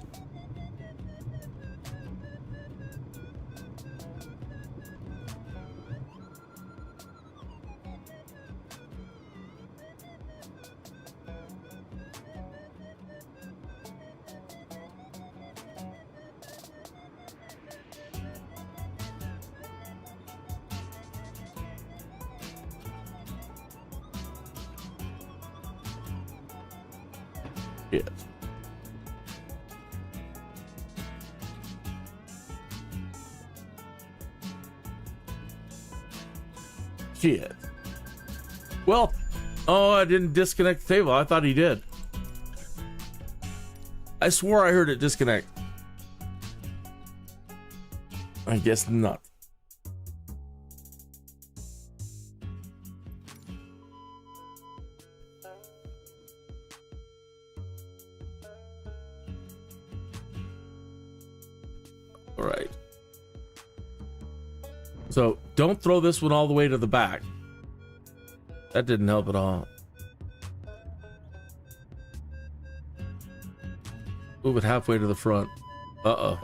Shit. Shit. Well, oh, I didn't disconnect the table. I thought he did. I swore I heard it disconnect. I guess not. All right. So don't throw this one all the way to the back. That didn't help at all. Move it halfway to the front. Uh-oh.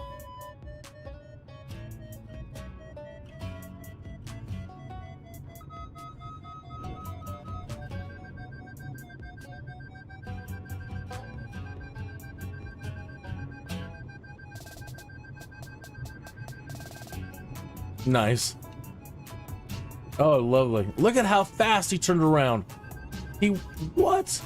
Nice. Oh, lovely. Look at how fast he turned around. What?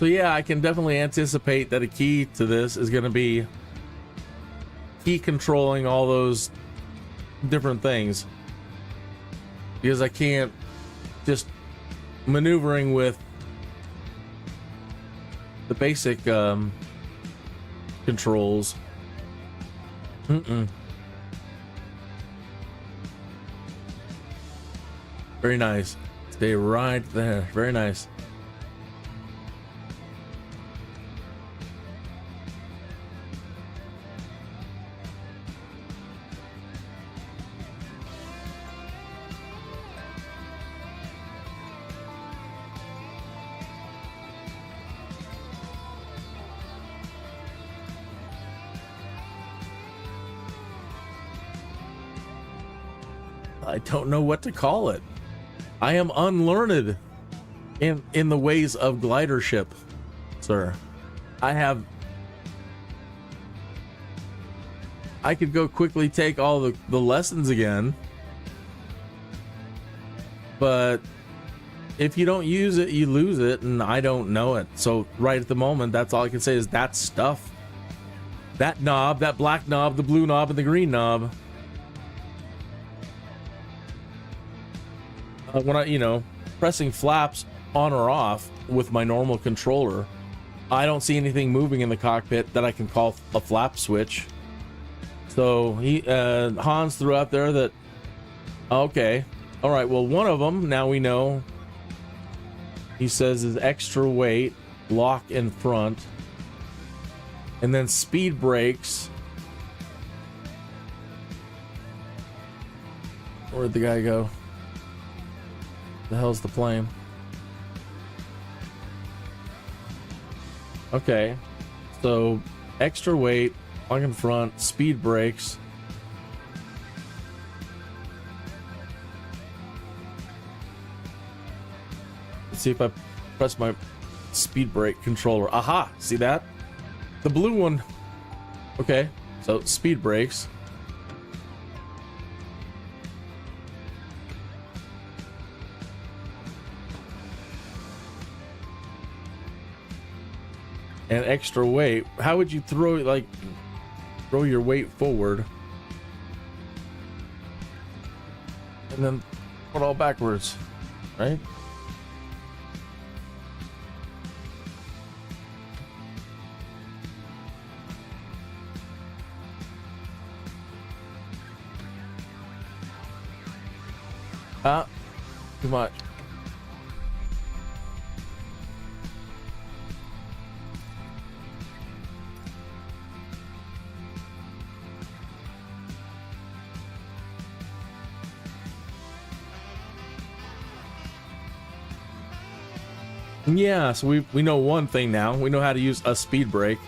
So yeah, I can definitely anticipate that a key to this is going to be key controlling all those different things, because I can't just maneuvering with the basic controls. Very nice. Stay right there. Very nice. I don't know what to call it. I am unlearned in the ways of glidership, sir. I could go quickly take all the lessons again, but if you don't use it, you lose it, and I don't know it. So right at the moment, that's all I can say is that stuff. That knob, that black knob, the blue knob, and the green knob. When I, pressing flaps on or off with my normal controller, I don't see anything moving in the cockpit that I can call a flap switch. So Hans threw out there that, okay, all right, well, one of them, now we know, he says is extra weight, lock in front, and then speed brakes. Where'd the guy go? The hell's the plane? Okay, so extra weight, lock in front, speed brakes. Let's see if I press my speed brake controller. Aha! See that? The blue one. Okay, so speed brakes. And extra weight. How would you throw your weight forward and then put it all backwards, right? Too much. Yeah, so we know one thing now. We know how to use a speed brake,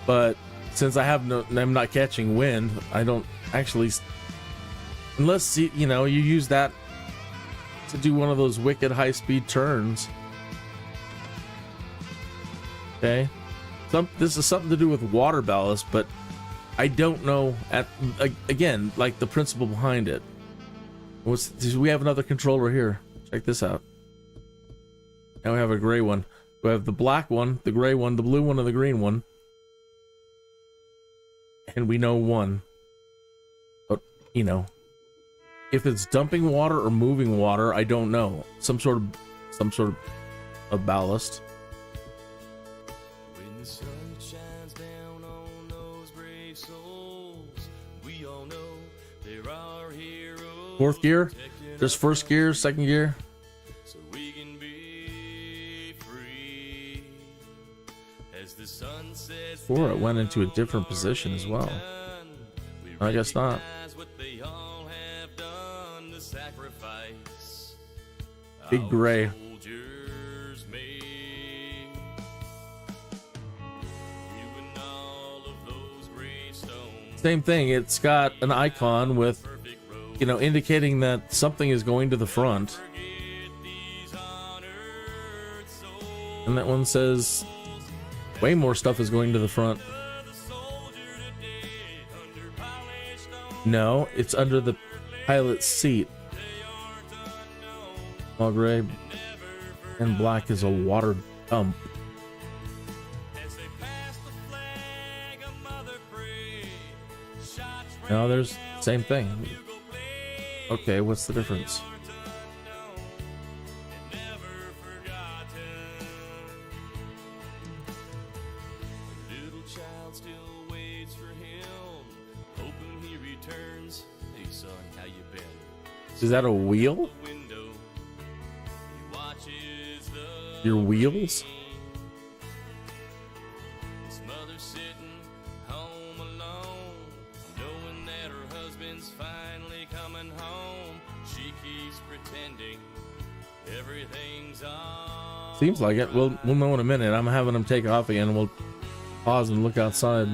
but since I'm not catching wind, I don't actually, unless you use that to do one of those wicked high-speed turns. Okay, this is something to do with water ballast, but I don't know again like the principle behind it. We have another controller here. Check this out. Now we have a gray one. We have the black one, the gray one, the blue one, and the green one. And we know one. But, if it's dumping water or moving water, I don't know. Some sort of ballast. When the sun shines down on those brave souls, we all know there are heroes. Fourth gear? Just first gear, second gear? So we can be free as the sun sets. Or it went into a different position as well. I guess not. Big gray. Same thing, it's got an icon with, indicating that something is going to the front. And that one says way more stuff is going to the front. No, it's under the pilot's seat. All gray and black is a water dump. No, there's same thing. Okay, what's the difference? Is that a wheel? Your wheels? His mother's sitting home alone, knowing that her husband's finally coming home. She keeps pretending everything's on. Seems like it. We'll know in a minute. I'm having him take off again, and we'll pause and look outside.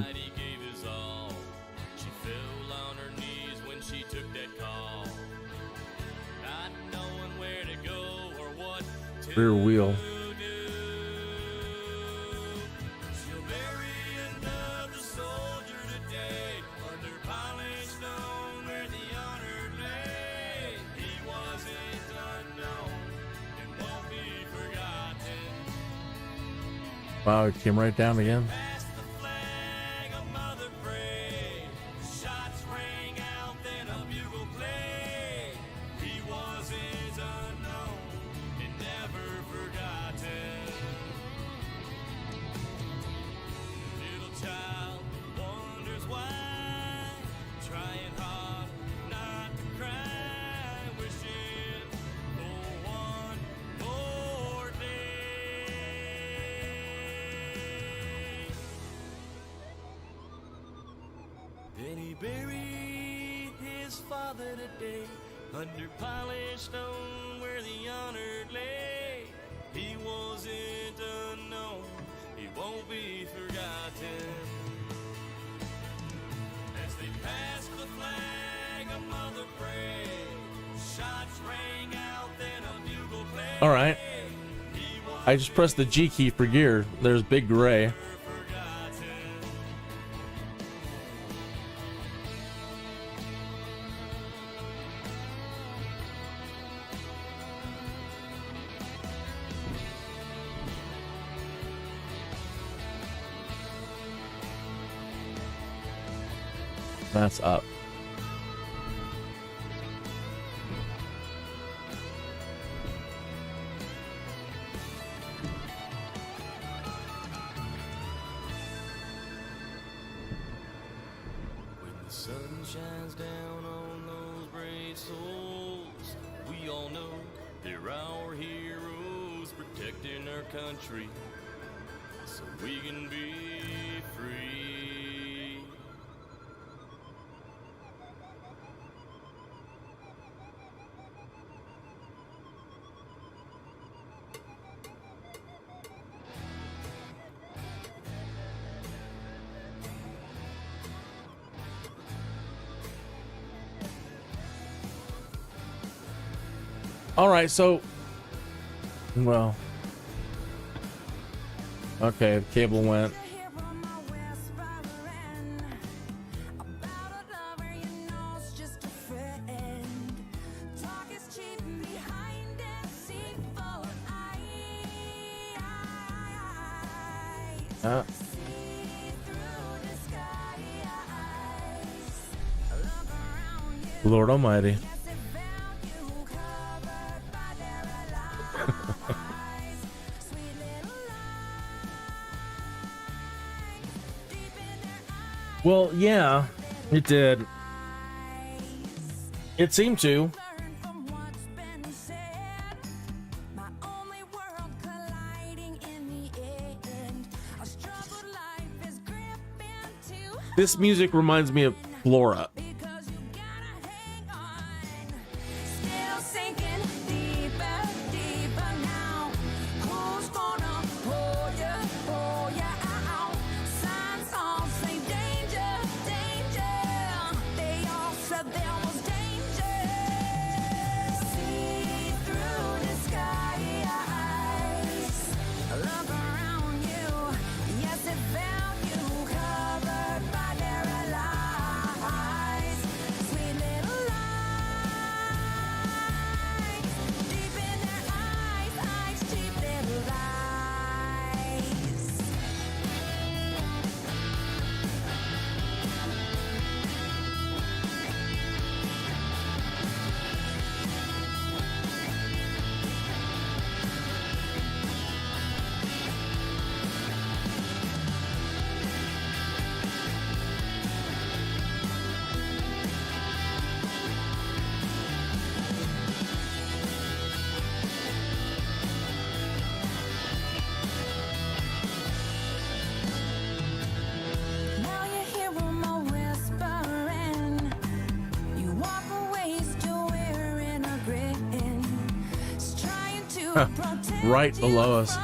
Rear wheel. Wow, it came right down again. Then he buried his father today under polished stone where the honored lay. He wasn't unknown, he won't be forgotten. As they passed the flag, a mother prayed. Shots rang out, then a bugle played. All right. I just pressed the G key for gear. There's Big Gray. That's up. When the sun shines down on those brave souls, we all know they're our heroes protecting our country so we can be free. All right, so, well, okay, the cable went. Lord Almighty. Well, yeah, it did. It seemed to. This music reminds me of Flora. right below us.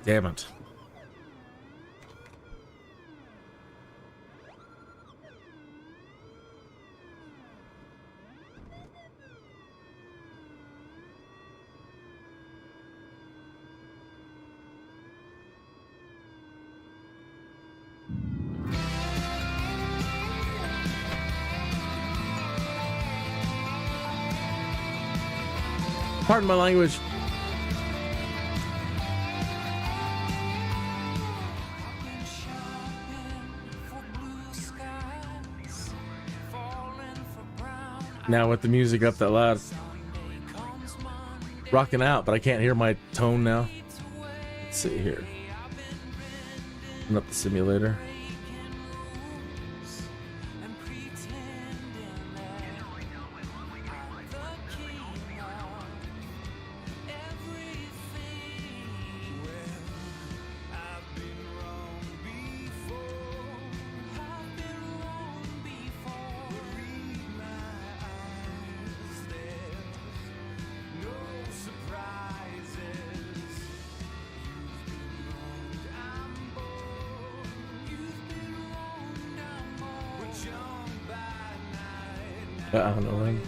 Damn it. Pardon my language. Now with the music up that loud, rocking out, but I can't hear my tone now. Let's see here. Open up the simulator. I don't know when.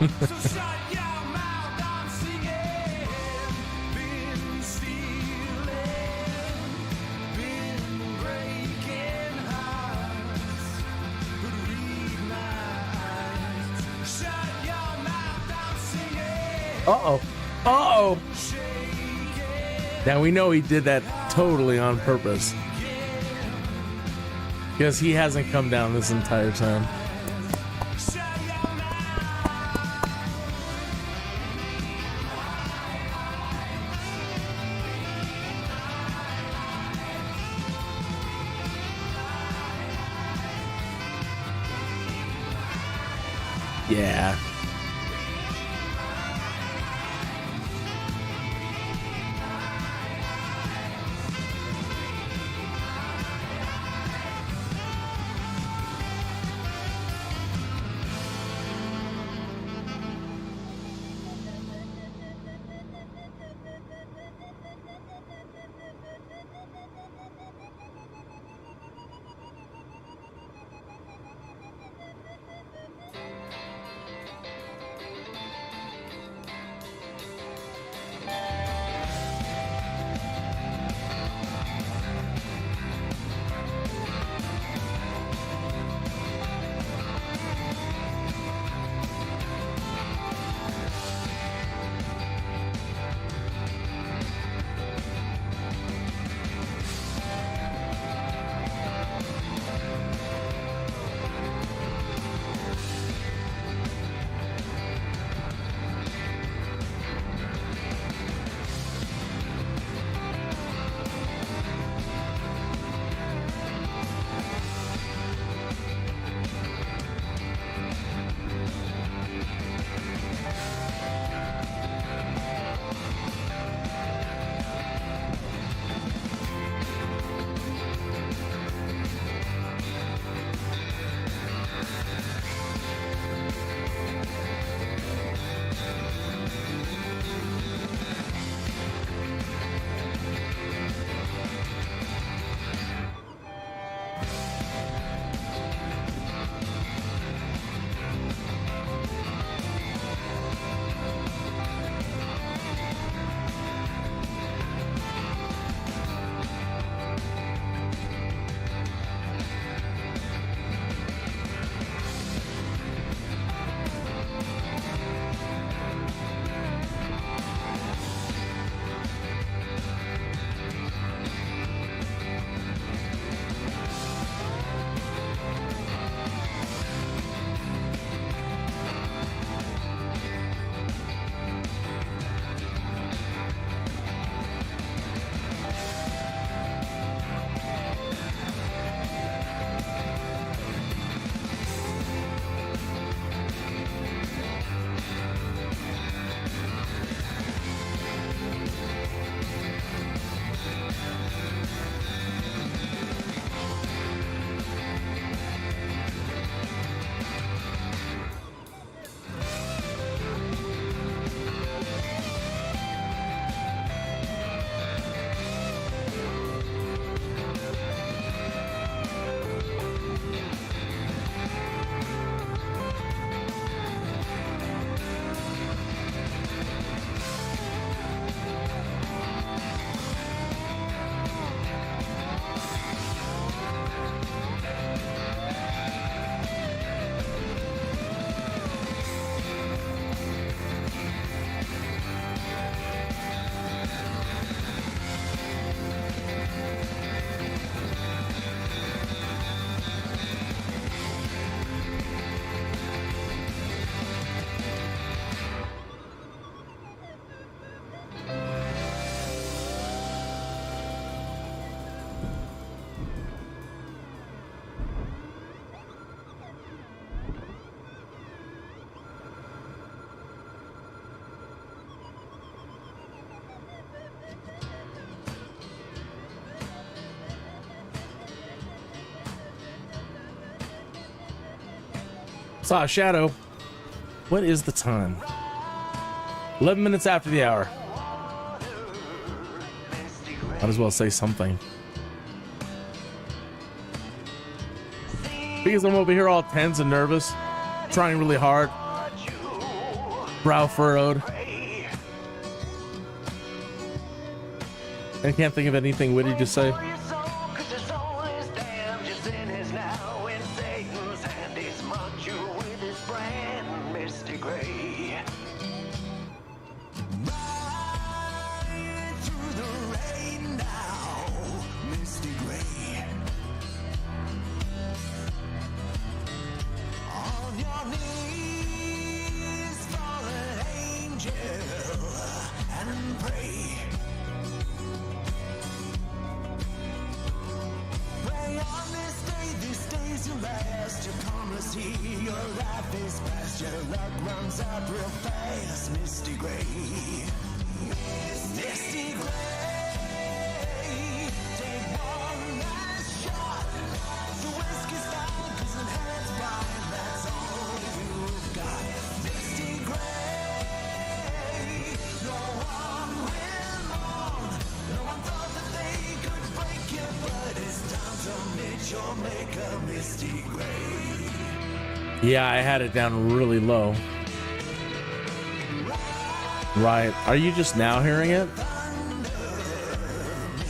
So shut your mouth, I'm singing. Been stealing, been breaking Uh-oh. Uh-oh. Now we know he did that totally on purpose. Because he hasn't come down this entire time. Yeah. Saw a shadow. What is the time? 11 minutes after the hour. Might as well say something. Because I'm over here all tense and nervous, trying really hard, brow furrowed. I can't think of anything witty to say. Your luck runs out real fast, Misty Gray. Misty Gray. Take one last shot. The whiskey's fine, 'cause it has fine. That's all you've got. Misty Gray. No one will mourn. No one thought that they could break you, but it's time to meet your maker, Misty Gray. Yeah, I had it down really low. Right. Are you just now hearing it?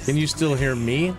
Can you still hear me?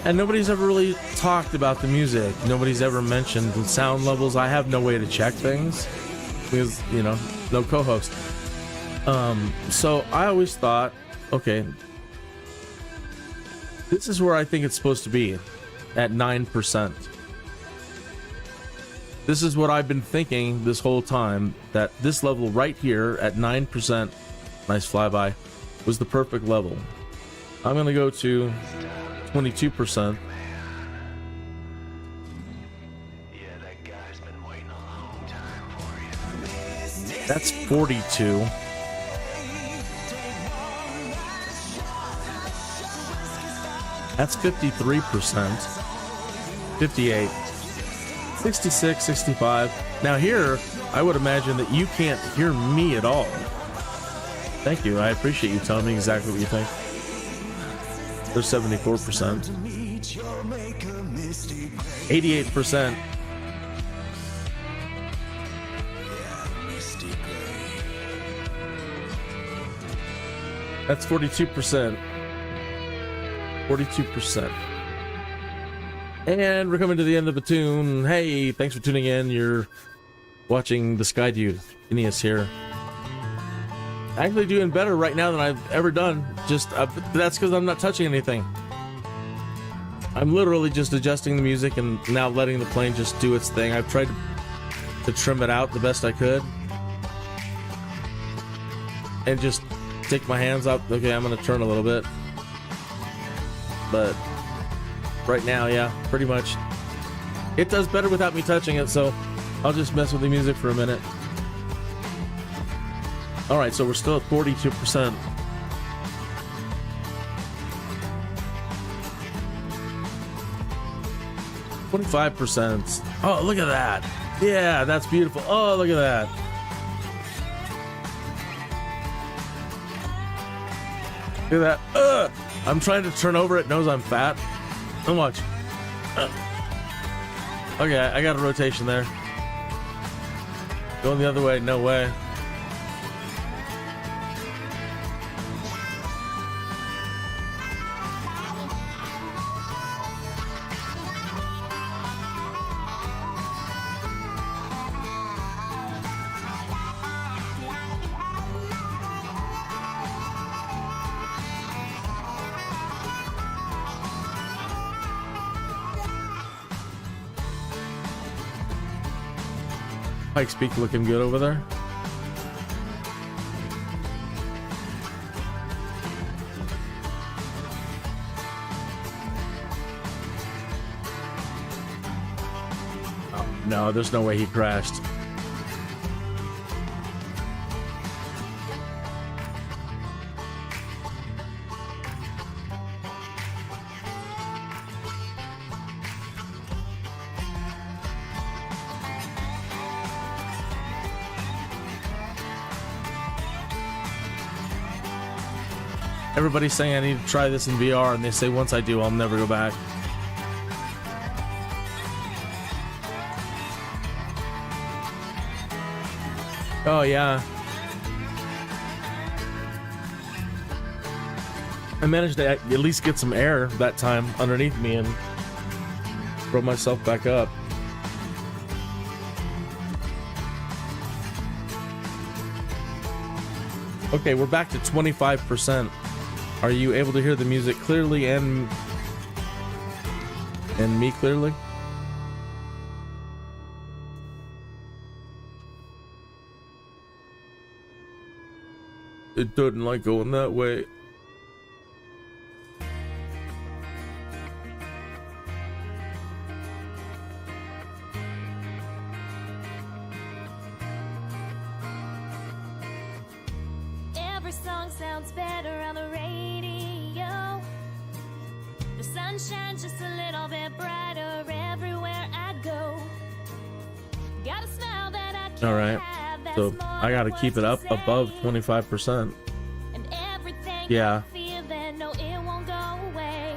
And nobody's ever really talked about the music. Nobody's ever mentioned the sound levels. I have no way to check things because, you know, no co-host. So I always thought, okay, this is where I think it's supposed to be, at 9%. This is what I've been thinking this whole time, that this level right here at 9%, nice flyby, was the perfect level. I'm going to go to 22%. That's 42. That's 53%. 58. 66, 65. Now here, I would imagine that you can't hear me at all. Thank you. I appreciate you telling me exactly what you think. There's 74%. 88%. That's 42%. 42%. And we're coming to the end of the tune. Hey, thanks for tuning in. You're watching the Skydude. Kinneas here. Actually doing better right now than I've ever done. Just that's because I'm not touching anything. I'm literally just adjusting the music and now letting the plane just do its thing. I've tried to trim it out the best I could. And just take my hands out. Okay, I'm going to turn a little bit. But right now, yeah, pretty much. It does better without me touching it, so I'll just mess with the music for a minute. Alright, so we're still at 42%. %. Oh, look at that. Yeah, that's beautiful. Oh, look at that. Look at that. I'm trying to turn over. It knows I'm fat. Don't watch. Okay, I got a rotation there. Going the other way. No way. Pike's Peak looking good over there. Oh, no, there's no way he crashed. Everybody's saying I need to try this in VR, and they say once I do, I'll never go back. Oh, yeah. I managed to at least get some air that time underneath me and throw myself back up. Okay, we're back to 25%. Are you able to hear the music clearly and me clearly? It doesn't like going that way. Every song sounds better on the radio. The sun shines just a little bit brighter everywhere I go. Got a smile that I can't All right. have, that's So more I got to than keep it up words to above say. 25%. And everything Yeah. I feel, then no, it won't go away.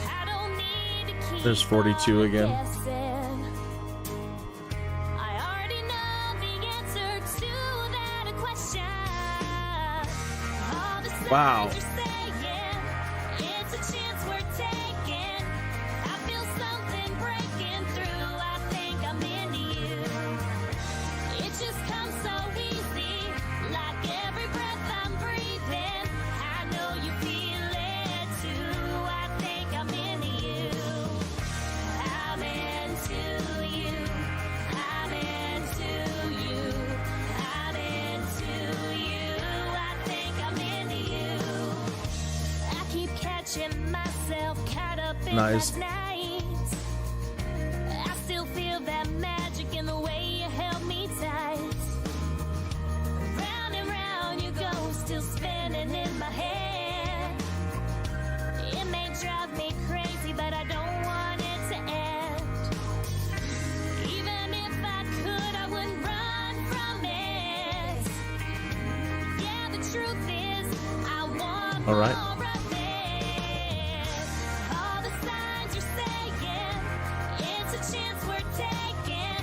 I don't need to keep There's 42 on again. guessing. I already know the answer to that question. All the signs Wow. you're saying, it's a chance we're taking. I feel something breaking through. I think I'm into you. It just comes so easy, like every breath I'm breathing. I know you feel it too. I think I'm into you. I'm into you. I'm into you. I'm into you. I think I'm into you. I keep catching myself caught up in Nice. last night. I still feel that magic in the way you held me tight. Round and round you go, still spinning in my head. It may drive me crazy, but I don't want it to end. Even if I could, I wouldn't run from it. Yeah, the truth is, I want All right. more of it. All the signs you're saying, it's a chance we're taking.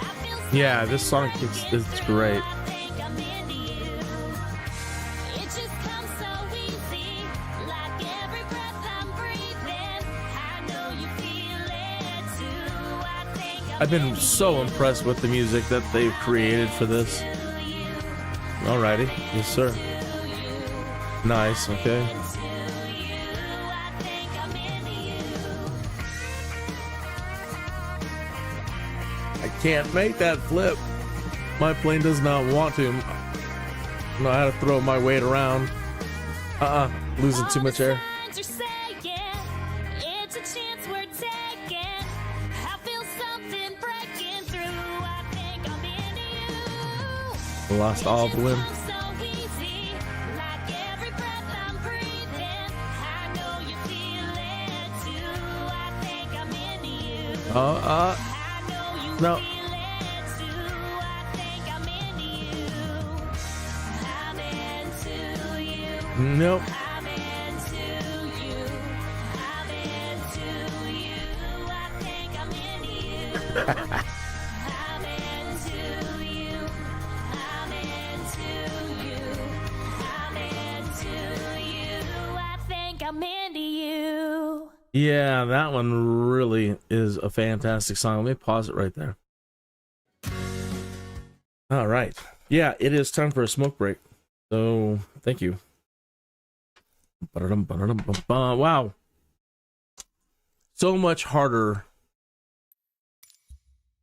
I feel Yeah, this song is great. I think I'm into you. It just comes so easy, like every breath I'm breathing. I know you feel it too. I think I'm I've been so impressed with the music that they've created for this. Alrighty. Yes, sir. Nice. Okay. I can't make that flip. My plane does not want to. I know how to throw my weight around. Losing too much air. Signs you're saying, it's a chance we're taking. I feel something breaking through. I think I'm into you. Lost all the wind. Comes so easy, like every breath I'm breathing. I know you feel it too. I think I'm into you. I know you no. feel it too. I think I'm into you. I'm into you. Nope. I'm into you. I'm into you. I think I'm into you. I'm into you. I'm into you. I'm into you. I think I'm into you. Yeah, that one really is a fantastic song. Let me pause it right there. All right. Yeah, it is time for a smoke break. So, thank you. Wow. So much harder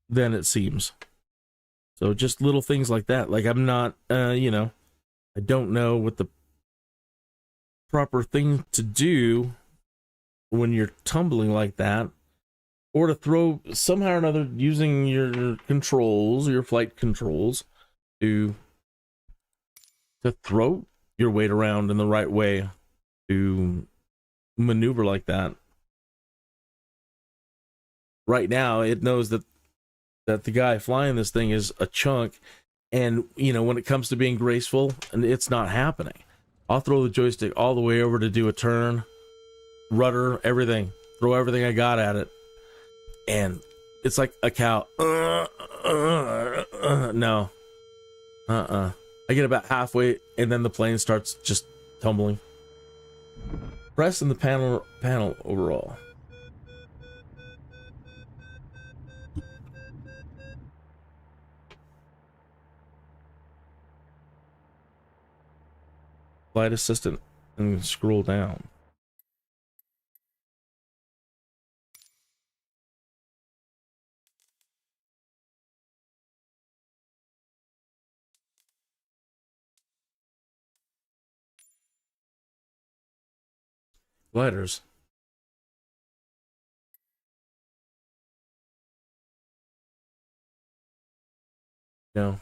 than it seems. So just little things like that. Like I'm not, I don't know what the proper thing to do when you're tumbling like that, or to throw somehow or another using your controls, your flight controls, to throw your weight around in the right way to maneuver like that. Right now, it knows that the guy flying this thing is a chunk, and when it comes to being graceful, and it's not happening. I'll throw the joystick all the way over to do a turn, rudder, everything, throw everything I got at it, and it's like a cow. No. I get about halfway, and then the plane starts just tumbling. Press in the panel overall. Flight assistant and scroll down. Gliders. No.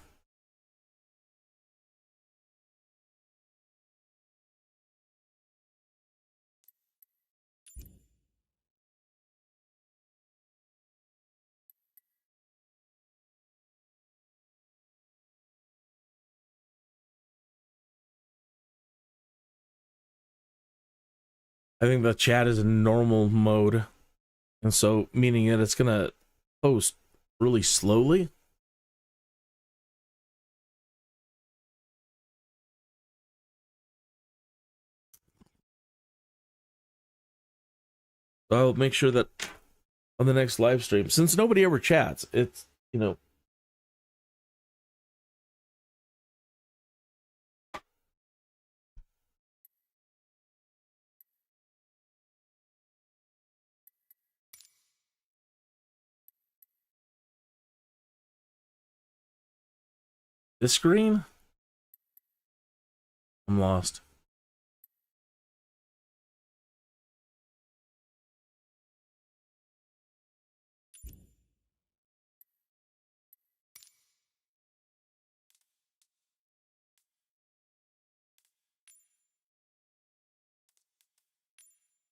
I think the chat is in normal mode. And so, meaning that it's going to post really slowly. So I'll make sure that on the next live stream, since nobody ever chats, it's, you know, this screen? I'm lost.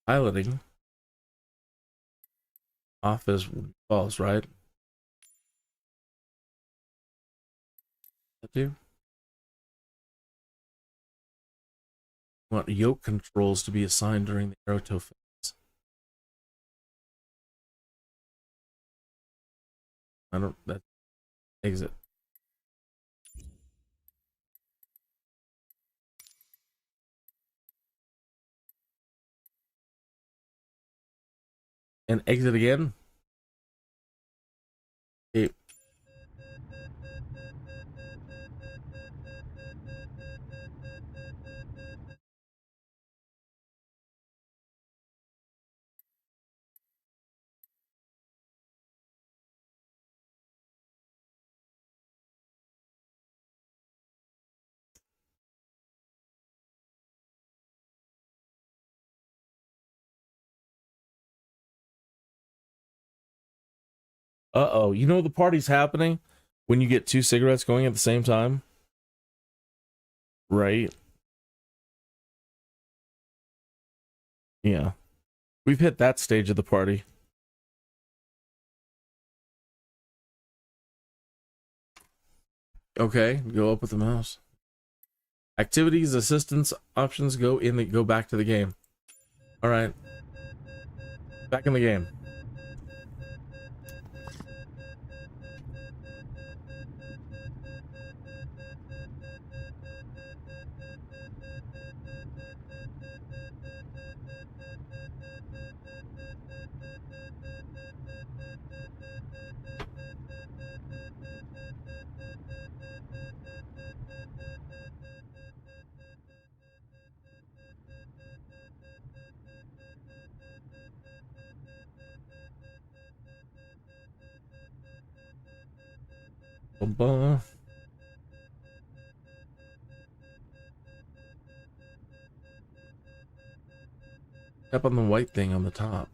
Piloting. Off as falls, right? That do? Want yoke controls to be assigned during the aerotow phase. I don't, that exit. And exit again. Okay. Uh-oh. You know the party's happening when you get 2 cigarettes going at the same time? Right? Yeah. We've hit that stage of the party. Okay, go up with the mouse. Activities, assistance, options, go back to the game. All right. Back in the game. Ba-ba. Tap on the white thing on the top.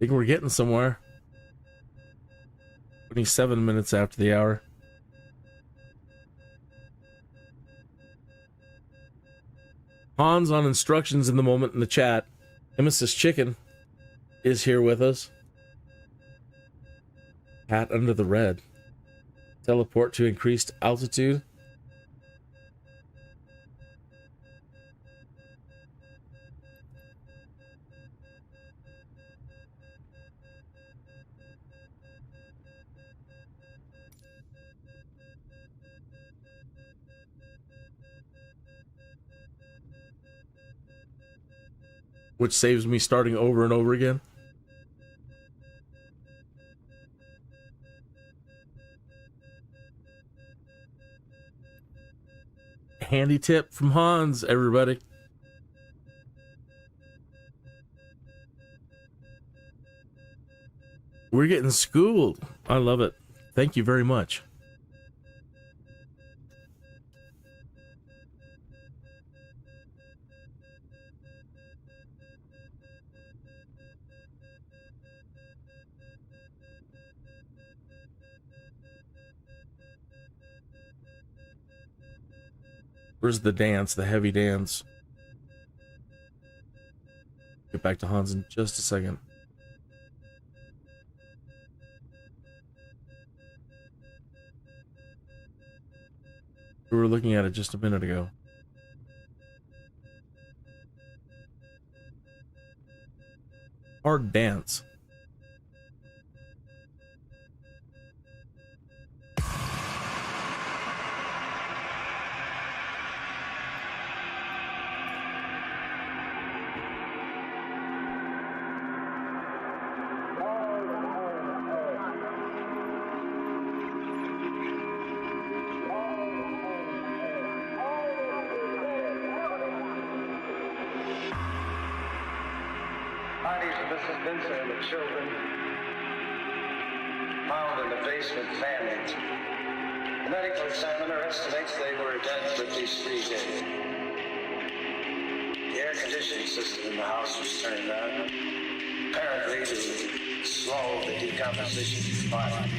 think we're getting somewhere. 27 minutes after the hour. Hans on instructions in the moment in the chat. Nemesis Chicken is here with us. Hat under the red. Teleport to increased altitude. Which saves me starting over and over again. Handy tip from Hans, everybody. We're getting schooled. I love it. Thank you very much. Where's the dance, the heavy dance? Get back to Hans in just a second. We were looking at it just a minute ago. Hard dance. Bodies of Mrs. Vincent and the children found in the basement families. The medical examiner estimates they were dead for at least 3 days. The air conditioning system in the house was turned on, apparently to slow the decomposition of the body.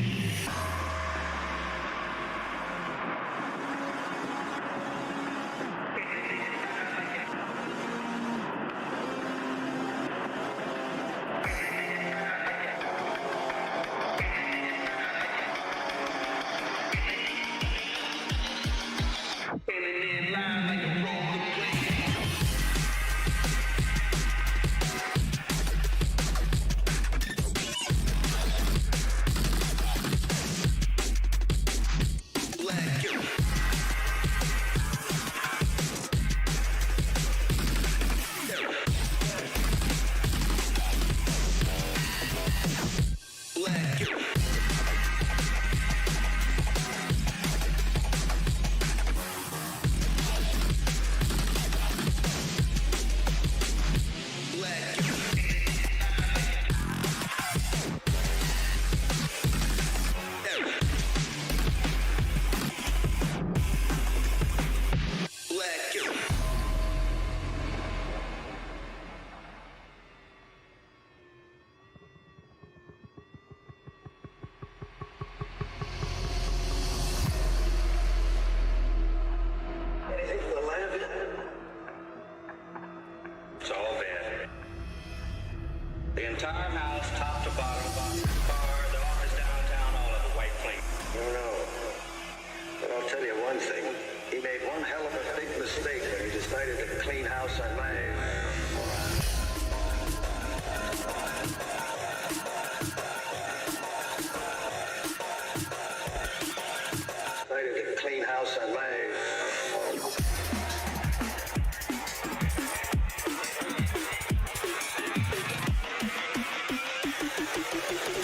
The entire house, top to bottom, car, the office downtown, all of it, white plate. No. But I'll tell you one thing. He made one hell of a big mistake when he decided to clean house on my... Clean house on my...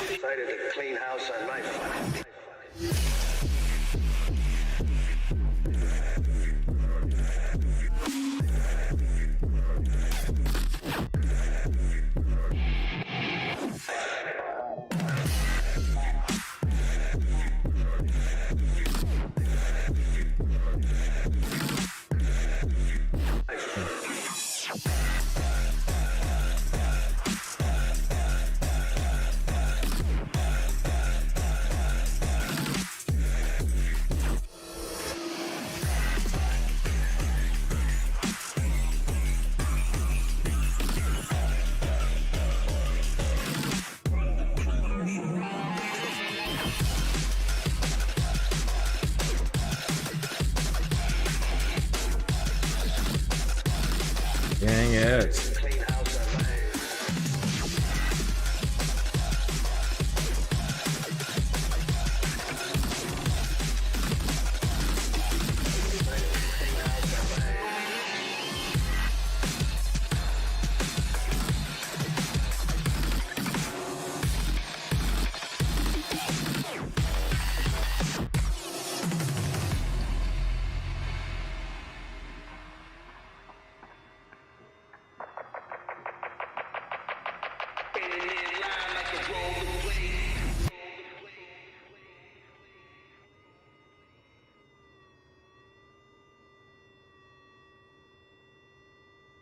Decided to clean house on my... Yes.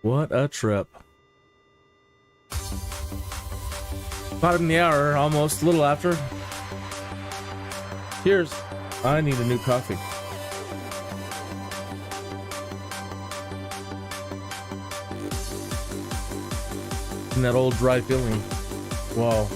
What a trip. Bottom of the hour, almost, a little after. Cheers. I need a new coffee. And that old dry feeling. Wow.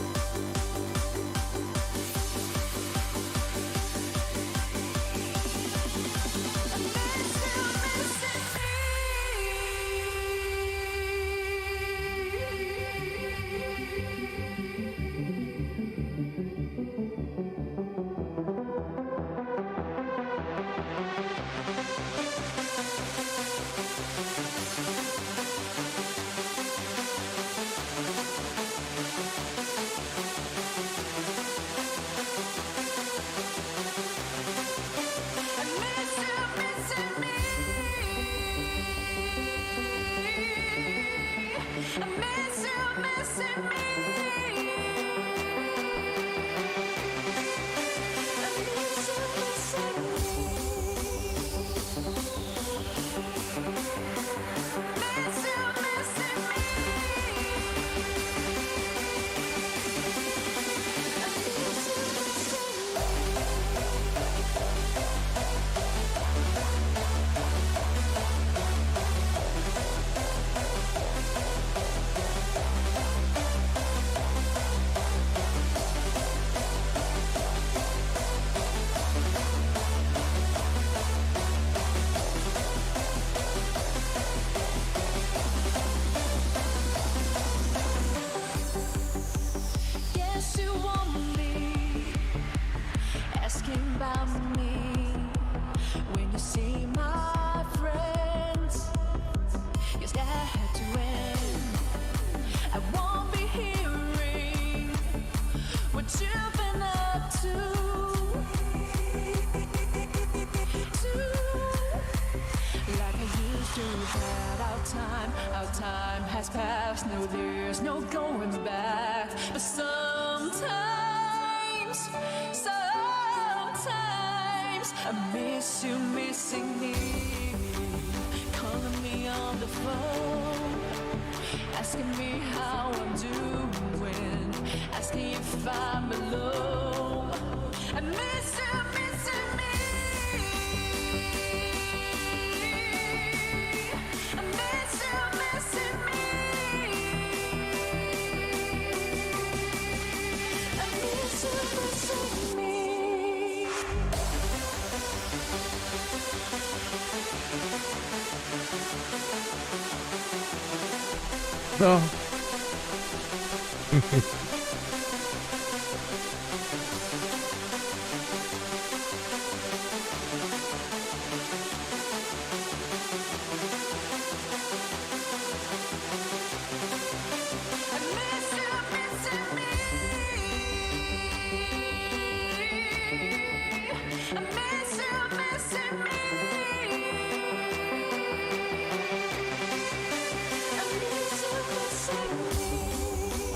Oh.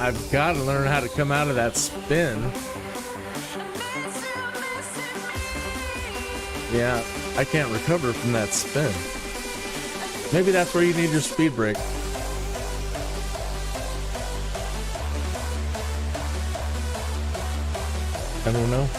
I've got to learn how to come out of that spin. Yeah, I can't recover from that spin. Maybe that's where you need your speed brake. I don't know.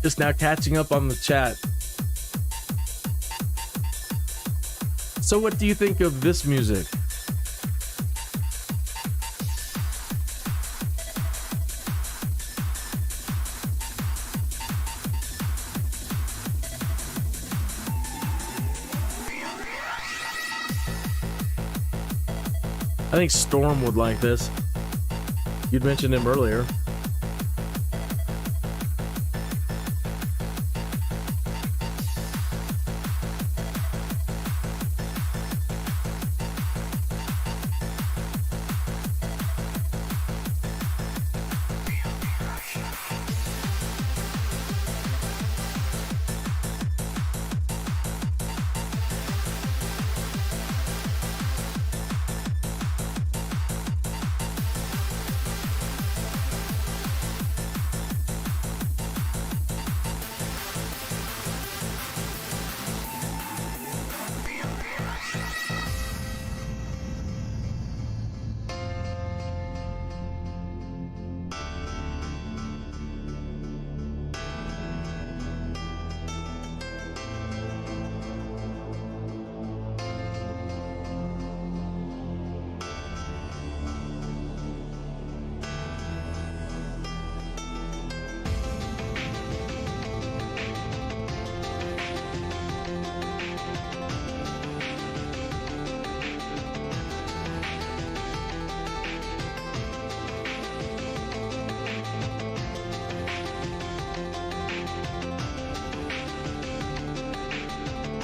Just now catching up on the chat. So what do you think of this music? I think Storm would like this. You'd mentioned him earlier.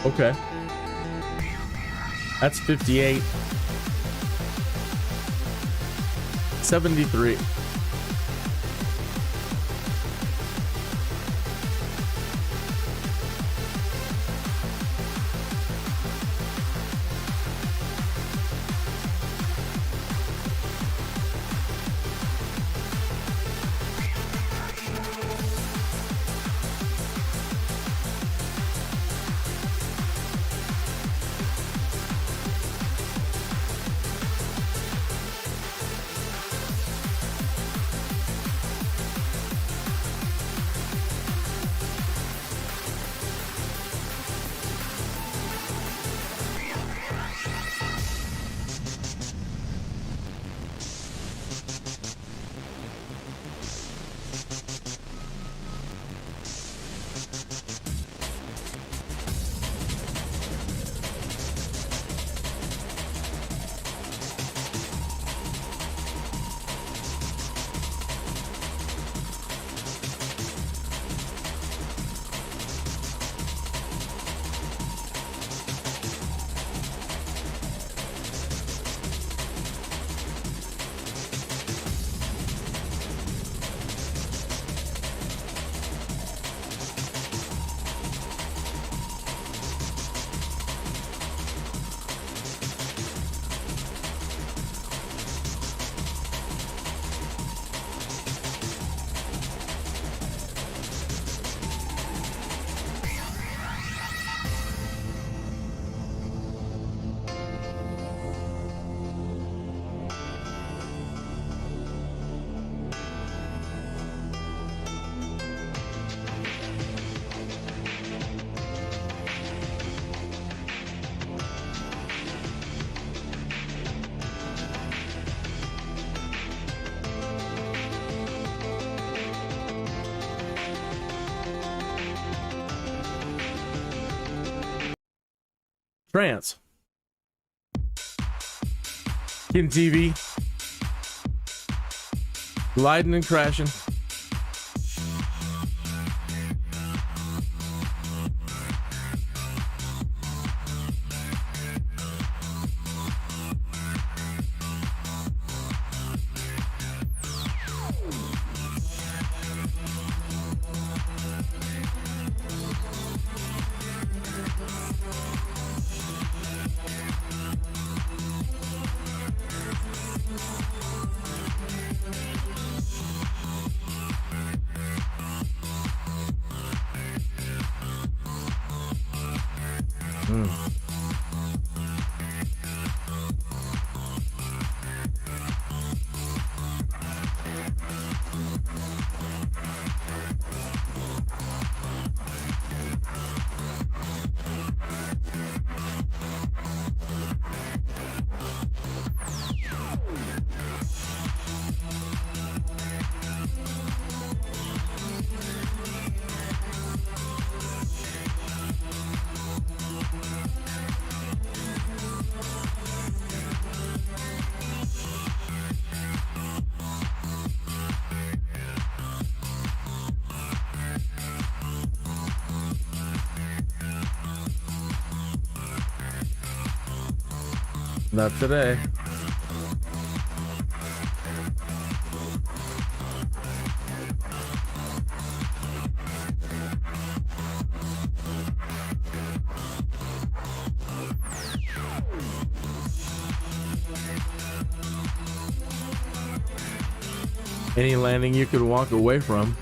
Okay. That's 58. 73. Trance. Kin TV. Gliding and crashing. Not today. Any landing you could walk away from.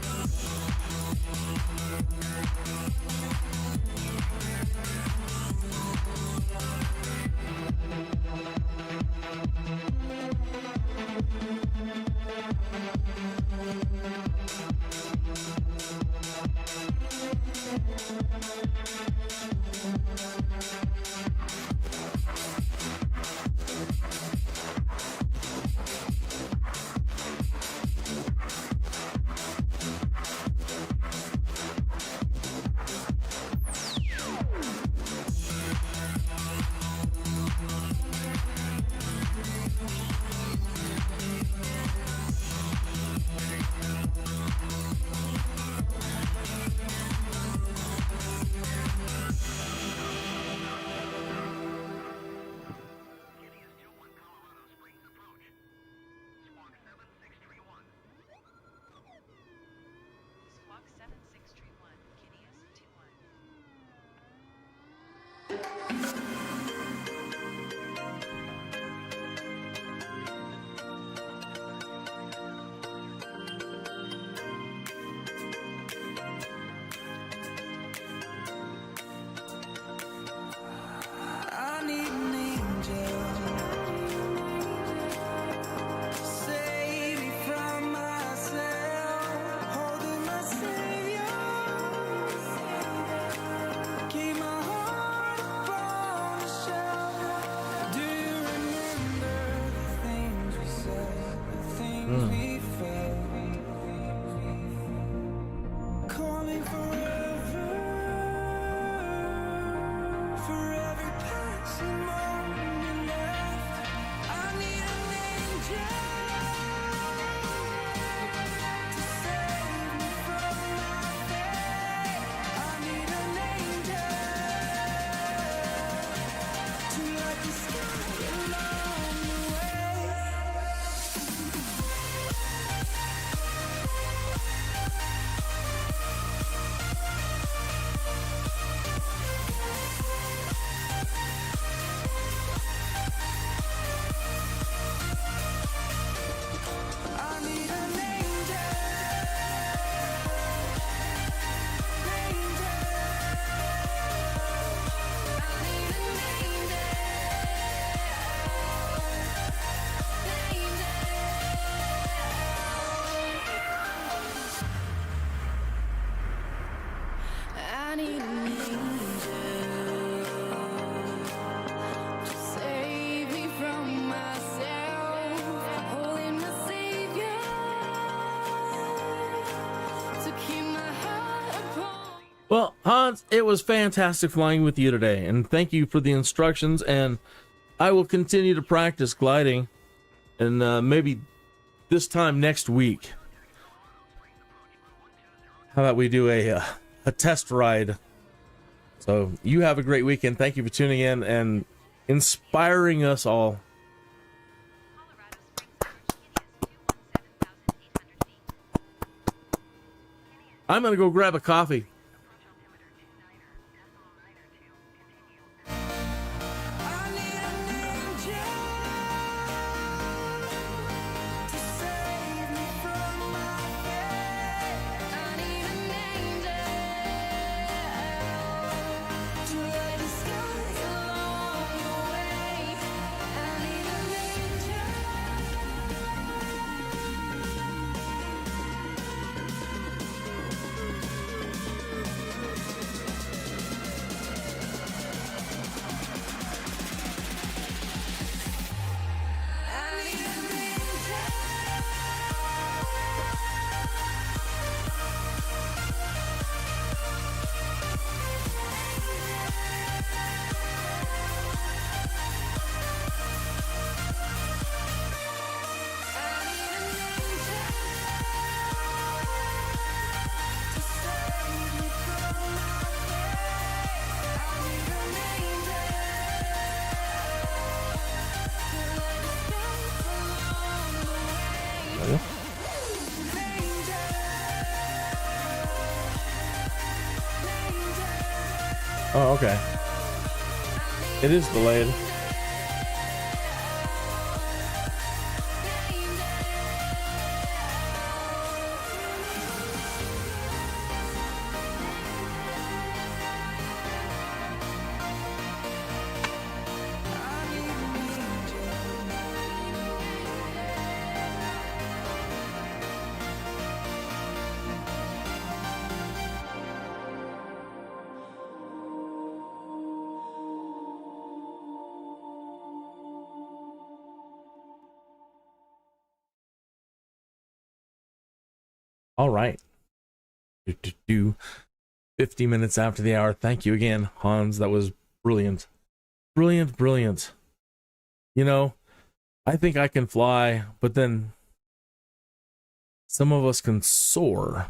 Squawk 7631, Kinneas 21. I need an angel to save me from myself, holding my Savior, keep my heart upon the shelf. Do you remember the things we said, the things we felt? Calling forever, for every passing moment left. I need an angel to save me from my fate. I need an angel to light the sky along the way. I need an angel, I need an angel to save me from myself, holding my Savior, to keep my heart upon. Well, Hans, it was fantastic flying with you today, and thank you for the instructions, and I will continue to practice gliding, and maybe this time next week. How about we do a test ride? So you have a great weekend. Thank you for tuning in and inspiring us all. I'm going to go grab a coffee. I need an angel to save me from my fate. I need an angel to light the sky along the way. I need an angel. Oh, okay. It is delayed. All right. 50 minutes after the hour. Thank you again, Hans. That was brilliant. Brilliant, brilliant. You know, I think I can fly, but then some of us can soar.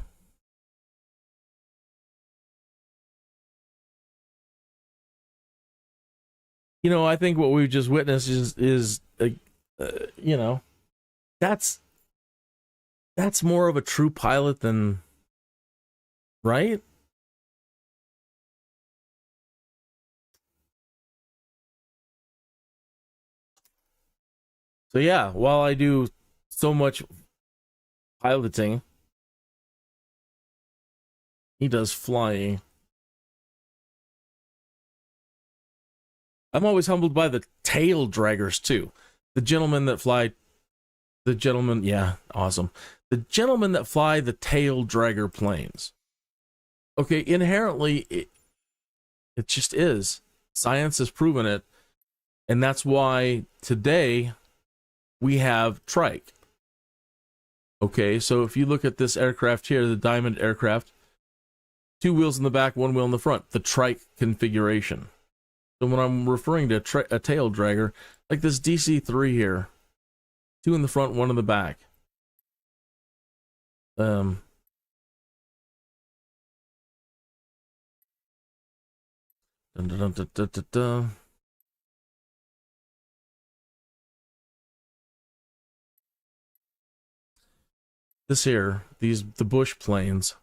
You know, I think what we've just witnessed is you know, that's more of a true pilot than, right? So yeah, while I do so much piloting, he does flying. I'm always humbled by the tail draggers too. The gentlemen that fly, yeah, awesome. The gentlemen that fly the tail dragger planes. Okay, inherently, it just is. Science has proven it. And that's why today we have trike. Okay, so if you look at this aircraft here, the Diamond aircraft, 2 wheels in the back, 1 wheel in the front, the trike configuration. So when I'm referring to a tail dragger, like this DC-3 here, 2 in the front, 1 in the back. Dun, dun, dun, dun, dun, dun, dun. This here, the Bush planes.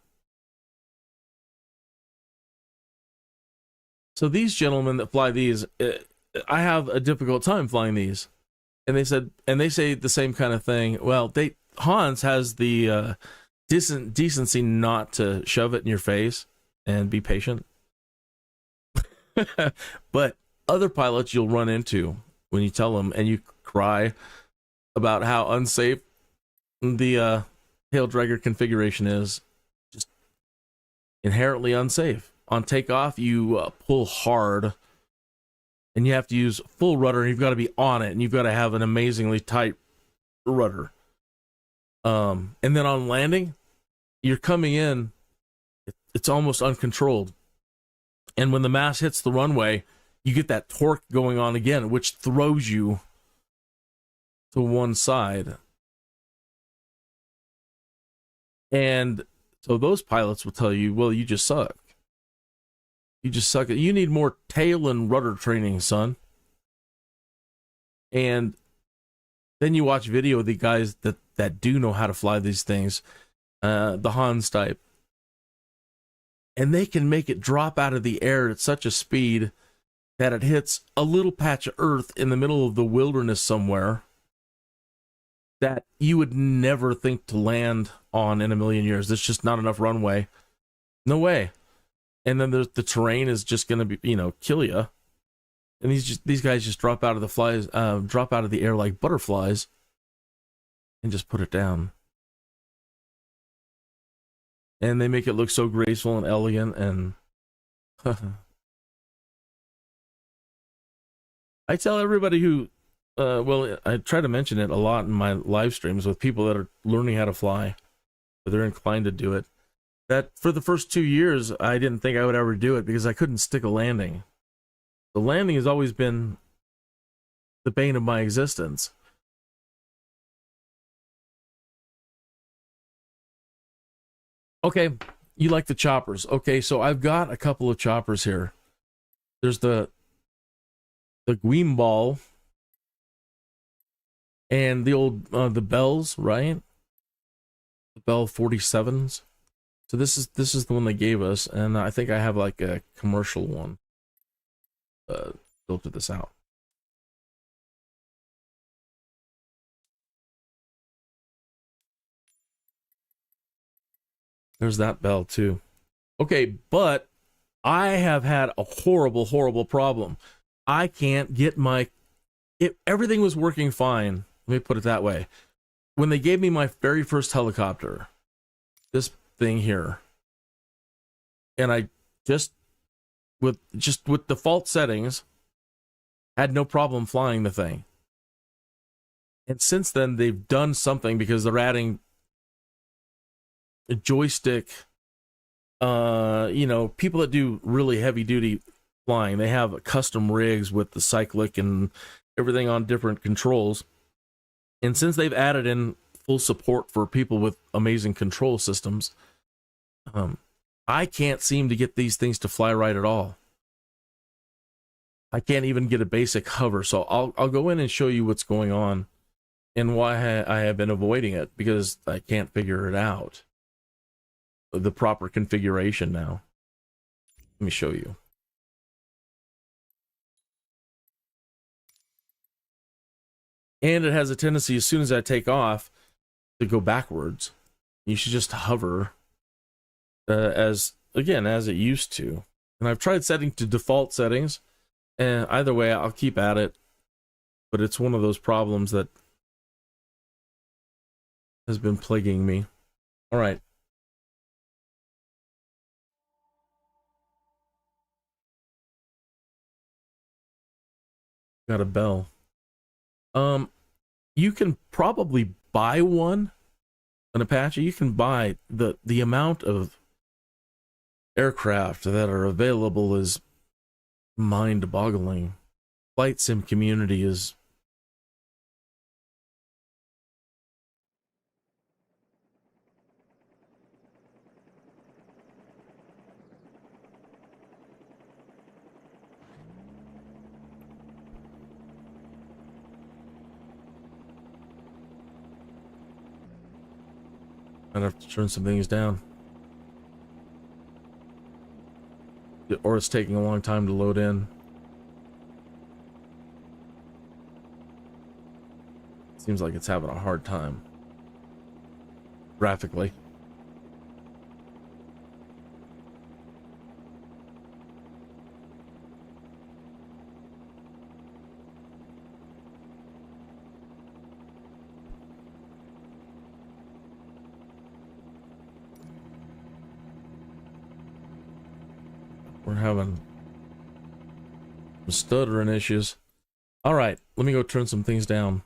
So these gentlemen that fly these, I have a difficult time flying these. And they say the same kind of thing. Well, Hans has the decency not to shove it in your face and be patient. But other pilots you'll run into when you tell them and you cry about how unsafe the tail dragger configuration is, just inherently unsafe. On takeoff, you pull hard, and you have to use full rudder, and you've got to be on it, and you've got to have an amazingly tight rudder. And then on landing, you're coming in, it's almost uncontrolled. And when the mass hits the runway, you get that torque going on again, which throws you to one side. And so those pilots will tell you, well, you just suck. You just suck. You need more tail and rudder training, son. And then you watch video of the guys that do know how to fly these things, the Hans type. And they can make it drop out of the air at such a speed that it hits a little patch of earth in the middle of the wilderness somewhere that you would never think to land on in a million years. There's just not enough runway. No way. And then the terrain is just going to be, kill you. And these guys just drop out of the air like butterflies and just put it down. And they make it look so graceful and elegant, and I tell everybody who, I try to mention it a lot in my live streams with people that are learning how to fly, but they're inclined to do it, that for the first 2 years, I didn't think I would ever do it because I couldn't stick a landing. The landing has always been the bane of my existence. Okay, you like the choppers. Okay, so I've got a couple of choppers here. There's the Guimball and the old the Bells, right? The Bell 47s. So this is the one they gave us, and I think I have like a commercial one. filter this out. There's that bell too. Okay, but I have had a horrible problem. I can't get everything was working fine. Let me put it that way. When they gave me my very first helicopter, this thing here, and I just with default settings, had no problem flying the thing. And since then, they've done something because they're adding a joystick. People that do really heavy duty flying, they have custom rigs with the cyclic and everything on different controls. And since they've added in full support for people with amazing control systems, I can't seem to get these things to fly right at all. I can't even get a basic hover. So I'll go in and show you what's going on and why I have been avoiding it, because I can't figure it out. The proper configuration now. Let me show you. And it has a tendency, as soon as I take off, to go backwards. You should just hover as it used to. And I've tried setting to default settings, and either way, I'll keep at it. But it's one of those problems that has been plaguing me. All right. Got a bell. You can probably buy an Apache. You can buy the amount of aircraft that are available is mind-boggling. Flight sim community is I'd have to turn some things down. Or it's taking a long time to load in. Seems like it's having a hard time. Graphically. We're having some stuttering issues. All right, let me go turn some things down.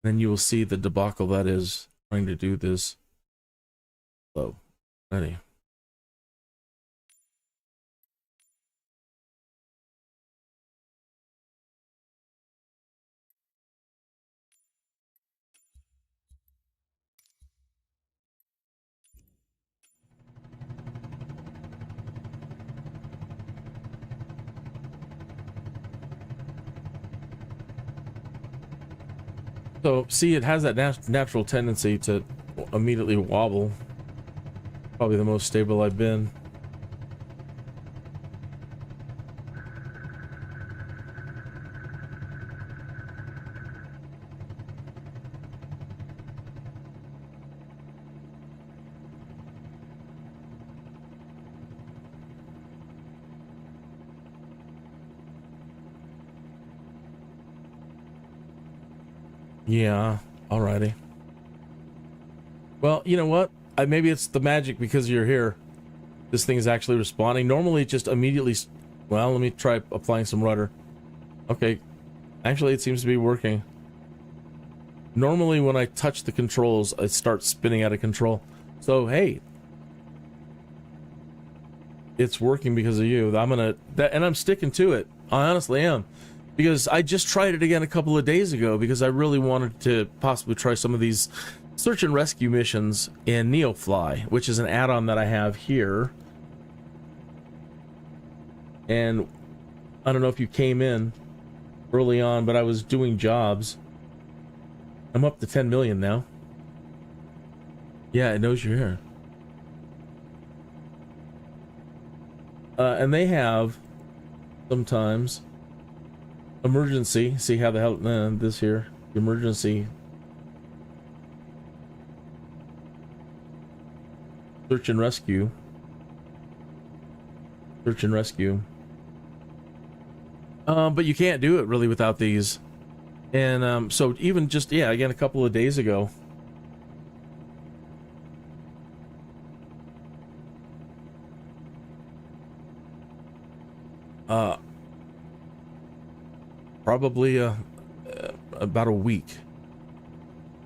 Then you will see the debacle that is trying to do this. So, ready. So, see, it has that natural tendency to immediately wobble. Probably the most stable I've been. Yeah, alrighty. Well, you know what? Maybe it's the magic because you're here. This thing is actually responding. Normally, it just immediately... Well, let me try applying some rudder. Okay. Actually, it seems to be working. Normally, when I touch the controls, it starts spinning out of control. So, hey. It's working because of you. And I'm sticking to it. I honestly am. Because I just tried it again a couple of days ago because I really wanted to possibly try some of these search and rescue missions in NEOFLY, which is an add-on that I have here. And I don't know if you came in early on, but I was doing jobs. I'm up to 10 million now. Yeah, it knows you're here. And they have sometimes. Emergency. See how the hell this here. Emergency. Search and rescue. Search and rescue. But you can't do it really without these. And so even just, yeah, again, a couple of days ago, probably about a week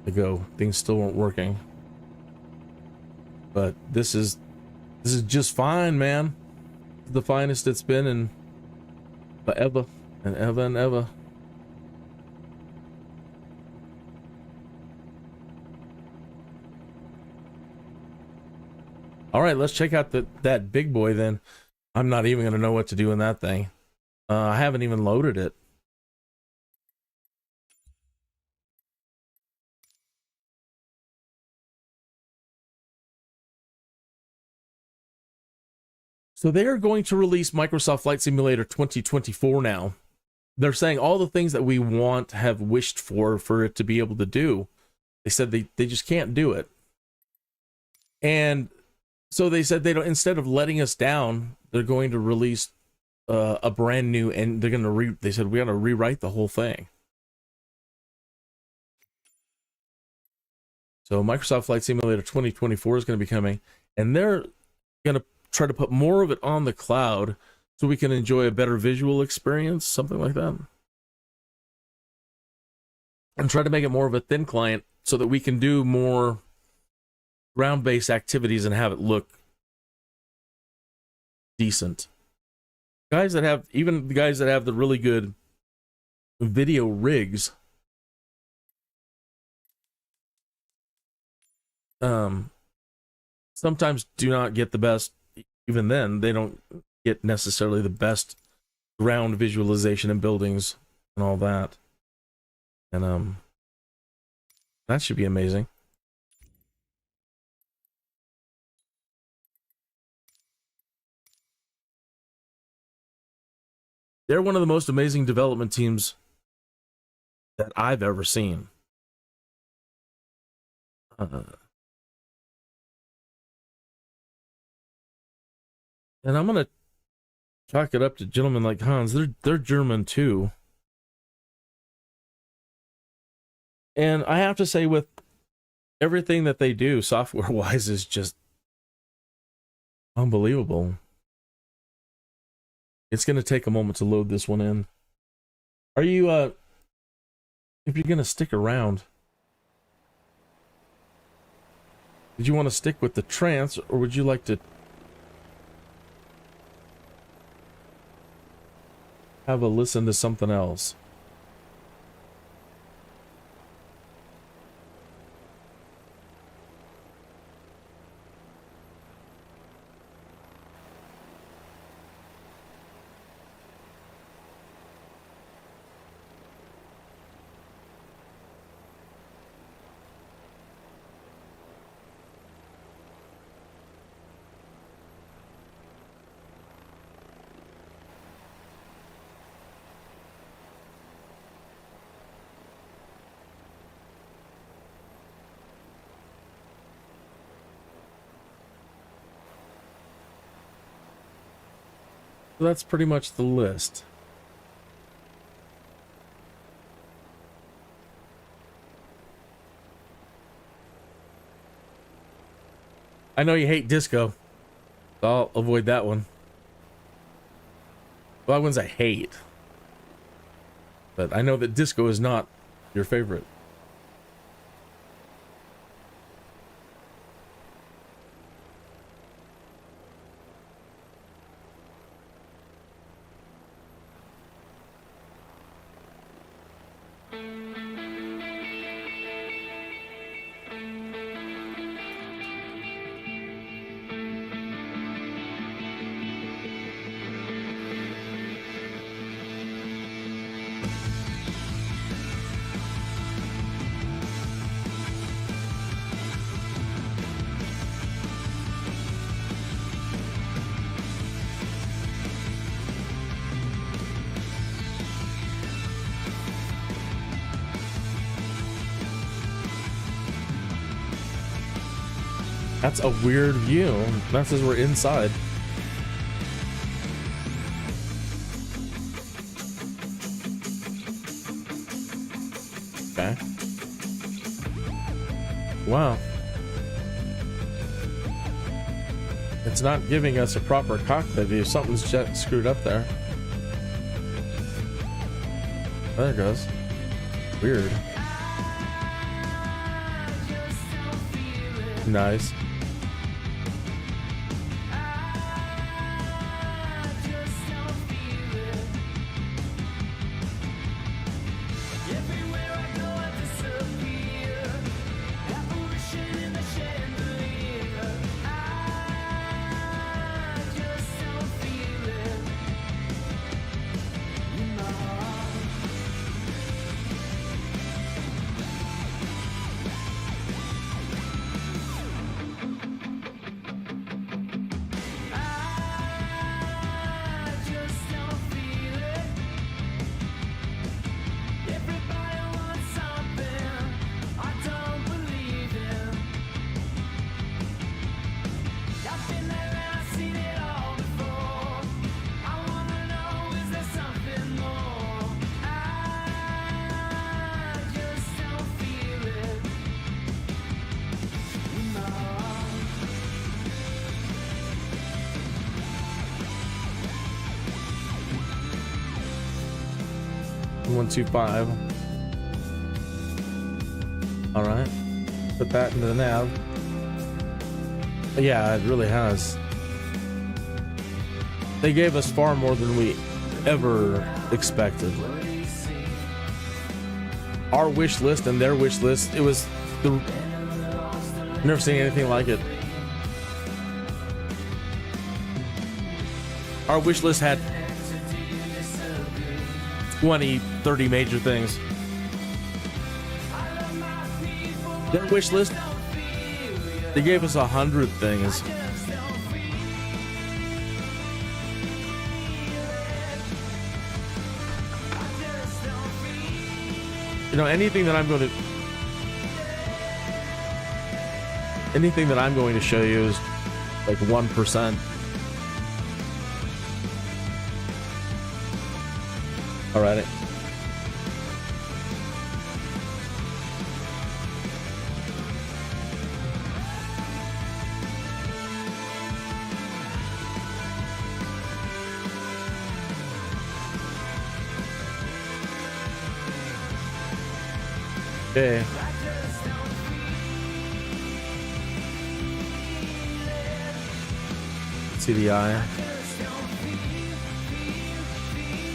ago, things still weren't working. But this is just fine, man. The finest it's been in forever and ever and ever. All right, let's check out that big boy then. I'm not even going to know what to do in that thing. I haven't even loaded it. So they are going to release Microsoft Flight Simulator 2024 now. They're saying all the things that we have wished for it to be able to do. They said they just can't do it. And so they said instead of letting us down, they're going to release a brand new, and they're going to they said we got to rewrite the whole thing. So Microsoft Flight Simulator 2024 is going to be coming, and they're going to try to put more of it on the cloud so we can enjoy a better visual experience, something like that. And try to make it more of a thin client so that we can do more ground-based activities and have it look decent. Even the guys that have the really good video rigs, sometimes do not get the best. Even then, they don't get necessarily the best ground visualization in buildings and all that. And that should be amazing. They're one of the most amazing development teams that I've ever seen. And I'm gonna chalk it up to gentlemen like Hans. They're German too. And I have to say, with everything that they do software-wise is just unbelievable. It's gonna take a moment to load this one in. Are you if you're gonna stick around, did you want to stick with the trance, or would you like to have a listen to something else? So that's pretty much the list. I know you hate disco, so I'll avoid that one. Well, that one's I hate. But I know that disco is not your favorite. That's a weird view. That says we're inside. Okay. Wow. It's not giving us a proper cockpit view. Something's screwed up there. There it goes. Weird. Nice. .125. All right, put that into the nav. Yeah, it really has. They gave us far more than we ever expected. Our wish list and their wish list, it was the never seen anything like it. Our wish list had 20, 30 major things. Their wish list, they gave us 100 things. You know, anything that I'm going to show you is like 1%. Alrighty. Okay. CDI.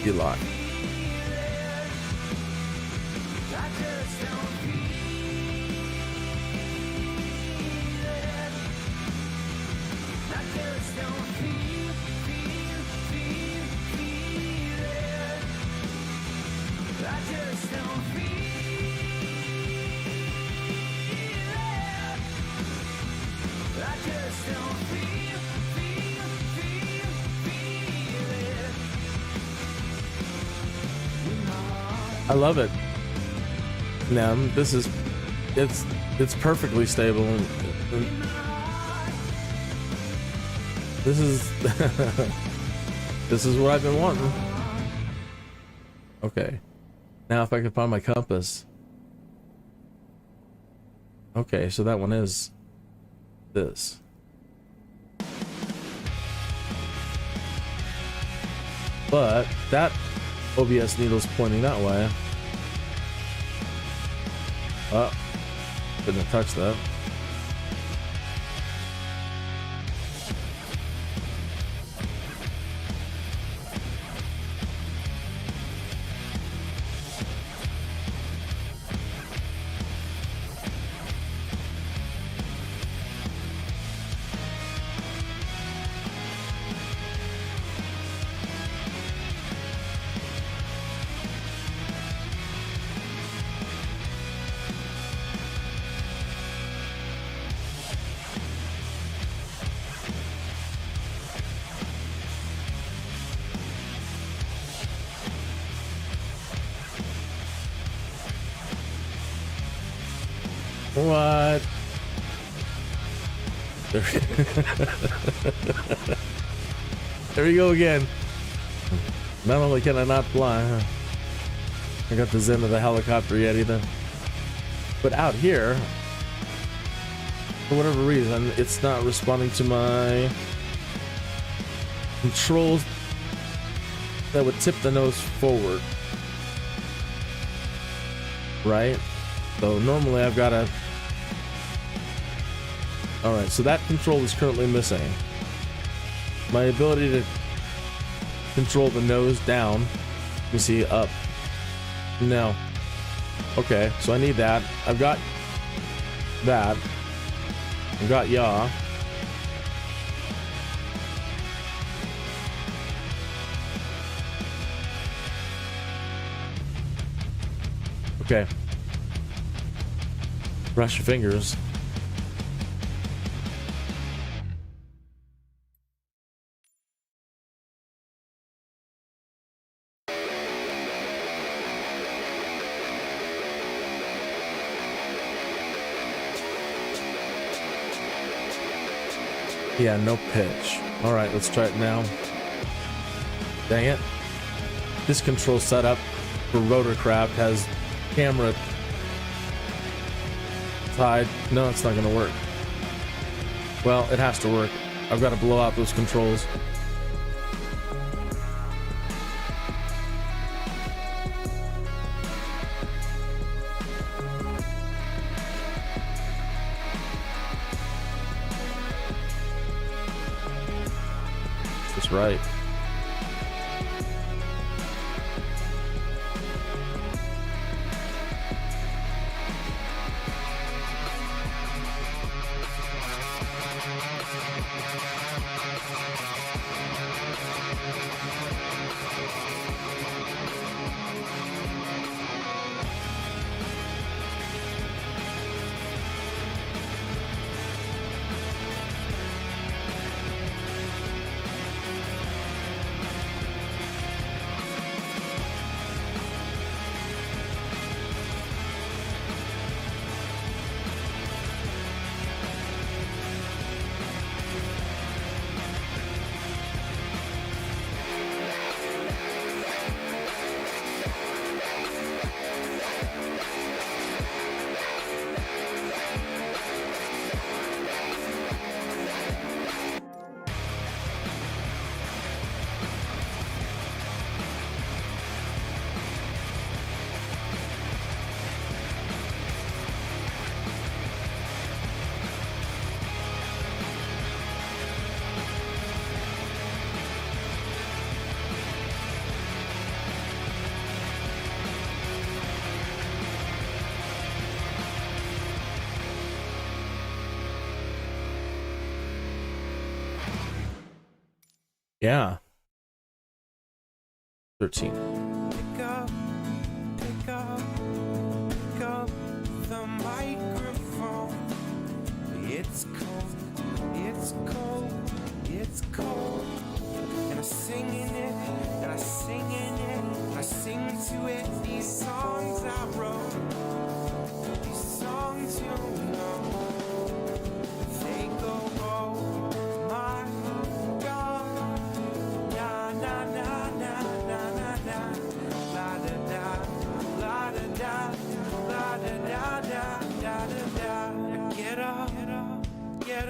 D-lock. I love it. Now this is, it's perfectly stable. This is this is what I've been wanting. Okay, now if I can find my compass. Okay, so that one is this. But that OBS needle's pointing that way. Oh, couldn't have touched that. What? There we go again. Not only can I not fly, huh? I got the zen of the helicopter yet either. But out here, for whatever reason, it's not responding to my controls that would tip the nose forward. Right? So normally I've got to... Alright, so that control is currently missing. My ability to control the nose down. Let me see, up. No. Okay, so I need that. I've got that. I've got yaw. Okay. Brush your fingers. Yeah, no pitch. Alright, let's try it now. Dang it. This control setup for rotorcraft has camera tied. No, it's not gonna work. Well, it has to work. I've got to blow out those controls. That's right. Yeah. 13. Pick up the microphone. It's cold, it's cold, it's cold. And I'm singing it, and I'm singing it, and I sing to it. These songs I wrote, these songs you know, they go, oh my God. Na na na na na na na, la da da, la da da, la da da da da da da. Get up, get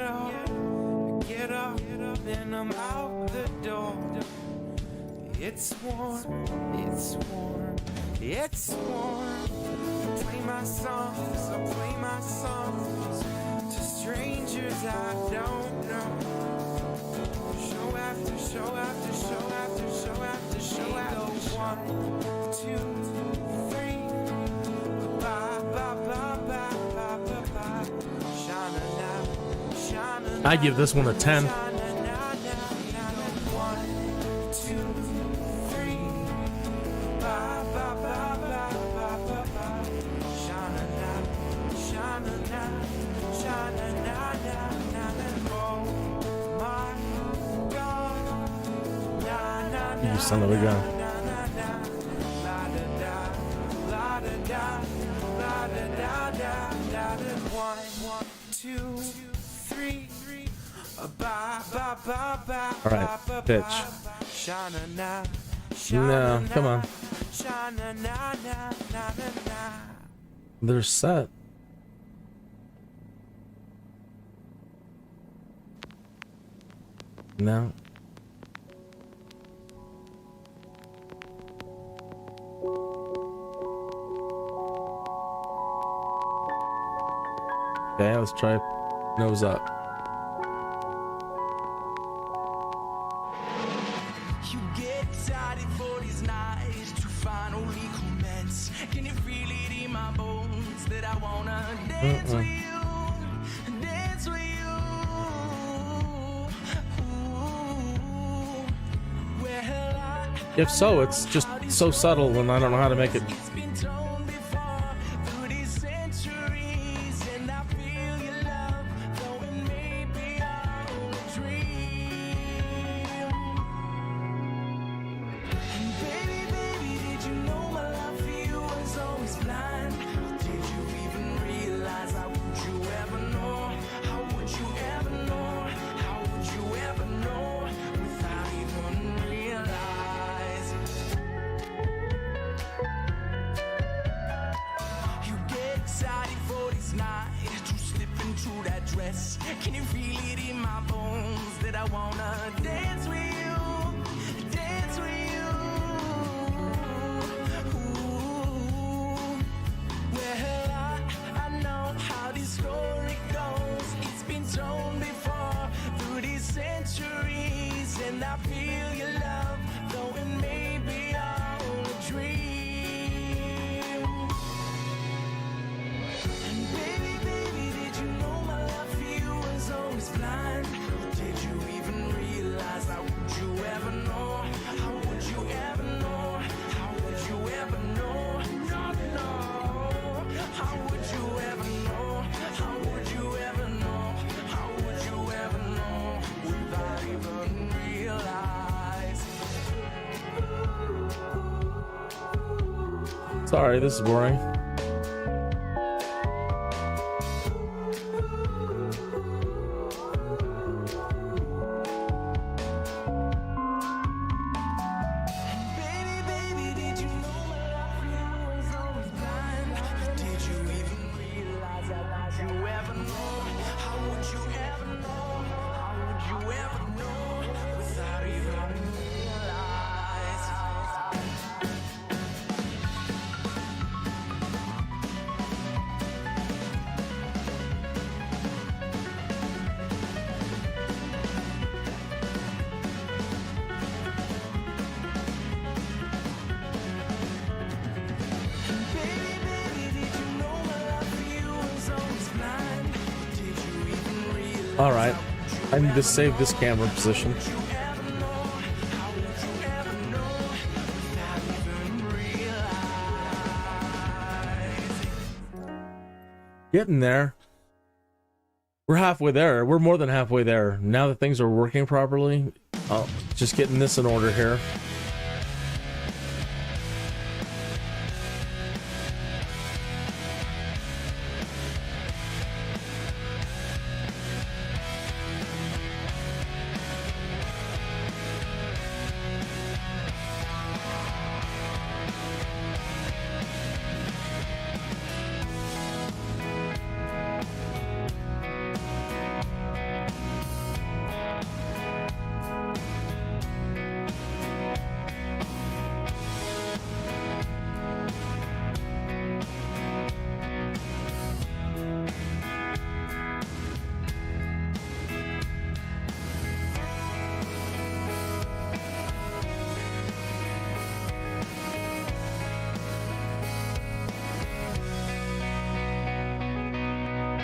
up, get up, and I'm out the door. It's warm, it's warm, it's warm. Play my songs, I play my songs to strangers I don't know. Show after show after show after show after show after. 1, 2, 3. Ba ba ba ba ba ba ba. Shana na, shana na. I give this one a 10. 1, 2, 3. Ba ba ba ba ba ba ba. Shana na, shana na, shana na na na na. Oh my God. Na na na. You son of a gun. La da da, la da da, la da da da da da. 1, 2, 3. All right, pitch. No, come on. They're set. No. Okay, let's try nose up. You get excited for these nights to finally commence. Can you feel it in my bones that I wanna dance with you? Dance with you. Ooh. Well, If so, it's just so subtle and I don't know how to make it. it's been told before through these centuries, and I feel your love, though it may be all a dream. And baby, baby, did you know my love for you was always blind? Did you even realize how would you ever know? How would you ever know? How would you ever know without even realize? You get excited for this night to slip into that dress. Can you feel it in my bones that I wanna dance with you? Dance with you. Ooh. Well, I know how this story goes. It's been told before through these centuries, and I feel your love, though it may be all a dream. And baby, baby, did you know my love for you was always blind? Did you even realize how would you ever know? How would you ever know? How would you ever know? No, no. How would you ever know? How would you ever know? How would you ever know without even realize? Sorry, this is boring. Baby, baby, did you know my love for you was always blind? Did you even realize how would you ever know? How would you ever know? How would you ever know without even realize? Baby, baby, did you know my love for you was always blind? Did you even realize? All right, I need to save this camera position. How would you ever know? How would you ever know without even realize? Getting there. We're halfway there. We're more than halfway there. Now that things are working properly, just getting this in order here.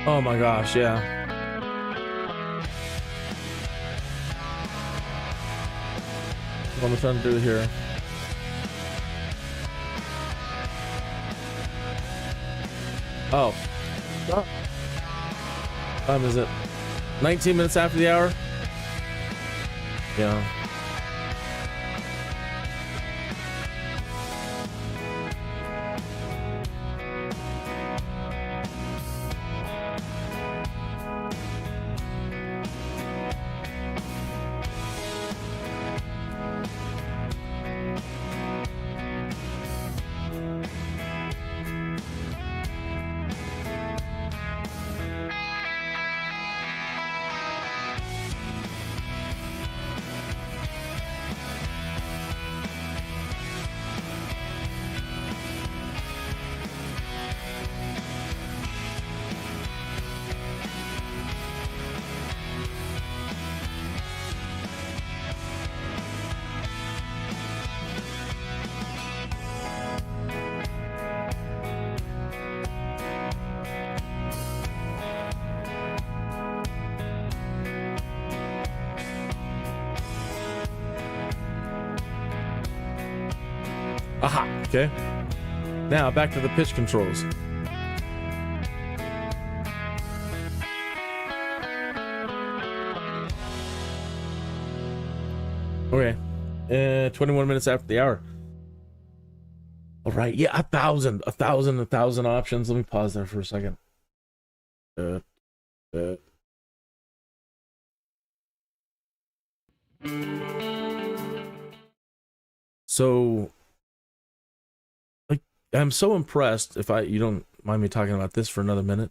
Oh my gosh, yeah. What am I trying to do here? Oh. What time is it? 19 minutes after the hour? Yeah. Aha, okay. Now back to the pitch controls. Okay. 21 minutes after the hour. All right. Yeah, 1,000 options. Let me pause there for a second. So, like, I'm so impressed. If you don't mind me talking about this for another minute,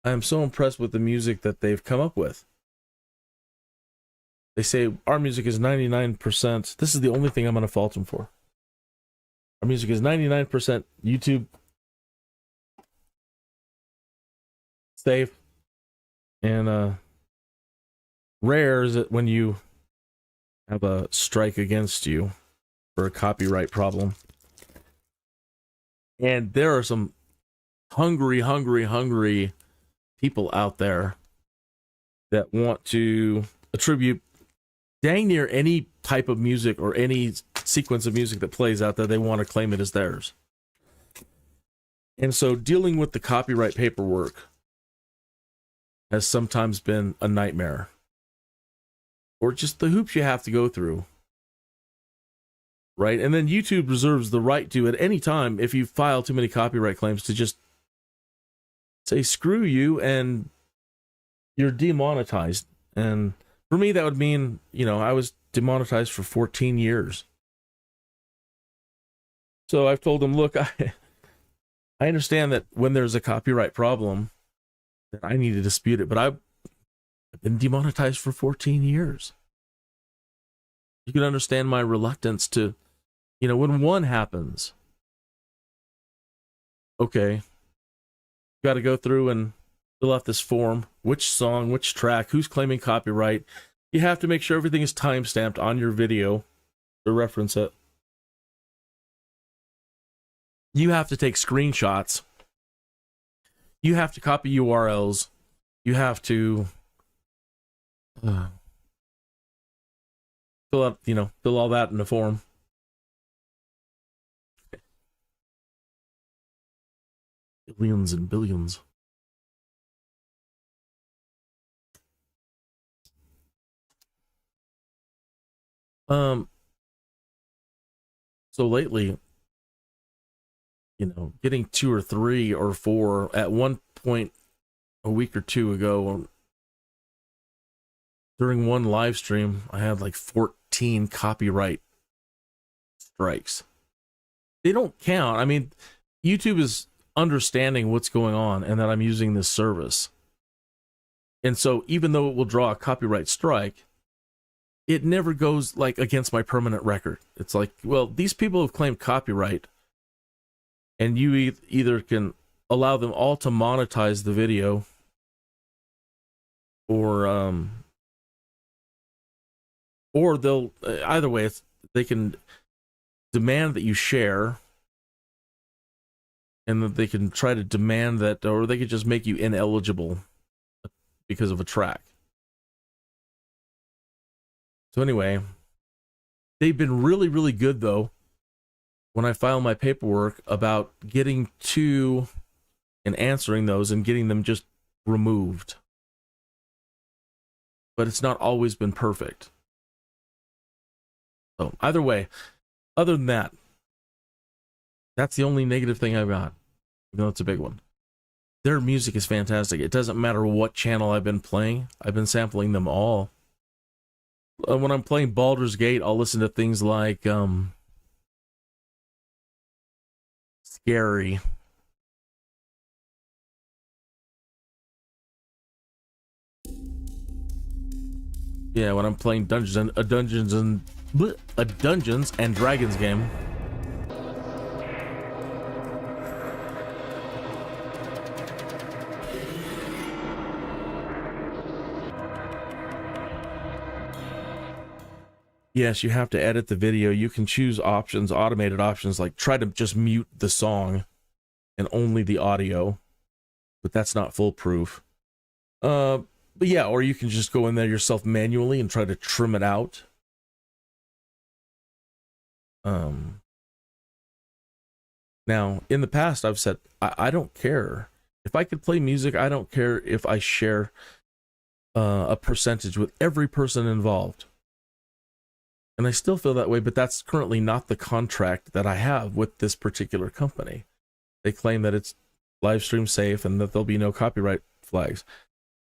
I am so impressed with the music that they've come up with. They say our music is 99%. This is the only thing I'm going to fault them for. Our music is 99% YouTube safe, and rare is it when you have a strike against you for a copyright problem. And there are some hungry people out there that want to attribute dang near any type of music or any sequence of music that plays out there. They want to claim it as theirs. And so dealing with the copyright paperwork has sometimes been a nightmare, or just the hoops you have to go through. Right? And then YouTube reserves the right to, at any time, if you file too many copyright claims, to just say, screw you, and you're demonetized. And for me, that would mean, I was demonetized for 14 years. So I've told them, look, I understand that when there's a copyright problem, that I need to dispute it, but I've been demonetized for 14 years. You can understand my reluctance to, when one happens, okay, got to go through and fill out this form, which song, which track, who's claiming copyright. You have to make sure everything is timestamped on your video to reference it. You have to take screenshots. You have to copy URLs. You have to fill all that in a form. Billions and billions. So lately, getting 2 or 3 or 4 at one point a week or two ago, during one live stream, I had like 14 copyright strikes. They don't count. I mean, YouTube is understanding what's going on and that I'm using this service. And so even though it will draw a copyright strike, it never goes like against my permanent record. It's like, well, these people have claimed copyright, and you either can allow them all to monetize the video, or they'll, either way, they can demand that you share, and that they can try to demand that, or they could just make you ineligible because of a track. So anyway, they've been really, really good, though, when I file my paperwork, about getting to and answering those and getting them just removed. But it's not always been perfect. So either way, other than that, that's the only negative thing I've got. Even though it's a big one. Their music is fantastic. It doesn't matter what channel I've been playing. I've been sampling them all. When I'm playing Baldur's Gate, I'll listen to things like Scary. Yeah, when I'm playing Dungeons and Dragons game. Yes, you have to edit the video. You can choose options, automated options, like try to just mute the song and only the audio, but that's not foolproof. But yeah, or you can just go in there yourself manually and try to trim it out. Now, in the past, I've said, I don't care. If I could play music, I don't care if I share a percentage with every person involved. And I still feel that way, but that's currently not the contract that I have with this particular company. They claim that it's Livestream safe and that there'll be no copyright flags.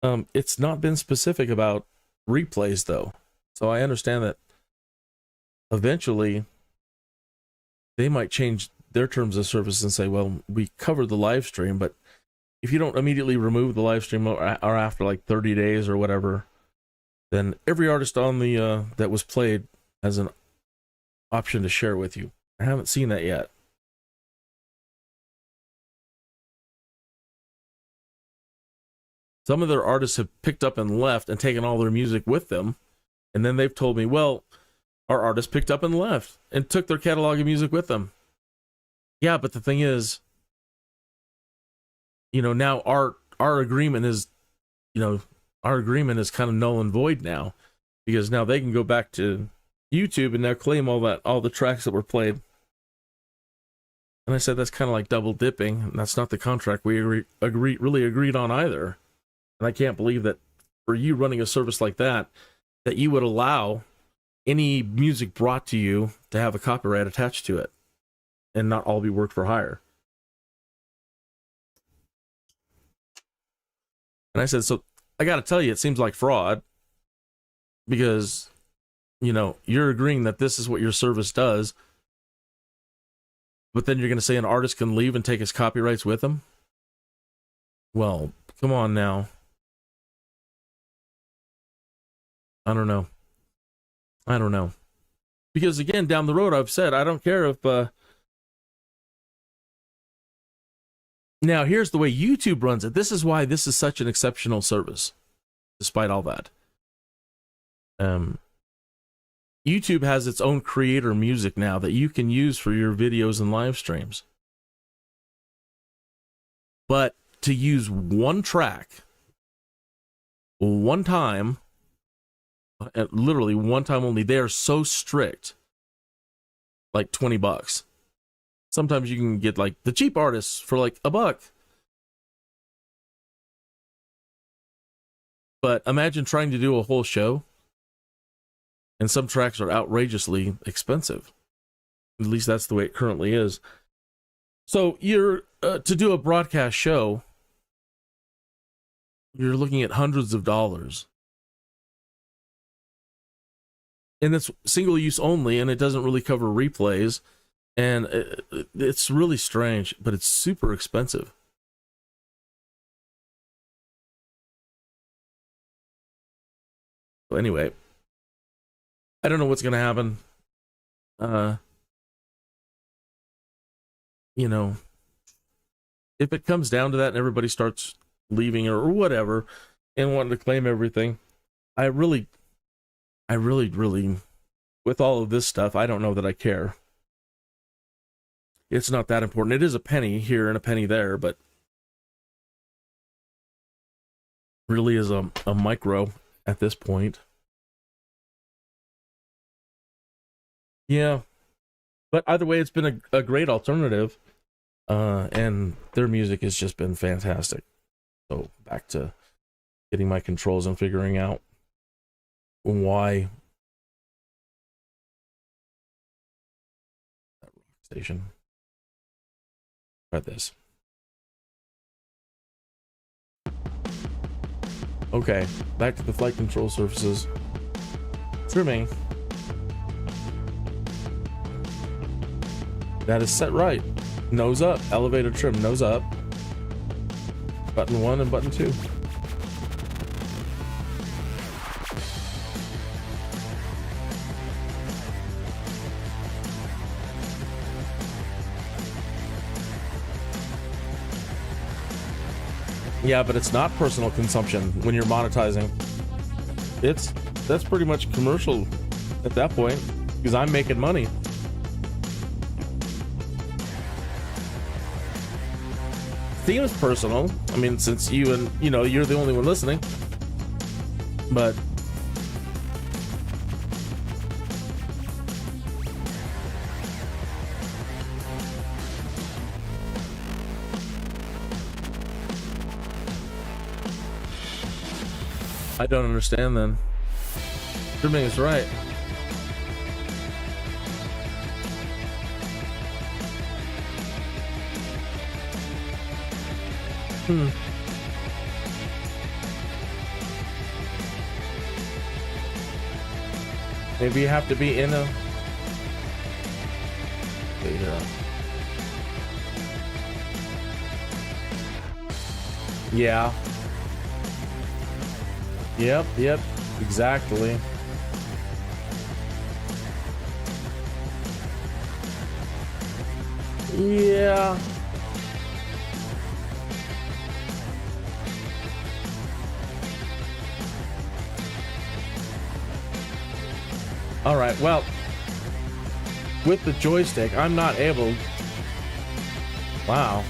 It's not been specific about replays, though. So I understand that eventually they might change their terms of service and say, well, we covered the live stream, but if you don't immediately remove the live stream or after like 30 days or whatever, then every artist on the that was played has an option to share with you. I haven't seen that yet. Some of their artists have picked up and left and taken all their music with them, and then they've told me, well, our artist picked up and left and took their catalog of music with them. Yeah, but the thing is, now our agreement is, our agreement is kind of null and void now, because now they can go back to YouTube and now claim all the tracks that were played. And I said that's kind of like double dipping, and that's not the contract we really agreed on either. And I can't believe that for you running a service like that you would allow any music brought to you to have a copyright attached to it and not all be work for hire. And I said, so I got to tell you, it seems like fraud, because, you're agreeing that this is what your service does, but then you're going to say an artist can leave and take his copyrights with him? Well, come on now. I don't know. Because again, down the road, I've said, I don't care if, now here's the way YouTube runs it. This is why this is such an exceptional service, despite all that. YouTube has its own creator music now that you can use for your videos and live streams. But to use one track, one time, literally one time only, they are so strict, like $20. Sometimes you can get like the cheap artists for like $1. But imagine trying to do a whole show, and some tracks are outrageously expensive. At least that's the way it currently is. So you're to do a broadcast show, you're looking at hundreds of dollars. And it's single use only, and it doesn't really cover replays. And it's really strange, but it's super expensive. So anyway, I don't know what's going to happen. If it comes down to that and everybody starts leaving or whatever and wanting to claim everything, I really, with all of this stuff, I don't know that I care. It's not that important. It is a penny here and a penny there, but really is a micro at this point. Yeah. But either way, it's been a great alternative. And their music has just been fantastic. So back to getting my controls and figuring out why that rock station. Try this. Okay, back to the flight control surfaces. Trimming. That is set right. Nose up, elevator trim, nose up. Button 1 and button 2. Yeah, but it's not personal consumption when you're monetizing. That's pretty much commercial at that point, because I'm making money. Theme is personal. I mean, since you're the only one listening. But I don't understand then. Trimming is right. Maybe you have to be in a... Yeah. Yep, exactly. Yeah. All right, well, with the joystick, I'm not able... Wow.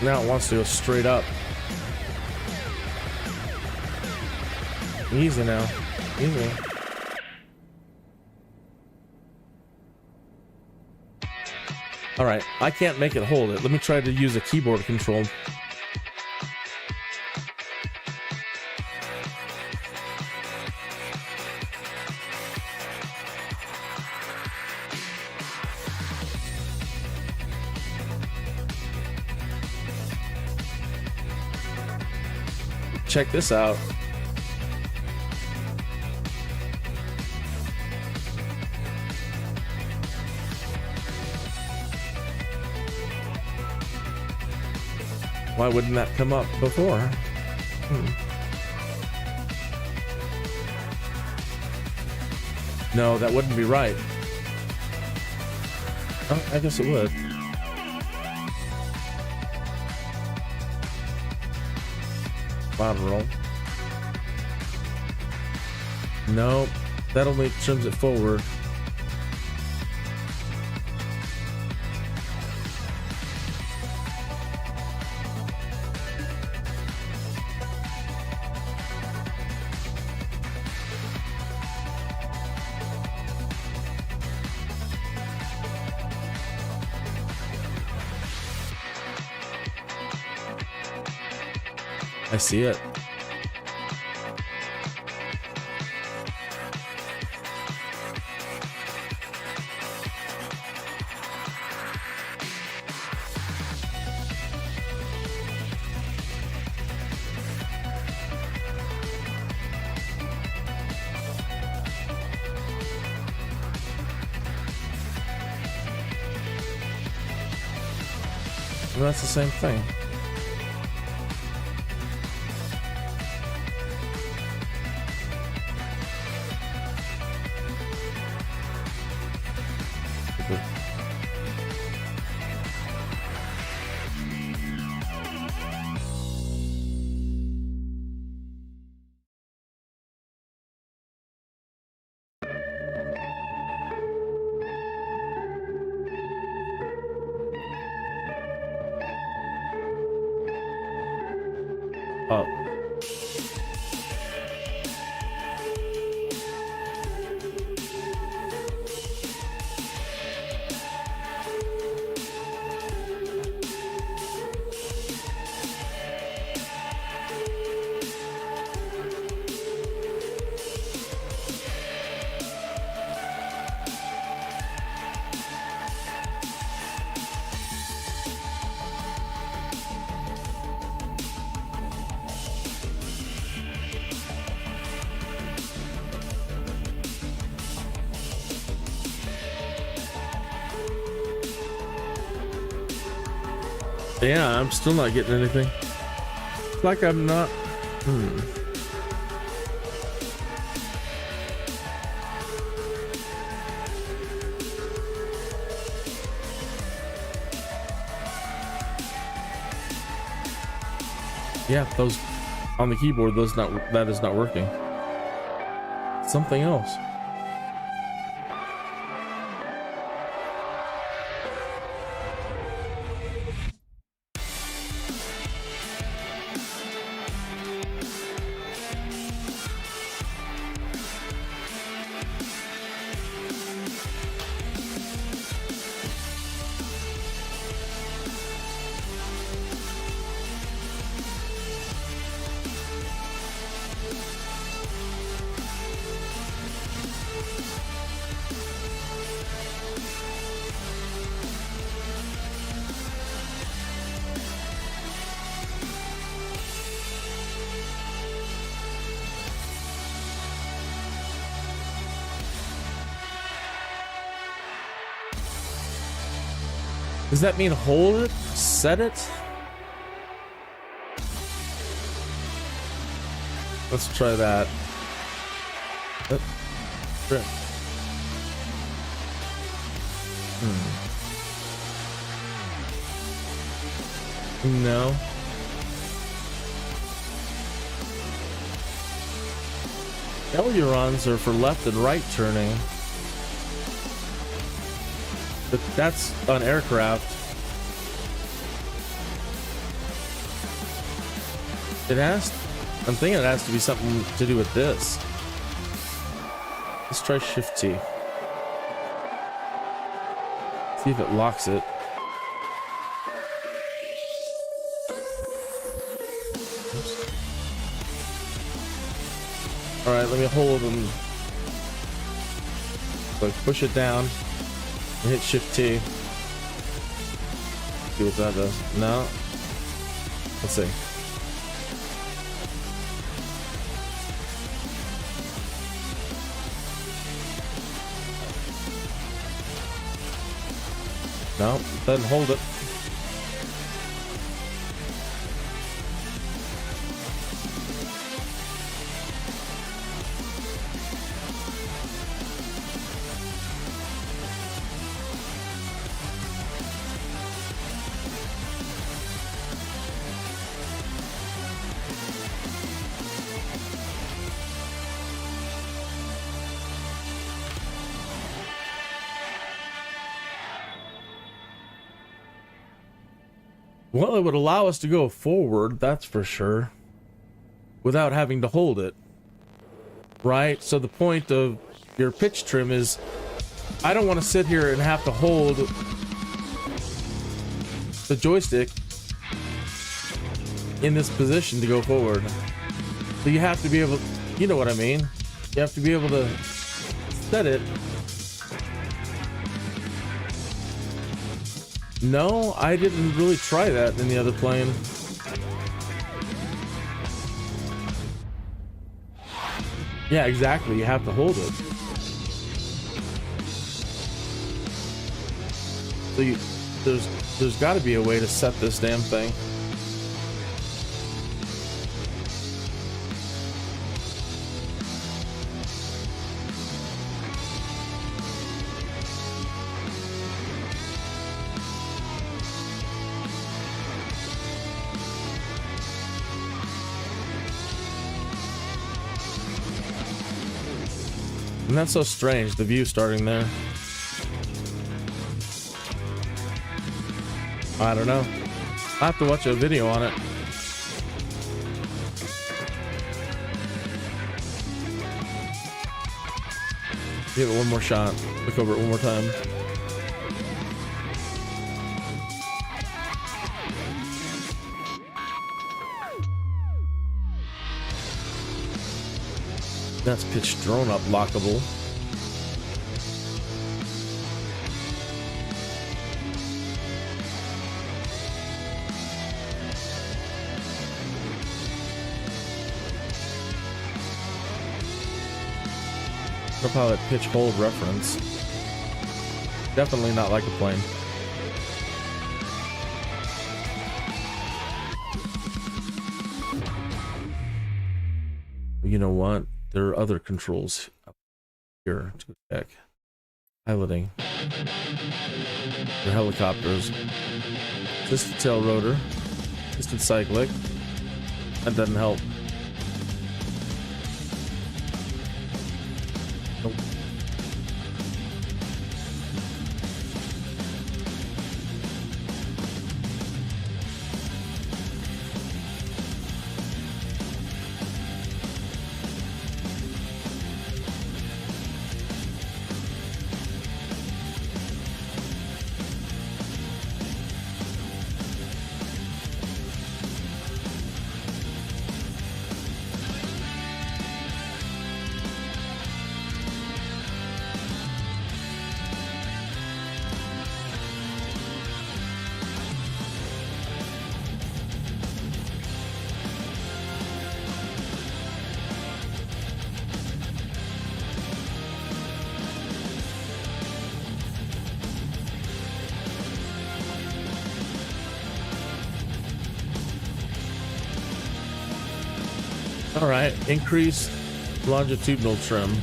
Now it wants to go straight up. Easy now. Easy. All right, I can't make it hold it. Let me try to use a keyboard control. Check this out. Why wouldn't that come up before? No, that wouldn't be right. Oh, I guess it would. Roll. Nope, that only trims it forward. I see it. Well, that's the same thing. Yeah, I'm still not getting anything. It's like I'm not... Yeah, those on the keyboard, that is not working. Something else. Does that mean hold it? Set it? Let's try that. No. Ailerons are for left and right turning. But that's on aircraft. I'm thinking it has to be something to do with this. Let's try Shift T. See if it locks it. Oops. All right, let me hold them. So push it down and hit Shift T. See what that does. No. Let's see. No, doesn't hold it. Well, it would allow us to go forward, that's for sure, without having to hold it, right? So the point of your pitch trim is, I don't want to sit here and have to hold the joystick in this position to go forward. So you have to be able, you know what I mean? You have to be able to set it. No, I didn't really try that in the other plane. Yeah, exactly. You have to hold it. So there's got to be a way to set this damn thing. And that's so strange, the view starting there. I don't know. I'll have to watch a video on it. Give it one more shot. Look over it one more time. That's pitch drone up lockable. Pilot pitch hold reference. Definitely not like a plane. You know what? There are other controls up here to check. Piloting. The helicopters. Assisted tail rotor. Assisted cyclic. That doesn't help. Nope. All right, increase longitudinal trim.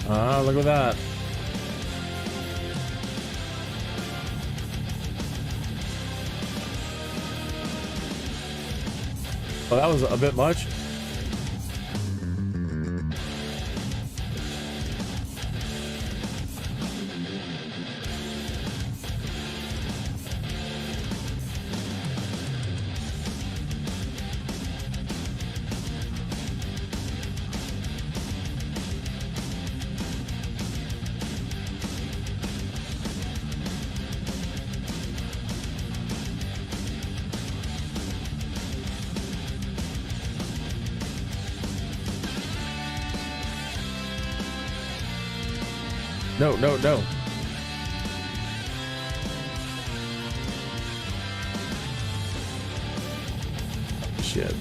Ah, look at that. Oh, that was a bit much. No, no, no. Shit.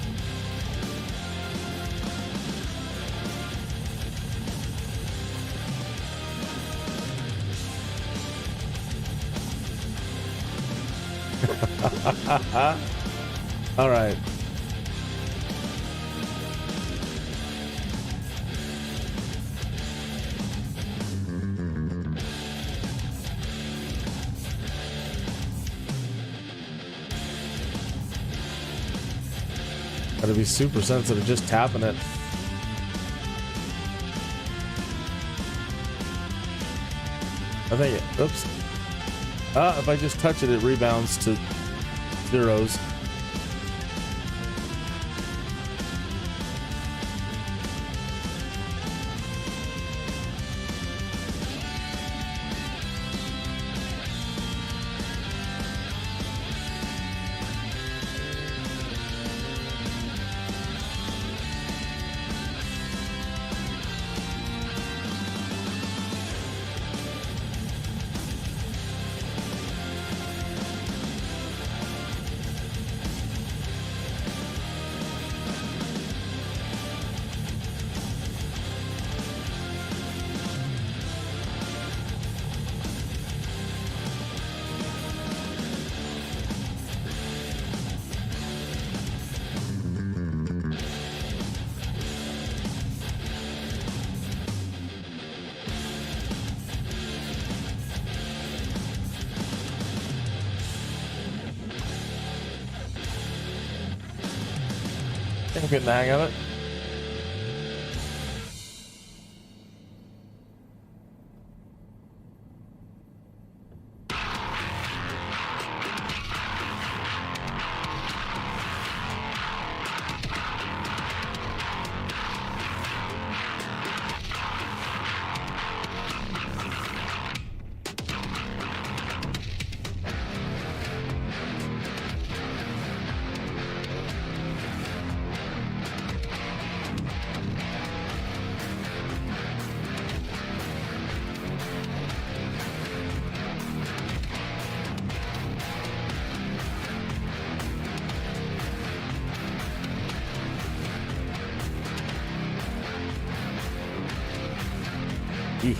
All right. Gotta be super sensitive just tapping it. I think it, oops. If I just touch it, it rebounds to zeros. I'm getting the hang of it. Eek.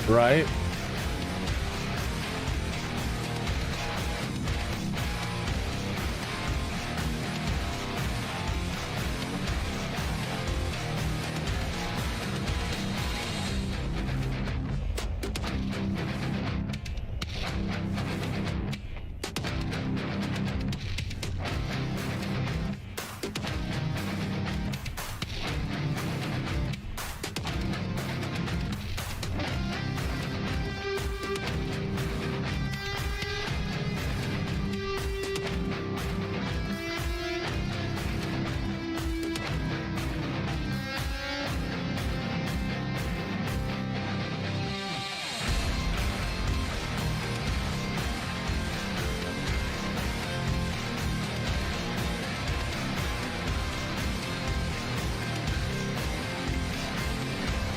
Right.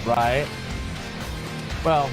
Right. Well,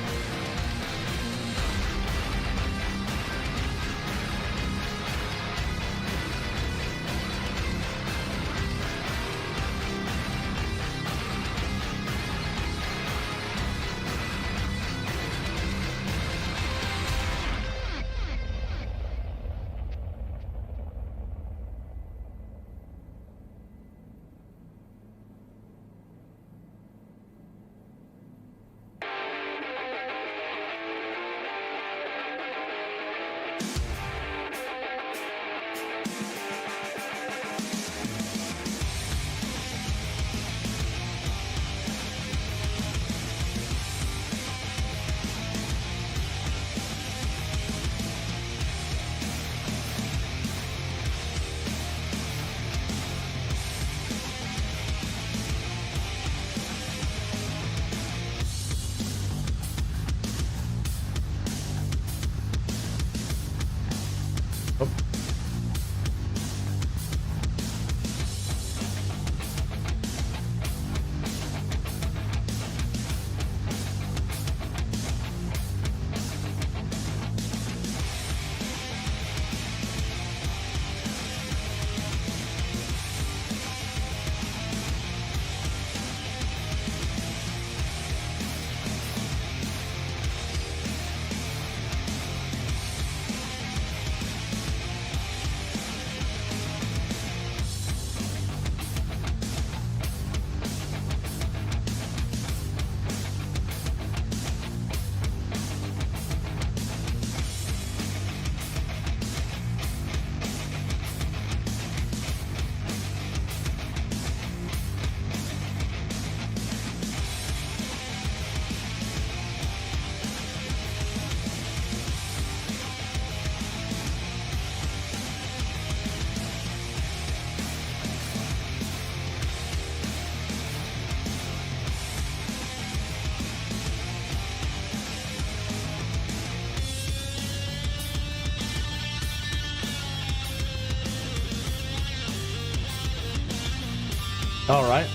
all right.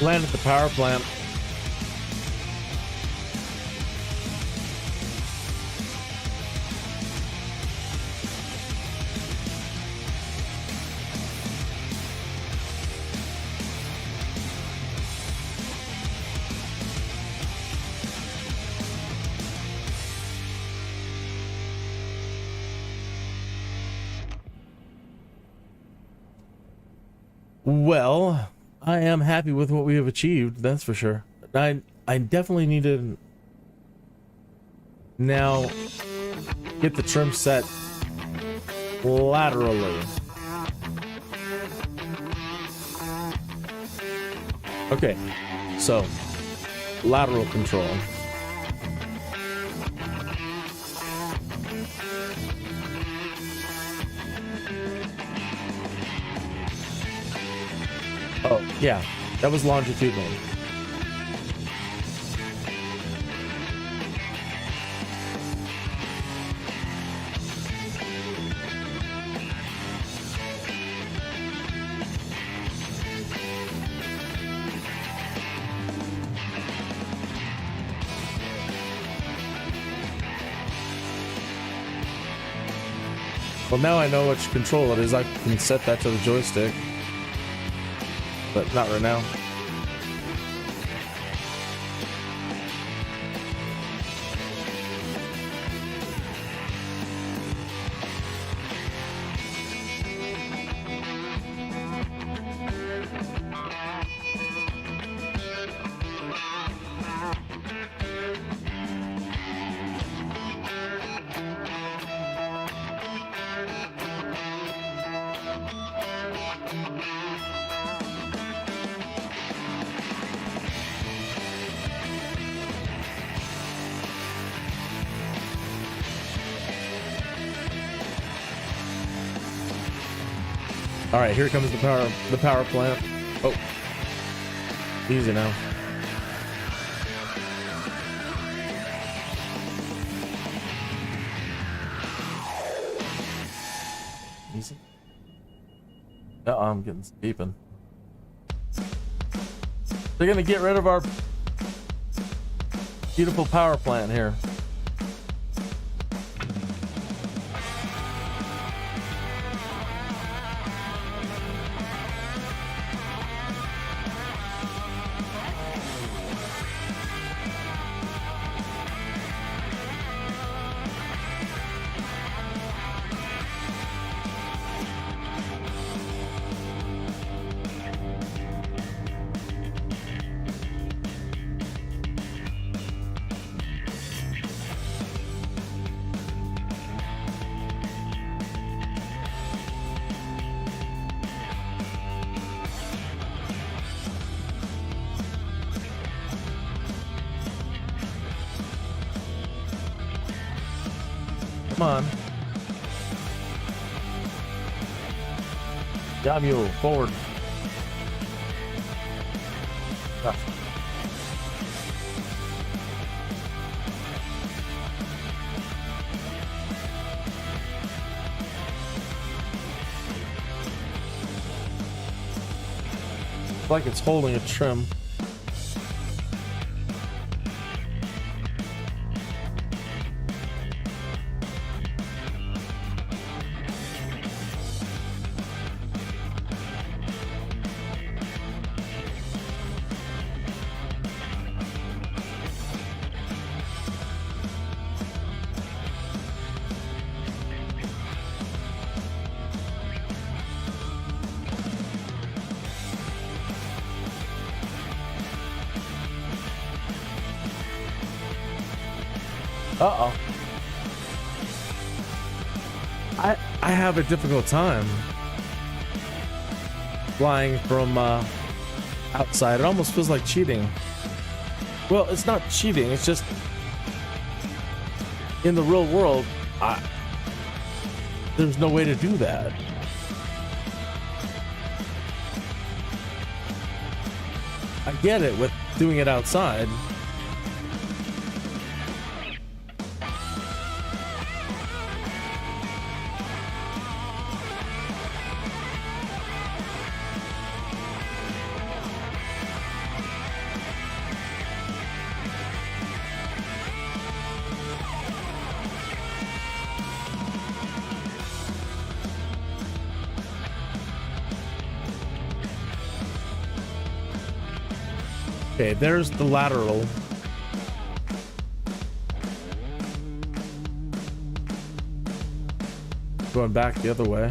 Land at the power plant. Well, I am happy with what we have achieved, that's for sure. I definitely need to now get the trim set laterally. Okay, so lateral control. Oh, yeah, that was longitudinal. Well, now I know which control it is. I can set that to the joystick. But not right now. All right, here comes the power plant. Oh, easy now. I'm getting beeping. They're gonna get rid of our beautiful power plant here. Come on. Yeah, mule, forward. Ah. It's like it's holding a trim. Uh-oh. I have a difficult time flying from outside. It almost feels like cheating. Well, it's not cheating. It's just in the real world, there's no way to do that. I get it with doing it outside. Okay, there's the lateral. Going back the other way.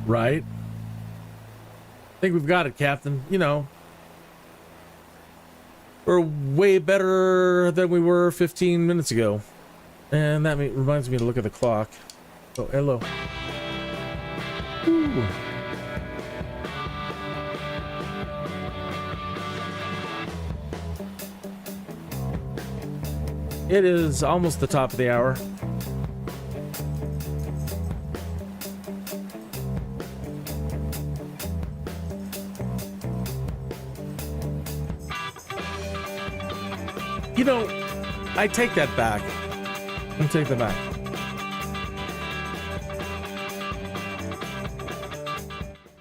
Right? I think we've got it, Captain. You know, we're way better than we were 15 minutes ago. And that reminds me to look at the clock. Oh, hello. Ooh. It is almost the top of the hour. You know, I take that back. I take that back.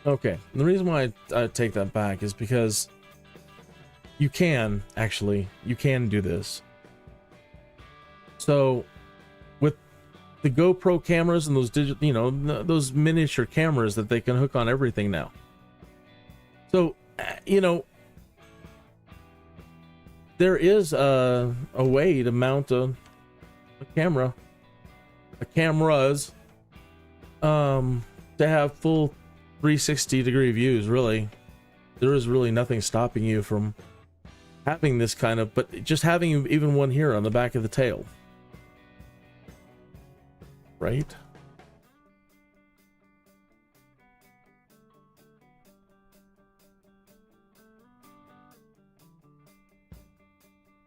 Okay, the reason why I take that back is because you can do this. So, with the GoPro cameras and those digital, those miniature cameras that they can hook on everything now. So, there is a way to mount a cameras, to have full 360 degree views. Really, there is really nothing stopping you from having this kind of, but just having even one here on the back of the tail. Right?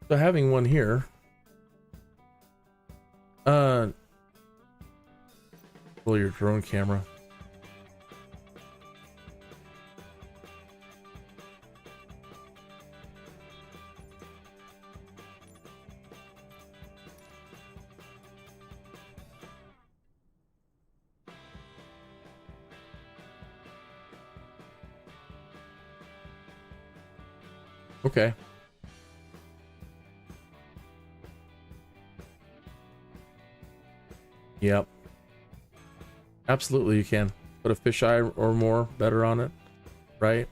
So having one here, pull your drone camera. Okay. Yep. Absolutely, you can put a fisheye or more better on it, right?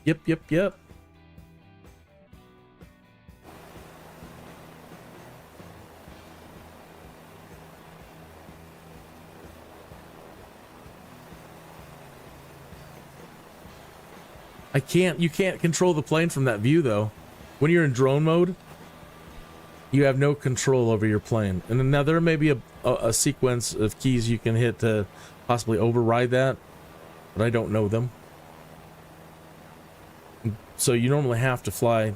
Yep. You can't control the plane from that view though. When you're in drone mode, you have no control over your plane. And now there may be a sequence of keys you can hit to possibly override that, but I don't know them. So you normally have to fly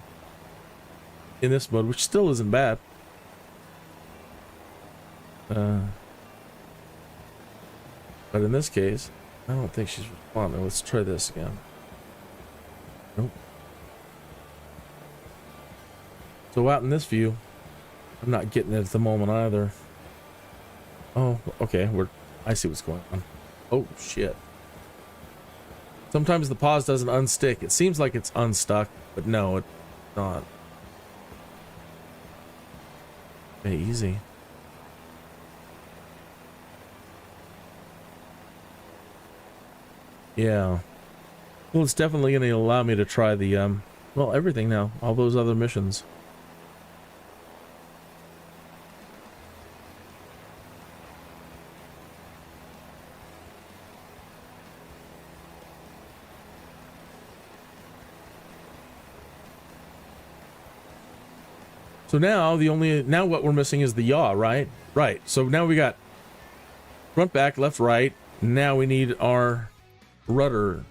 in this mode, which still isn't bad. But in this case, I don't think she's responding. Let's try this again. Nope. So out in this view, I'm not getting it at the moment either. Oh, okay. I see what's going on. Oh, shit. Sometimes the pause doesn't unstick. It seems like it's unstuck, but no, it's not. Okay, easy. Yeah. Well, it's definitely going to allow me to try the, everything now. All those other missions. So now now what we're missing is the yaw, right? Right. So now we got front, back, left, right. Now we need our rudder.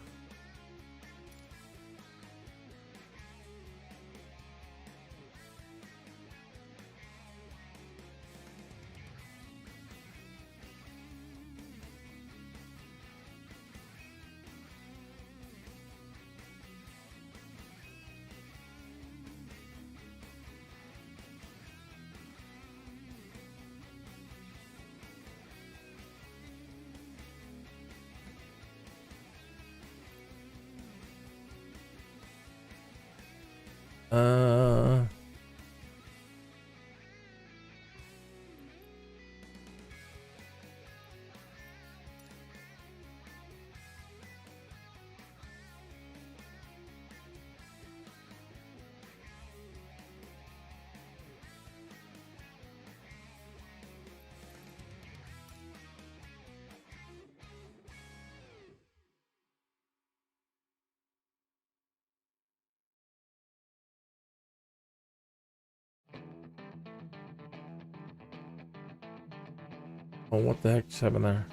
Oh, what the heck just happened there?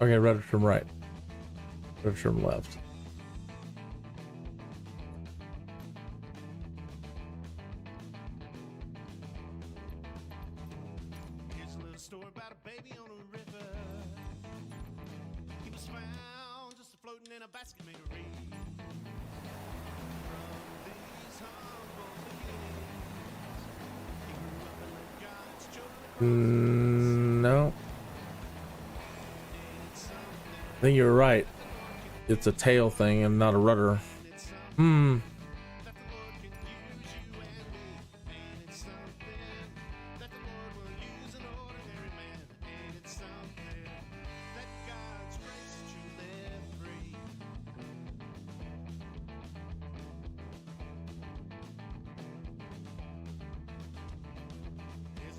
Okay, rudder trim right. Rudder trim left. Here's a little story about a baby on a river. He was found just floating in a basket made of reed. From these humble beginnings, he grew up and loved God's children. No. I think you're right. It's a tail thing and not a rudder. Here's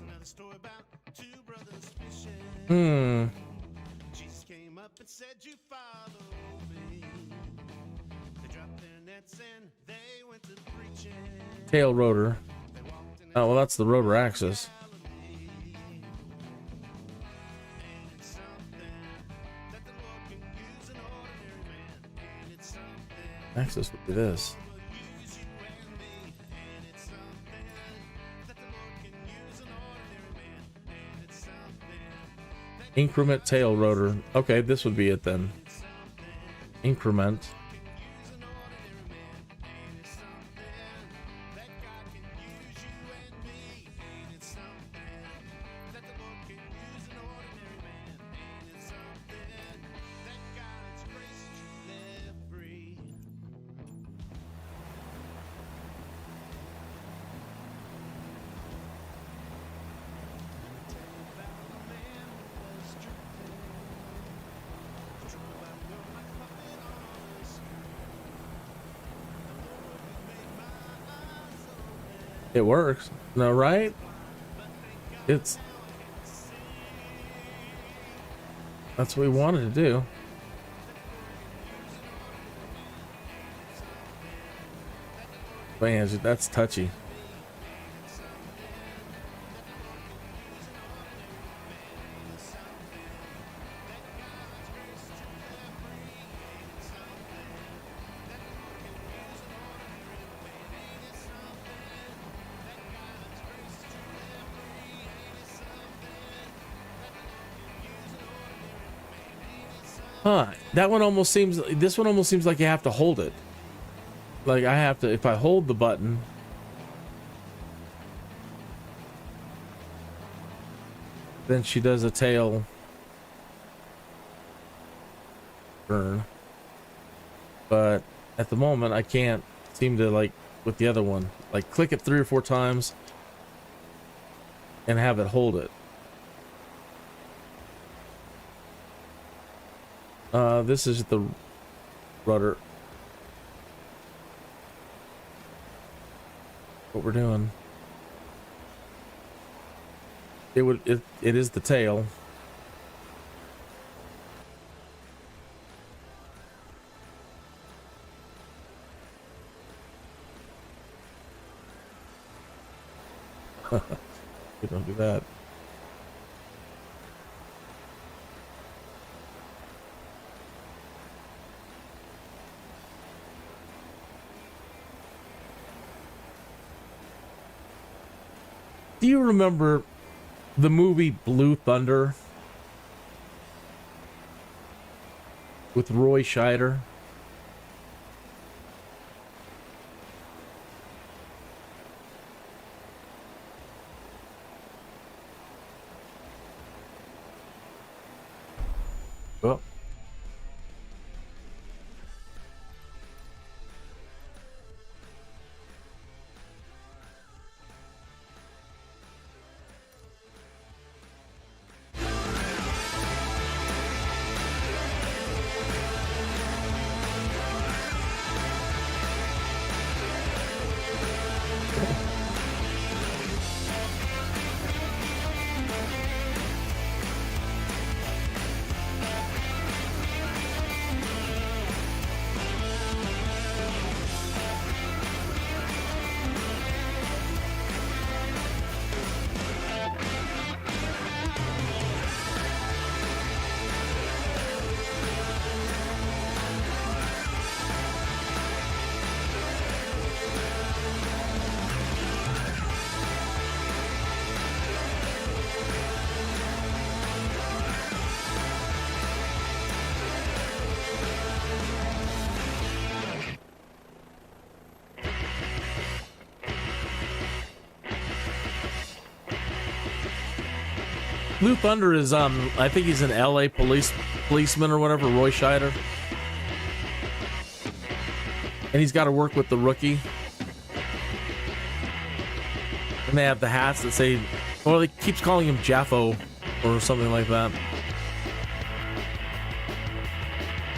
another story about two brothers fishing. Jesus came up and said, "You follow me." They dropped their nets and they went to preaching. Tail rotor. Oh, well, that's the rotor axis. Axis would be this. Increment tail rotor. Okay, this would be it then. Increment. It works. No, right? It's... That's what we wanted to do. Man, that's touchy. Huh, that one almost seems, this one almost seems like you have to hold it. Like I have to, if I hold the button. Then she does a tail turn. But at the moment I can't seem to, like with the other one, like click it 3 or 4 times and have it hold it. This is the rudder. What we're doing. It is the tail. We don't do that. Do you remember the movie Blue Thunder with Roy Scheider? Oh. Blue Thunder is I think he's an LA policeman or whatever, Roy Scheider. And he's got to work with the rookie. And they have the hats that say, well, he keeps calling him Jaffo or something like that.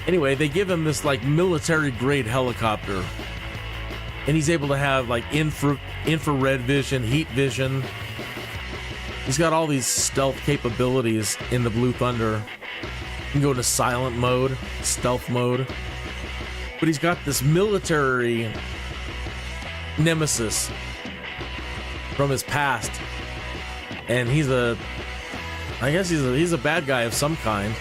Anyway, they give him this like military grade helicopter. And he's able to have like infrared vision, heat vision. He's got all these stealth capabilities in the Blue Thunder. You can go into silent mode, stealth mode. But he's got this military nemesis from his past. And he's a bad guy of some kind.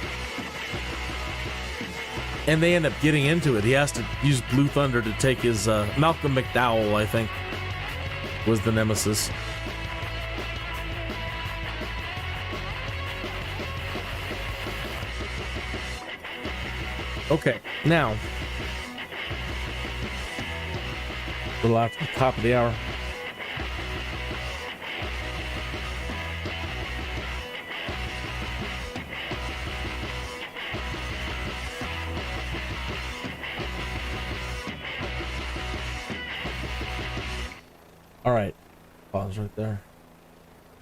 And they end up getting into it. He has to use Blue Thunder to take his Malcolm McDowell, I think, was the nemesis. Okay, now, a little after the top of the hour. All right, pause right there.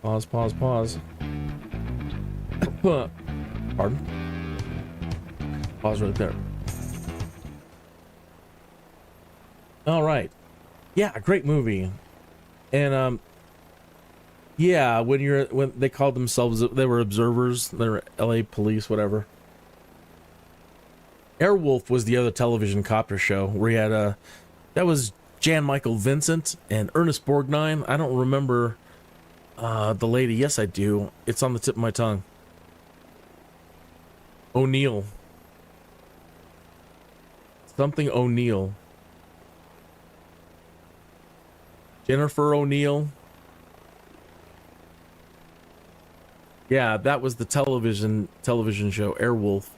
Pause. Pardon? Pause right there. All right. Yeah, great movie. And yeah, when they called themselves, they were observers, they were LA police, whatever. Airwolf was the other television copter show where he had that was Jan Michael Vincent and Ernest Borgnine. I don't remember the lady. Yes, I do. It's on the tip of my tongue. O'Neill. Something O'Neill. Jennifer O'Neill. Yeah, that was the television show, Airwolf.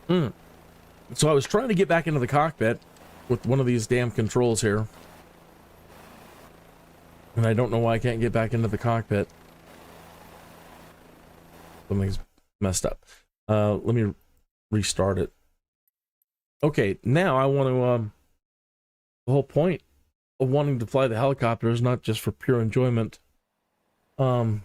So I was trying to get back into the cockpit with one of these damn controls here. And I don't know why I can't get back into the cockpit. Something's messed up. Let me restart it. Okay, now I want to, the whole point of wanting to fly the helicopter is not just for pure enjoyment. Come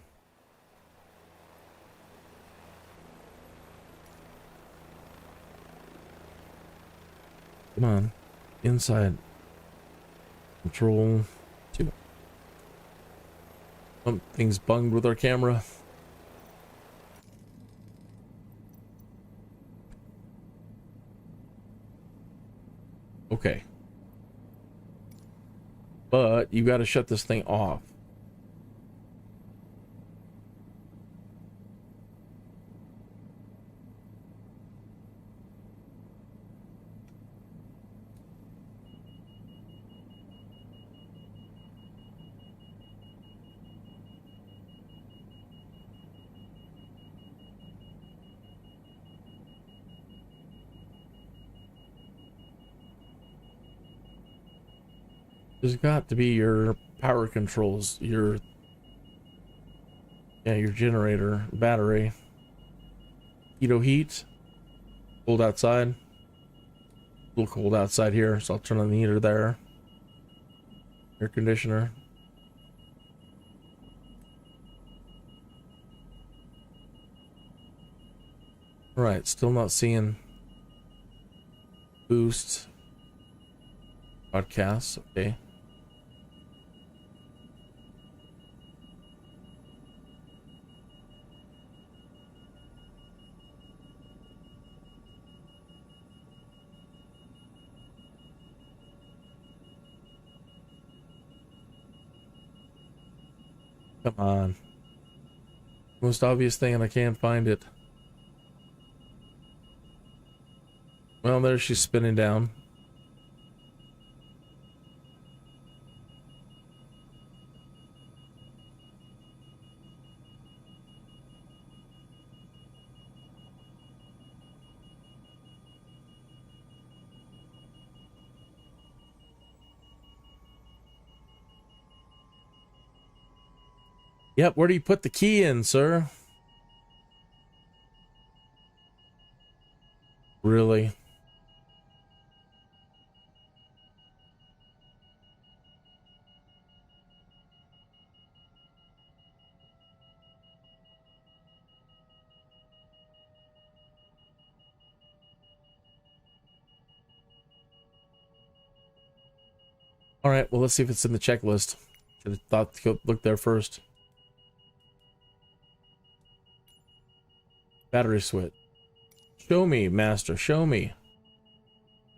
on. Inside. Control 2. Something's bunged with our camera. Okay. But you got to shut this thing off. There's got to be your power controls, your generator, battery. Heat. Cold outside. A little cold outside here, so I'll turn on the heater there. Air conditioner. Alright, still not seeing boost. Podcasts, okay. Come on. Most obvious thing, and I can't find it. Well, there she's spinning down. Yep, where do you put the key in, sir? Really? All right, well, let's see if it's in the checklist. Should have thought to go look there first. Battery switch. Show me, master. Show me.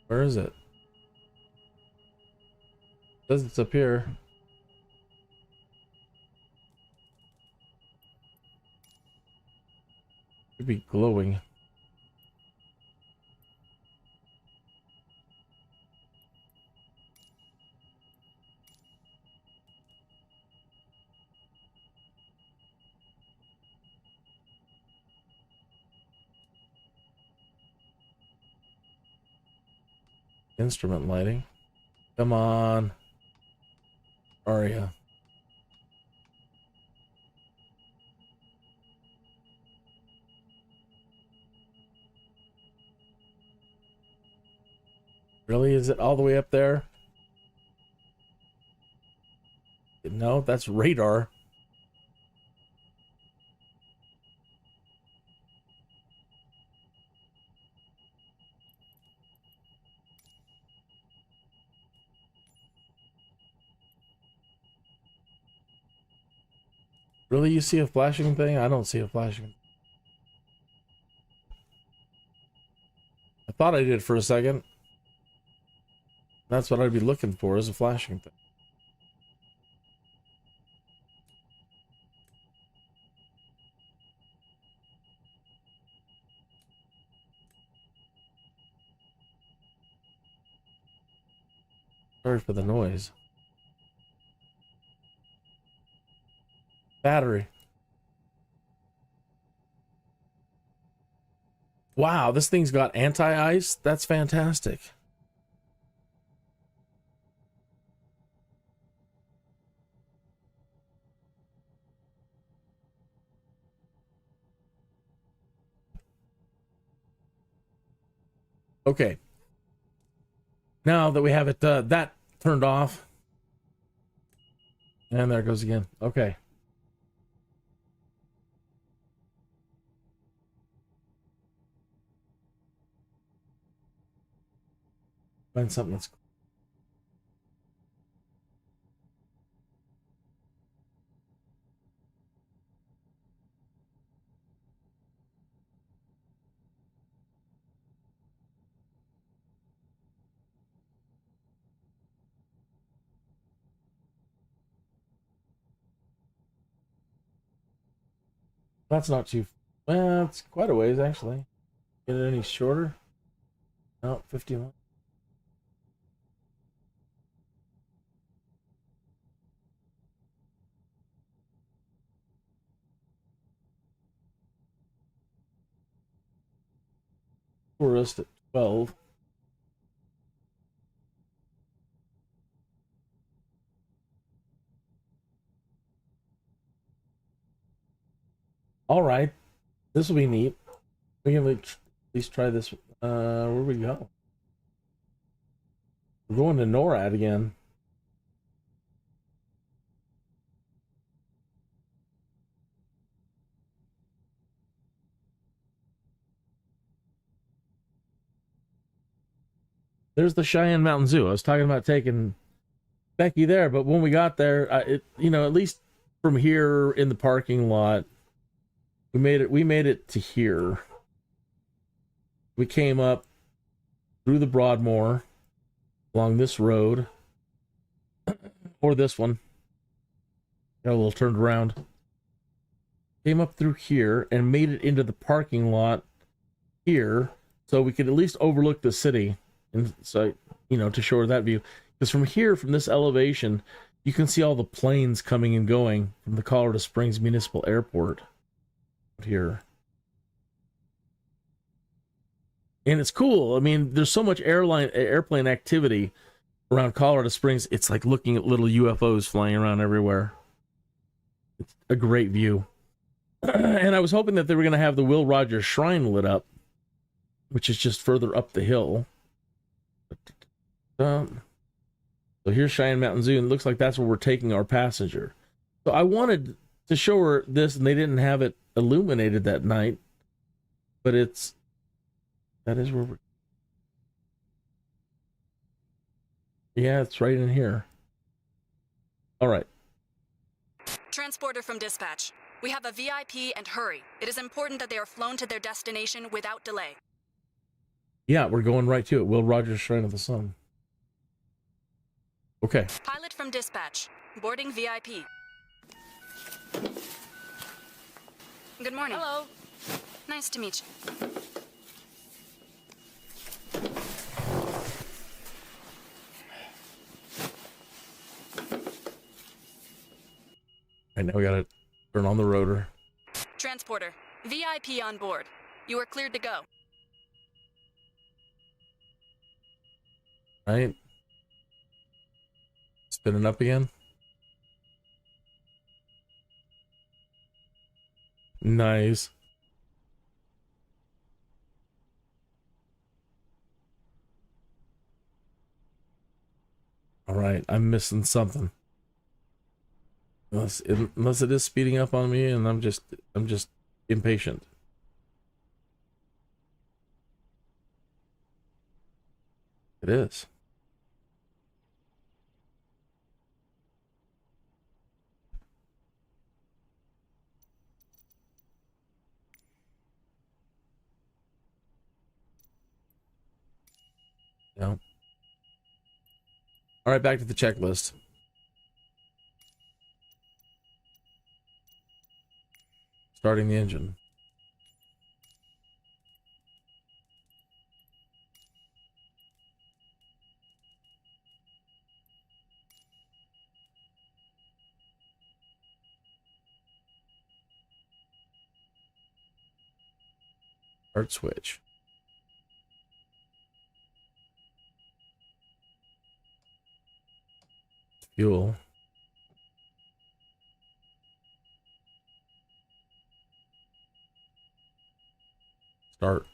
Where is it? It says it's up here. Should be glowing. Instrument lighting. Come on. Aria. Really? Is it all the way up there? No, that's radar. Really, you see a flashing thing? I don't see a flashing. I thought I did for a second. That's what I'd be looking for, is a flashing thing. Sorry for the noise. Battery. Wow, this thing's got anti-ice? That's fantastic. Okay. Now that we have it that turned off. And there it goes again. Okay. Find something that's that's not too well, it's quite a ways actually. Get it any shorter? No, 50. Tourist at 12. All right, this will be neat. We can at least try this. Where we go? We're going to NORAD again. There's the Cheyenne Mountain Zoo. I was talking about taking Becky there, but when we got there, at least from here in the parking lot, we made it to here. We came up through the Broadmoor along this road, or this one. Got a little turned around. Came up through here and made it into the parking lot here, so we could at least overlook the city. And so, to show her that view. Because from here, from this elevation, you can see all the planes coming and going from the Colorado Springs Municipal Airport here. And it's cool. I mean, there's so much airplane activity around Colorado Springs. It's like looking at little UFOs flying around everywhere. It's a great view. And I was hoping that they were going to have the Will Rogers Shrine lit up, which is just further up the hill. So here's Cheyenne Mountain Zoo, and it looks like that's where we're taking our passenger. So I wanted to show her this, and they didn't have it illuminated that night, but that is where we're... Yeah, it's right in here. All right. Transporter from dispatch. We have a VIP and hurry. It is important that they are flown to their destination without delay. Yeah, we're going right to it. Will Rogers Shrine of the Sun. Okay. Pilot from dispatch. Boarding VIP. Good morning. Hello. Nice to meet you. Right now we gotta turn on the rotor. Transporter. VIP on board. You are cleared to go. Right. Spinning up again. Nice. All right, I'm missing something. Unless it is speeding up on me, and I'm just impatient. It is. No. All right, back to the checklist. Starting the engine. Start switch. Fuel. Start.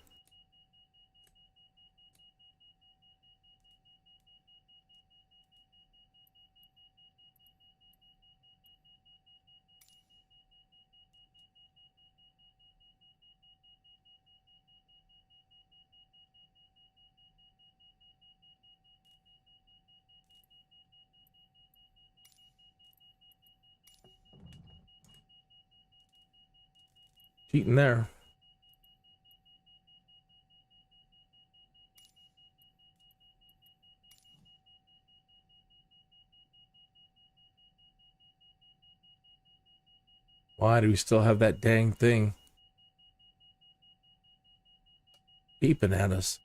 Cheating there. Why do we still have that dang thing beeping at us?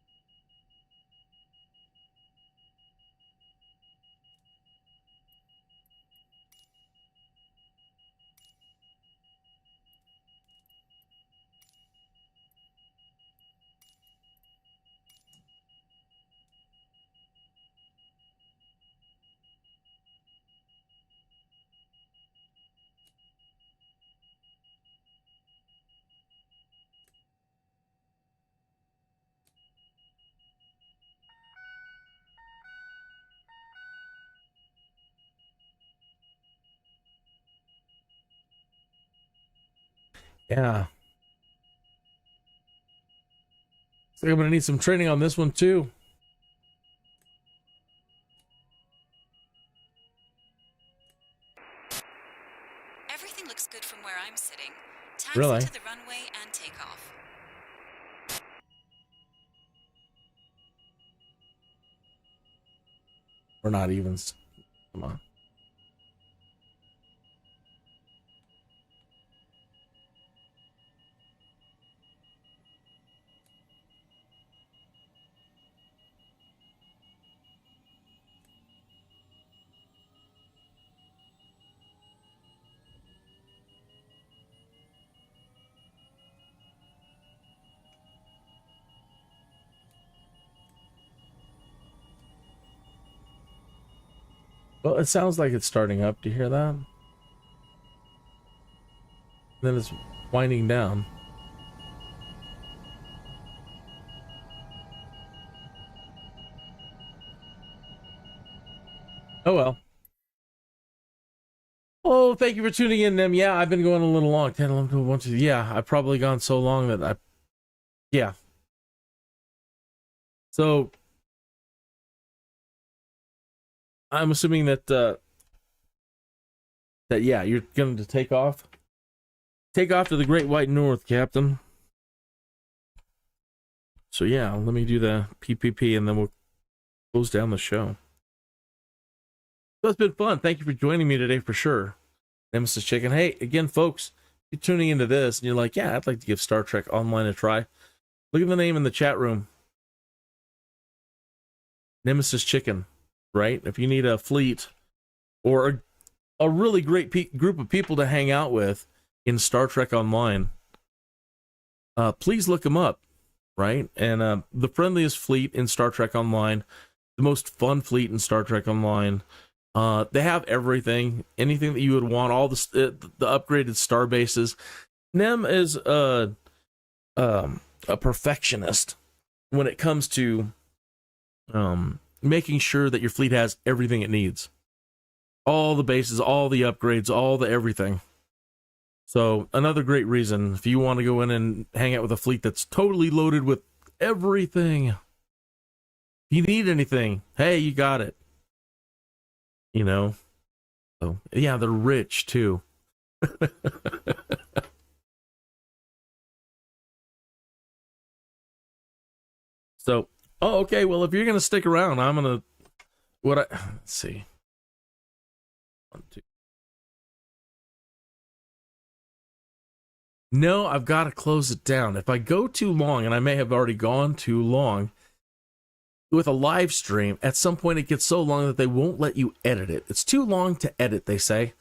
Yeah. I think I'm gonna need some training on this one too. Everything looks good from where I'm sitting. Taxi Really? to the runway and take off. We're not even. Come on. Well, it sounds like it's starting up. Do you hear that? Then it's winding down. Oh well. Oh, thank you for tuning in, Nim. Yeah, I've been going a little long. 10, 11, 12, 1, 2. Yeah, I've probably gone so long that yeah. So, I'm assuming that, yeah, you're going to take off. Take off to the Great White North, Captain. So, yeah, let me do the PPP, and then we'll close down the show. So, it's been fun. Thank you for joining me today, for sure. Nemesis Chicken. Hey, again, folks, if you're tuning into this, and you're like, yeah, I'd like to give Star Trek Online a try. Look at the name in the chat room. Nemesis Chicken, right? If you need a fleet or a really great group of people to hang out with in Star Trek Online, please look them up, right? And the friendliest fleet in Star Trek Online, the most fun fleet in Star Trek Online. They have everything, anything that you would want, all the upgraded star bases. Nem is a perfectionist when it comes to making sure that your fleet has everything it needs. All the bases, all the upgrades, all the everything. So another great reason, if you want to go in and hang out with a fleet that's totally loaded with everything. If you need anything, hey, you got it. You know? So, yeah, they're rich, too. So, oh, okay, well, if you're going to stick around, I'm going to, let's see. 1, 2. No, I've got to close it down. If I go too long, and I may have already gone too long, with a live stream, at some point it gets so long that they won't let you edit it. It's too long to edit, they say.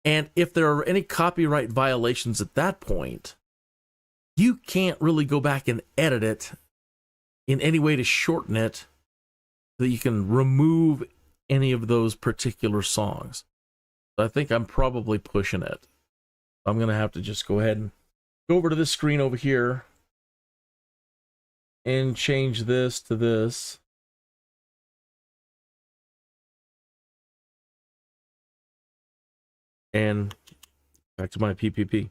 And if there are any copyright violations at that point, you can't really go back and edit it in any way to shorten it so that you can remove any of those particular songs. So I think I'm probably pushing it. I'm going to have to just go ahead and go over to this screen over here and change this to this. And back to my PPP.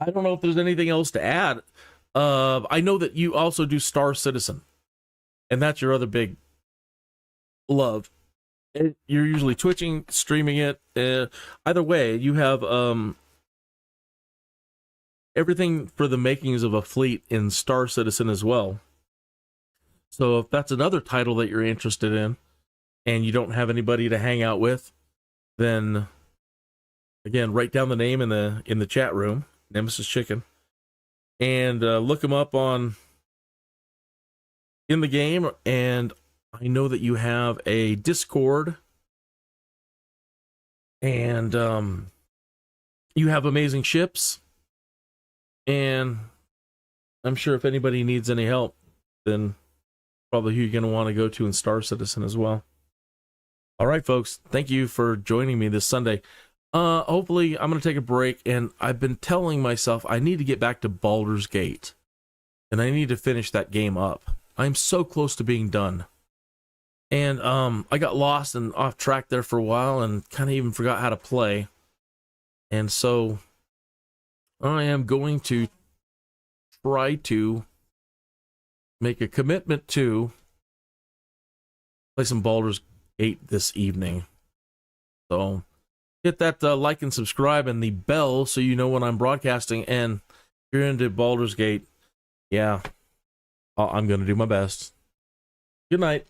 I don't know if there's anything else to add. I know that you also do Star Citizen, and that's your other big love. You're usually twitching, streaming it. Either way, you have everything for the makings of a fleet in Star Citizen as well. So if that's another title that you're interested in, and you don't have anybody to hang out with, then again, write down the name in the chat room, Nemesis Chicken, and look them up in the game. And I know that you have a Discord, and you have amazing ships, and I'm sure if anybody needs any help, then probably who you're going to want to go to in Star Citizen as well. All right, folks, thank you for joining me this Sunday. Hopefully, I'm going to take a break, and I've been telling myself I need to get back to Baldur's Gate, and I need to finish that game up. I'm so close to being done. And I got lost and off track there for a while and kind of even forgot how to play. And so I am going to try to make a commitment to play some Baldur's Gate this evening. So hit that like and subscribe and the bell so you know when I'm broadcasting. And if you're into Baldur's Gate, yeah, I'm going to do my best. Good night.